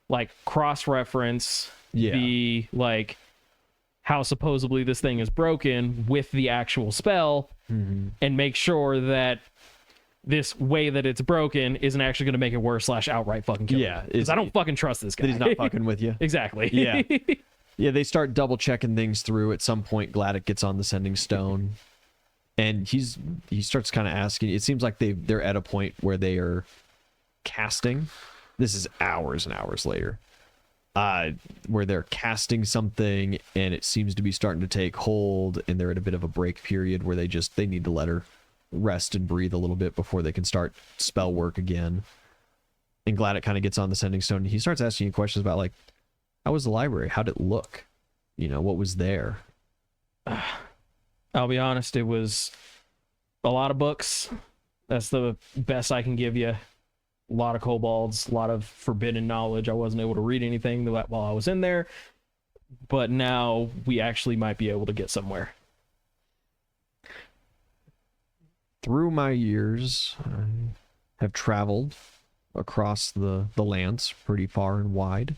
like cross-reference
Yeah.
the like how supposedly this thing is broken with the actual spell, and make sure that this way that it's broken isn't actually going to make it worse / outright fucking kill
Yeah,
me. Because I don't fucking trust this guy.
That he's not fucking with you.
Exactly.
Yeah. Yeah, they start double checking things through. At some point, Gladdock gets on the sending stone, and he starts kind of asking. It seems like they're at a point where they are casting. This is hours and hours later, where they're casting something, and it seems to be starting to take hold, and they're at a bit of a break period where they need to let her rest and breathe a little bit before they can start spell work again. And Gladdock kind of gets on the sending stone, and he starts asking you questions about like, how was the library? How'd it look? You know, what was there?
I'll be honest, it was a lot of books. That's the best I can give you. A lot of kobolds, a lot of forbidden knowledge. I wasn't able to read anything while I was in there, but now we actually might be able to get somewhere.
Through my years, I have traveled across the lands pretty far and wide.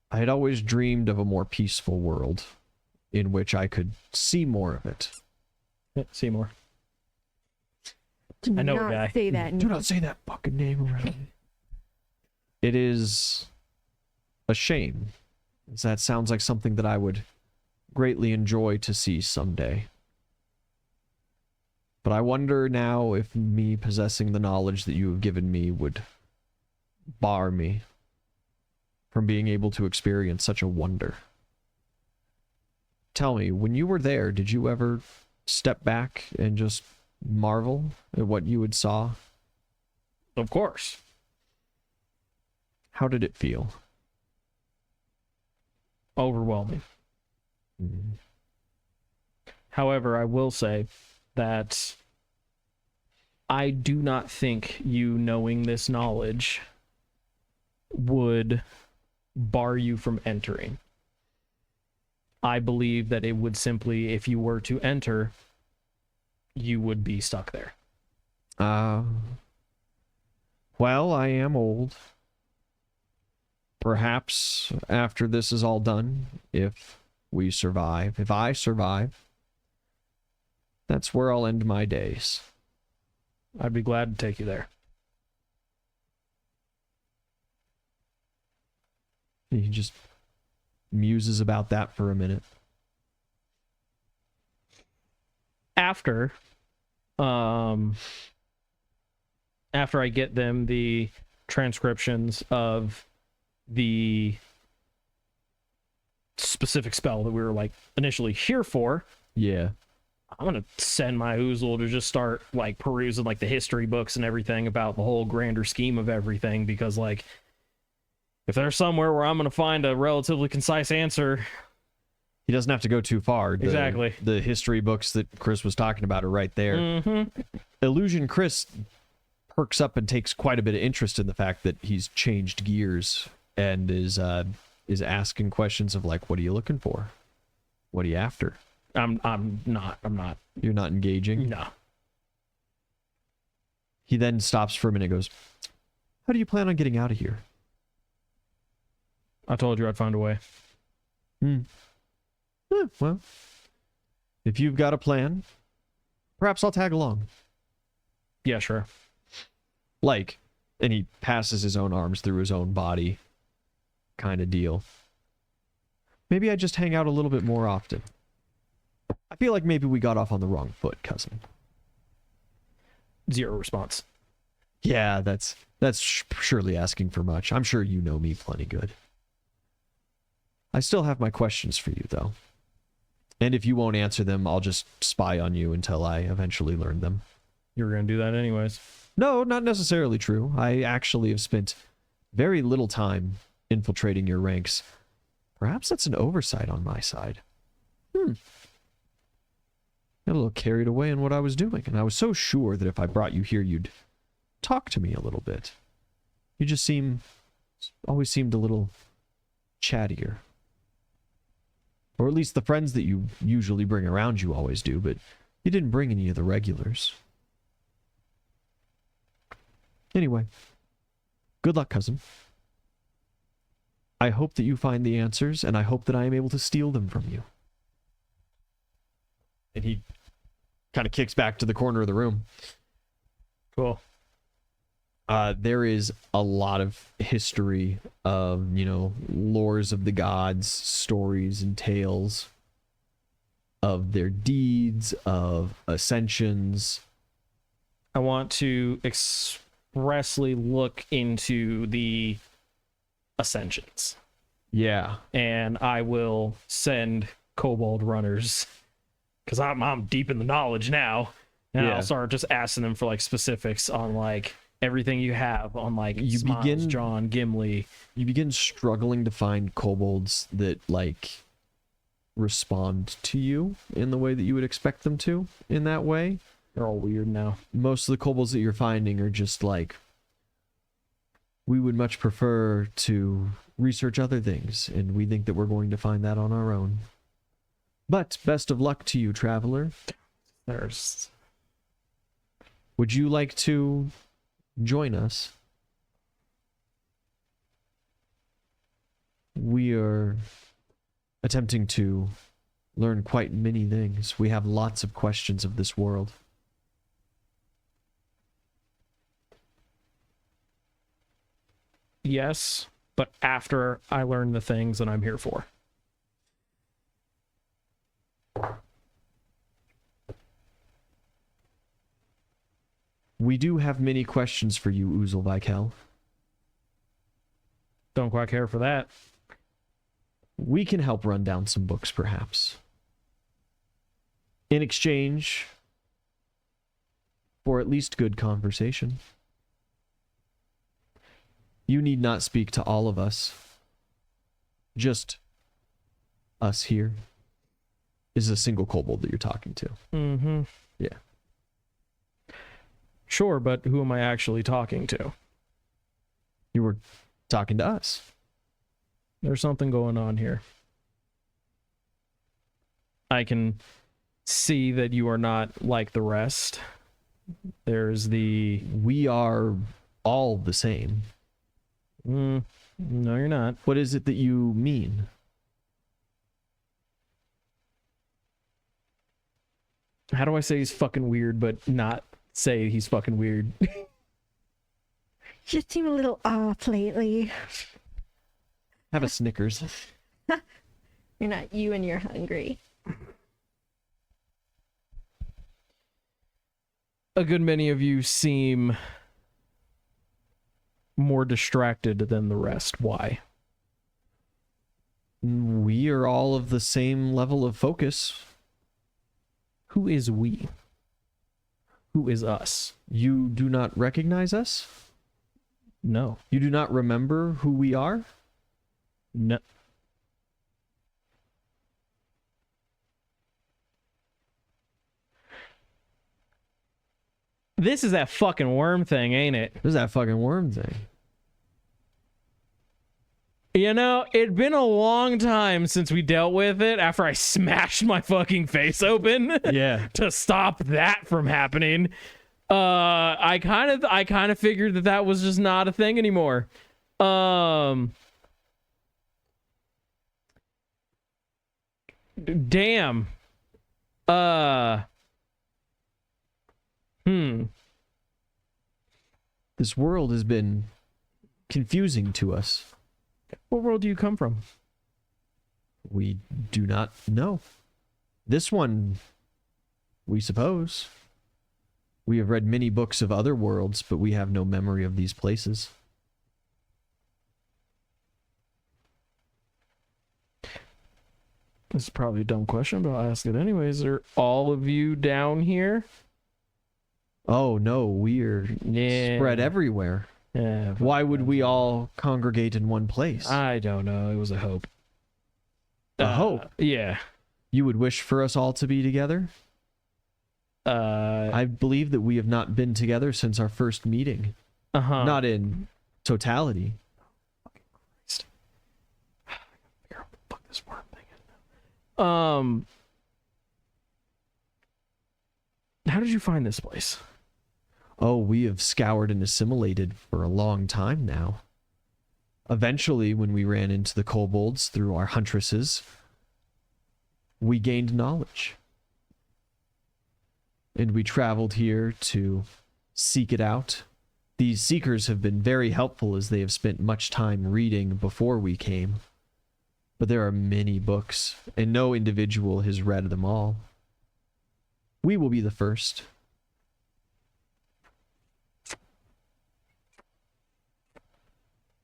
I had always dreamed of a more peaceful world in which I could see more of it.
Yeah, Seymour.
Do
I know a
not
guy.
say that.
Do not say that fucking name around. It is a shame. That sounds like something that I would greatly enjoy to see someday. But I wonder now if me possessing the knowledge that you have given me would bar me from being able to experience such a wonder. Tell me, when you were there, did you ever step back and just marvel at what you had saw?
Of course.
How did it feel?
Overwhelming. However, I will say that I do not think you knowing this knowledge would bar you from entering. I believe that it would simply, if you were to enter, you would be stuck there.
Well, I am old. Perhaps after this is all done, if we survive, if I survive, that's where I'll end my days.
I'd be glad to take you there.
He just muses about that for a minute.
After I get them the transcriptions of the specific spell that we were like initially here for,
Yeah.
I'm gonna send my oozle to just start like perusing like the history books and everything about the whole grander scheme of everything, because like if there's somewhere where I'm gonna find a relatively concise answer.
He doesn't have to go too far.
Exactly.
The history books that Chris was talking about are right there.
Mm-hmm.
Illusion Chris perks up and takes quite a bit of interest in the fact that he's changed gears and is asking questions of like, what are you looking for? What are you after?
I'm not.
You're not engaging?
No.
He then stops for a minute and goes, how do you plan on getting out of here?
I told you I'd find a way.
Well, if you've got a plan, perhaps I'll tag along.
Yeah, sure.
Like, and he passes his own arms through his own body kind of deal. Maybe I just hang out a little bit more often. I feel like maybe we got off on the wrong foot, cousin.
Zero response.
Yeah, that's surely asking for much. I'm sure you know me plenty good. I still have my questions for you, though. And if you won't answer them, I'll just spy on you until I eventually learn them.
You were gonna do that anyways.
No, not necessarily true. I actually have spent very little time infiltrating your ranks. Perhaps that's an oversight on my side. Got a little carried away in what I was doing, and I was so sure that if I brought you here, you'd talk to me a little bit. You just always seemed a little chattier. Or at least the friends that you usually bring around you always do, but You didn't bring any of the regulars. Anyway, good luck, cousin. I hope that you find the answers, and I hope that I am able to steal them from you. And he kind of kicks back to the corner of the room.
Cool.
There is a lot of history of, lores of the gods, stories and tales of their deeds, of ascensions.
I want to expressly look into the ascensions.
Yeah.
And I will send kobold runners, because I'm deep in the knowledge now, and I'll start just asking them for like specifics on like everything you have on like Smiles, John, Gimli.
You begin struggling to find kobolds that like respond to you in the way that you would expect them to in that way.
They're all weird now.
Most of the kobolds that you're finding are just like, we would much prefer to research other things, and we think that we're going to find that on our own. But best of luck to you, traveler. Would you like to join us? We are attempting to learn quite many things. We have lots of questions of this world.
Yes, but after I learn the things that I'm here for.
We do have many questions for you, Uzel Vikel.
Don't quite care for that.
We can help run down some books, perhaps. In exchange for at least good conversation. You need not speak to all of us. Just us here. Is a single kobold that you're talking to.
Mm-hmm.
Yeah.
Sure, but who am I actually talking to?
You were talking to us.
There's something going on here. I can see that you are not like the rest. There's the...
We are all the same.
No, you're not.
What is it that you mean?
How do I say he's fucking weird, but not say he's fucking weird?
You seem a little off lately.
Have a Snickers.
You're not you and you're hungry.
A good many of you seem more distracted than the rest. Why?
We are all of the same level of focus.
Who is we? Who is us?
You do not recognize us?
No.
You do not remember who we are?
No. This is that fucking worm thing, ain't it?
There's that fucking worm thing.
You know, it'd been a long time since we dealt with it after I smashed my fucking face open.
Yeah.
To stop that from happening. I kind of figured that was just not a thing anymore. Damn.
This world has been confusing to us.
What world do you come from?
We do not know. This one, we suppose. We have read many books of other worlds, but we have no memory of these places.
This is probably a dumb question, but I'll ask it anyways. Are all of you down here?
Oh, no, we're spread everywhere.
Yeah.
Why would we all congregate in one place?
I don't know. It was a hope.
A hope?
Yeah.
You would wish for us all to be together? I believe that we have not been together since our first meeting.
Uh-huh.
Not in totality.
Fuck this worm thing. how did you find this place?
Oh, we have scoured and assimilated for a long time now. Eventually, when we ran into the kobolds through our huntresses, we gained knowledge. And we traveled here to seek it out. These seekers have been very helpful as they have spent much time reading before we came. But there are many books, and no individual has read them all. We will be the first.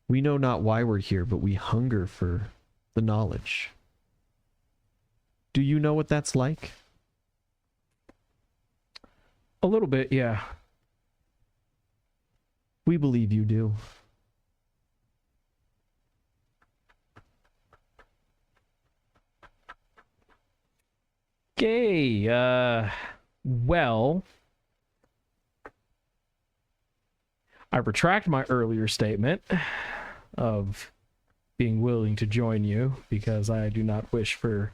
We know not why we're here, but we hunger for the knowledge. Do you know what that's like?
A little bit, yeah.
We believe you do.
Okay, well, I retract my earlier statement of being willing to join you because I do not wish for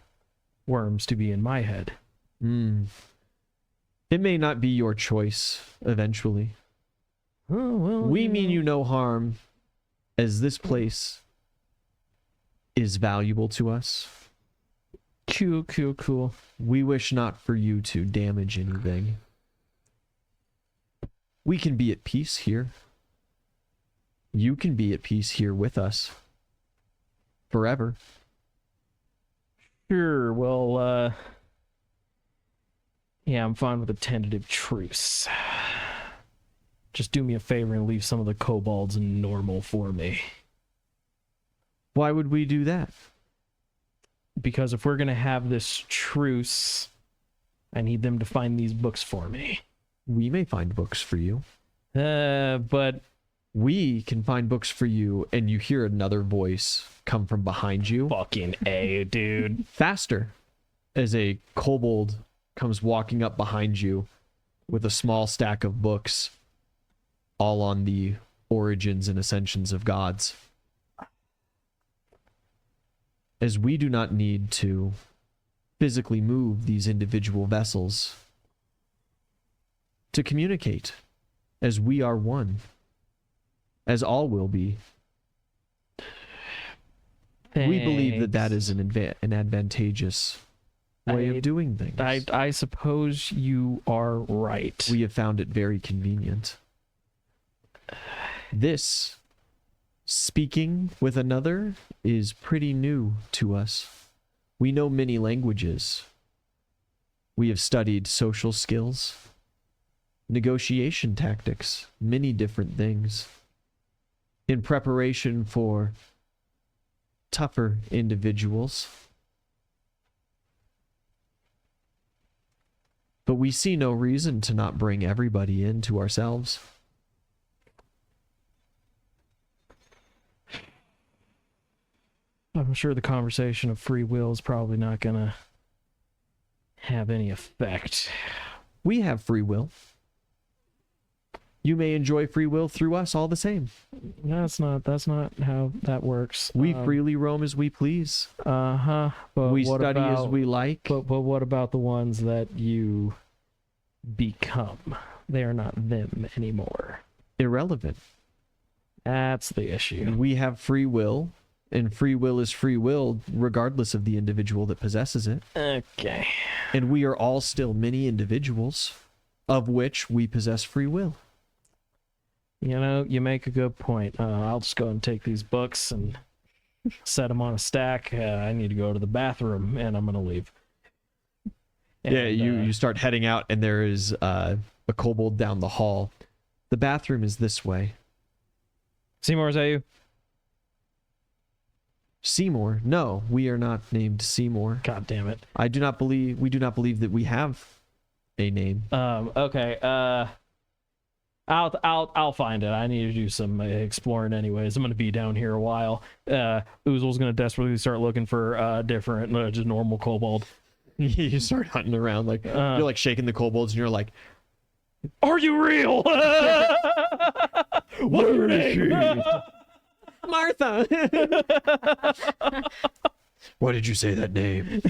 worms to be in my head.
It may not be your choice eventually.
Oh, well,
We mean you no harm, as this place is valuable to us.
Cool.
We wish not for you to damage anything. We can be at peace here. You can be at peace here with us. Forever.
Sure, well, yeah, I'm fine with a tentative truce. Just do me a favor and leave some of the kobolds in normal for me.
Why would we do that?
Because if we're going to have this truce, I need them to find these books for me.
We may find books for you.
But
We can find books for you, and you hear another voice come from behind you.
fucking A, dude.
Faster, as a kobold comes walking up behind you with a small stack of books, all on the origins and ascensions of gods. As we do not need to physically move these individual vessels to communicate, as we are one, as all will be. We believe that that is an advantageous way of doing things.
I suppose you are right.
We have found it very convenient. This, speaking with another, is pretty new to us. We know many languages. We have studied social skills, negotiation tactics, many different things, in preparation for tougher individuals. But we see no reason to not bring everybody into ourselves.
I'm sure the conversation of free will is probably not gonna have any effect.
We have free will. You may enjoy free will through us all the same.
That's not how that works.
We freely roam as we please.
But
We
what
study
about,
as we like.
But what about the ones that you become? They are not them anymore.
Irrelevant.
That's the issue.
We have free will, and free will is free will regardless of the individual that possesses it.
Okay.
And we are all still many individuals, of which we possess free will.
You know, you make a good point. I'll just go and take these books and set them on a stack. I need to go to the bathroom, and I'm gonna leave. And,
You start heading out, and there is a kobold down the hall. The bathroom is this way.
Seymour, is that you?
Seymour? No, we are not named Seymour.
God damn it.
We do not believe that we have a name.
Okay. I'll find it. I need to do some exploring anyways. I'm gonna be down here a while. Oozle's gonna desperately start looking for different, just normal kobold.
You start hunting around, like you're like shaking the kobolds, and you're like,
Are you real? What's your name?
Martha. Why did you say that name?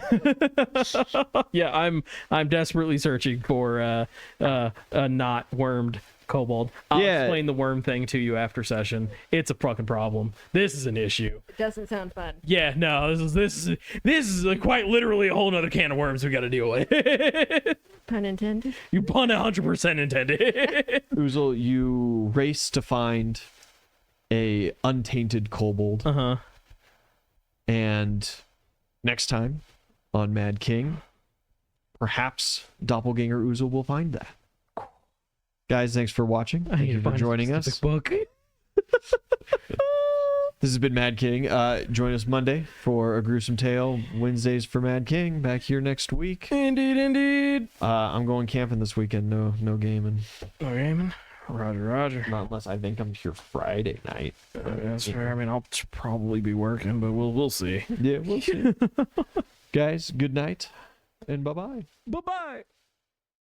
Yeah, I'm desperately searching for a not wormed kobold. I'll explain the worm thing to you after session. It's a fucking problem. This is an issue.
It doesn't sound fun.
Yeah, no, this is quite literally a whole nother can of worms we got to deal with.
Pun intended.
You pun 100% intended.
Oozle, you race to find a untainted kobold.
Uh-huh.
And next time on Mad King, perhaps Doppelganger Oozle will find that. Guys, thanks for watching. Thank you for joining us.
Book.
This has been Mad King. Join us Monday for a Gruesome Tale. Wednesdays for Mad King. Back here next week.
Indeed.
I'm going camping this weekend. No gaming.
No gaming. Roger.
Not unless I think I'm here Friday night.
That's fair. I mean, I'll probably be working, but we'll see.
Yeah, we'll see. Guys, good night and bye-bye.
Bye-bye.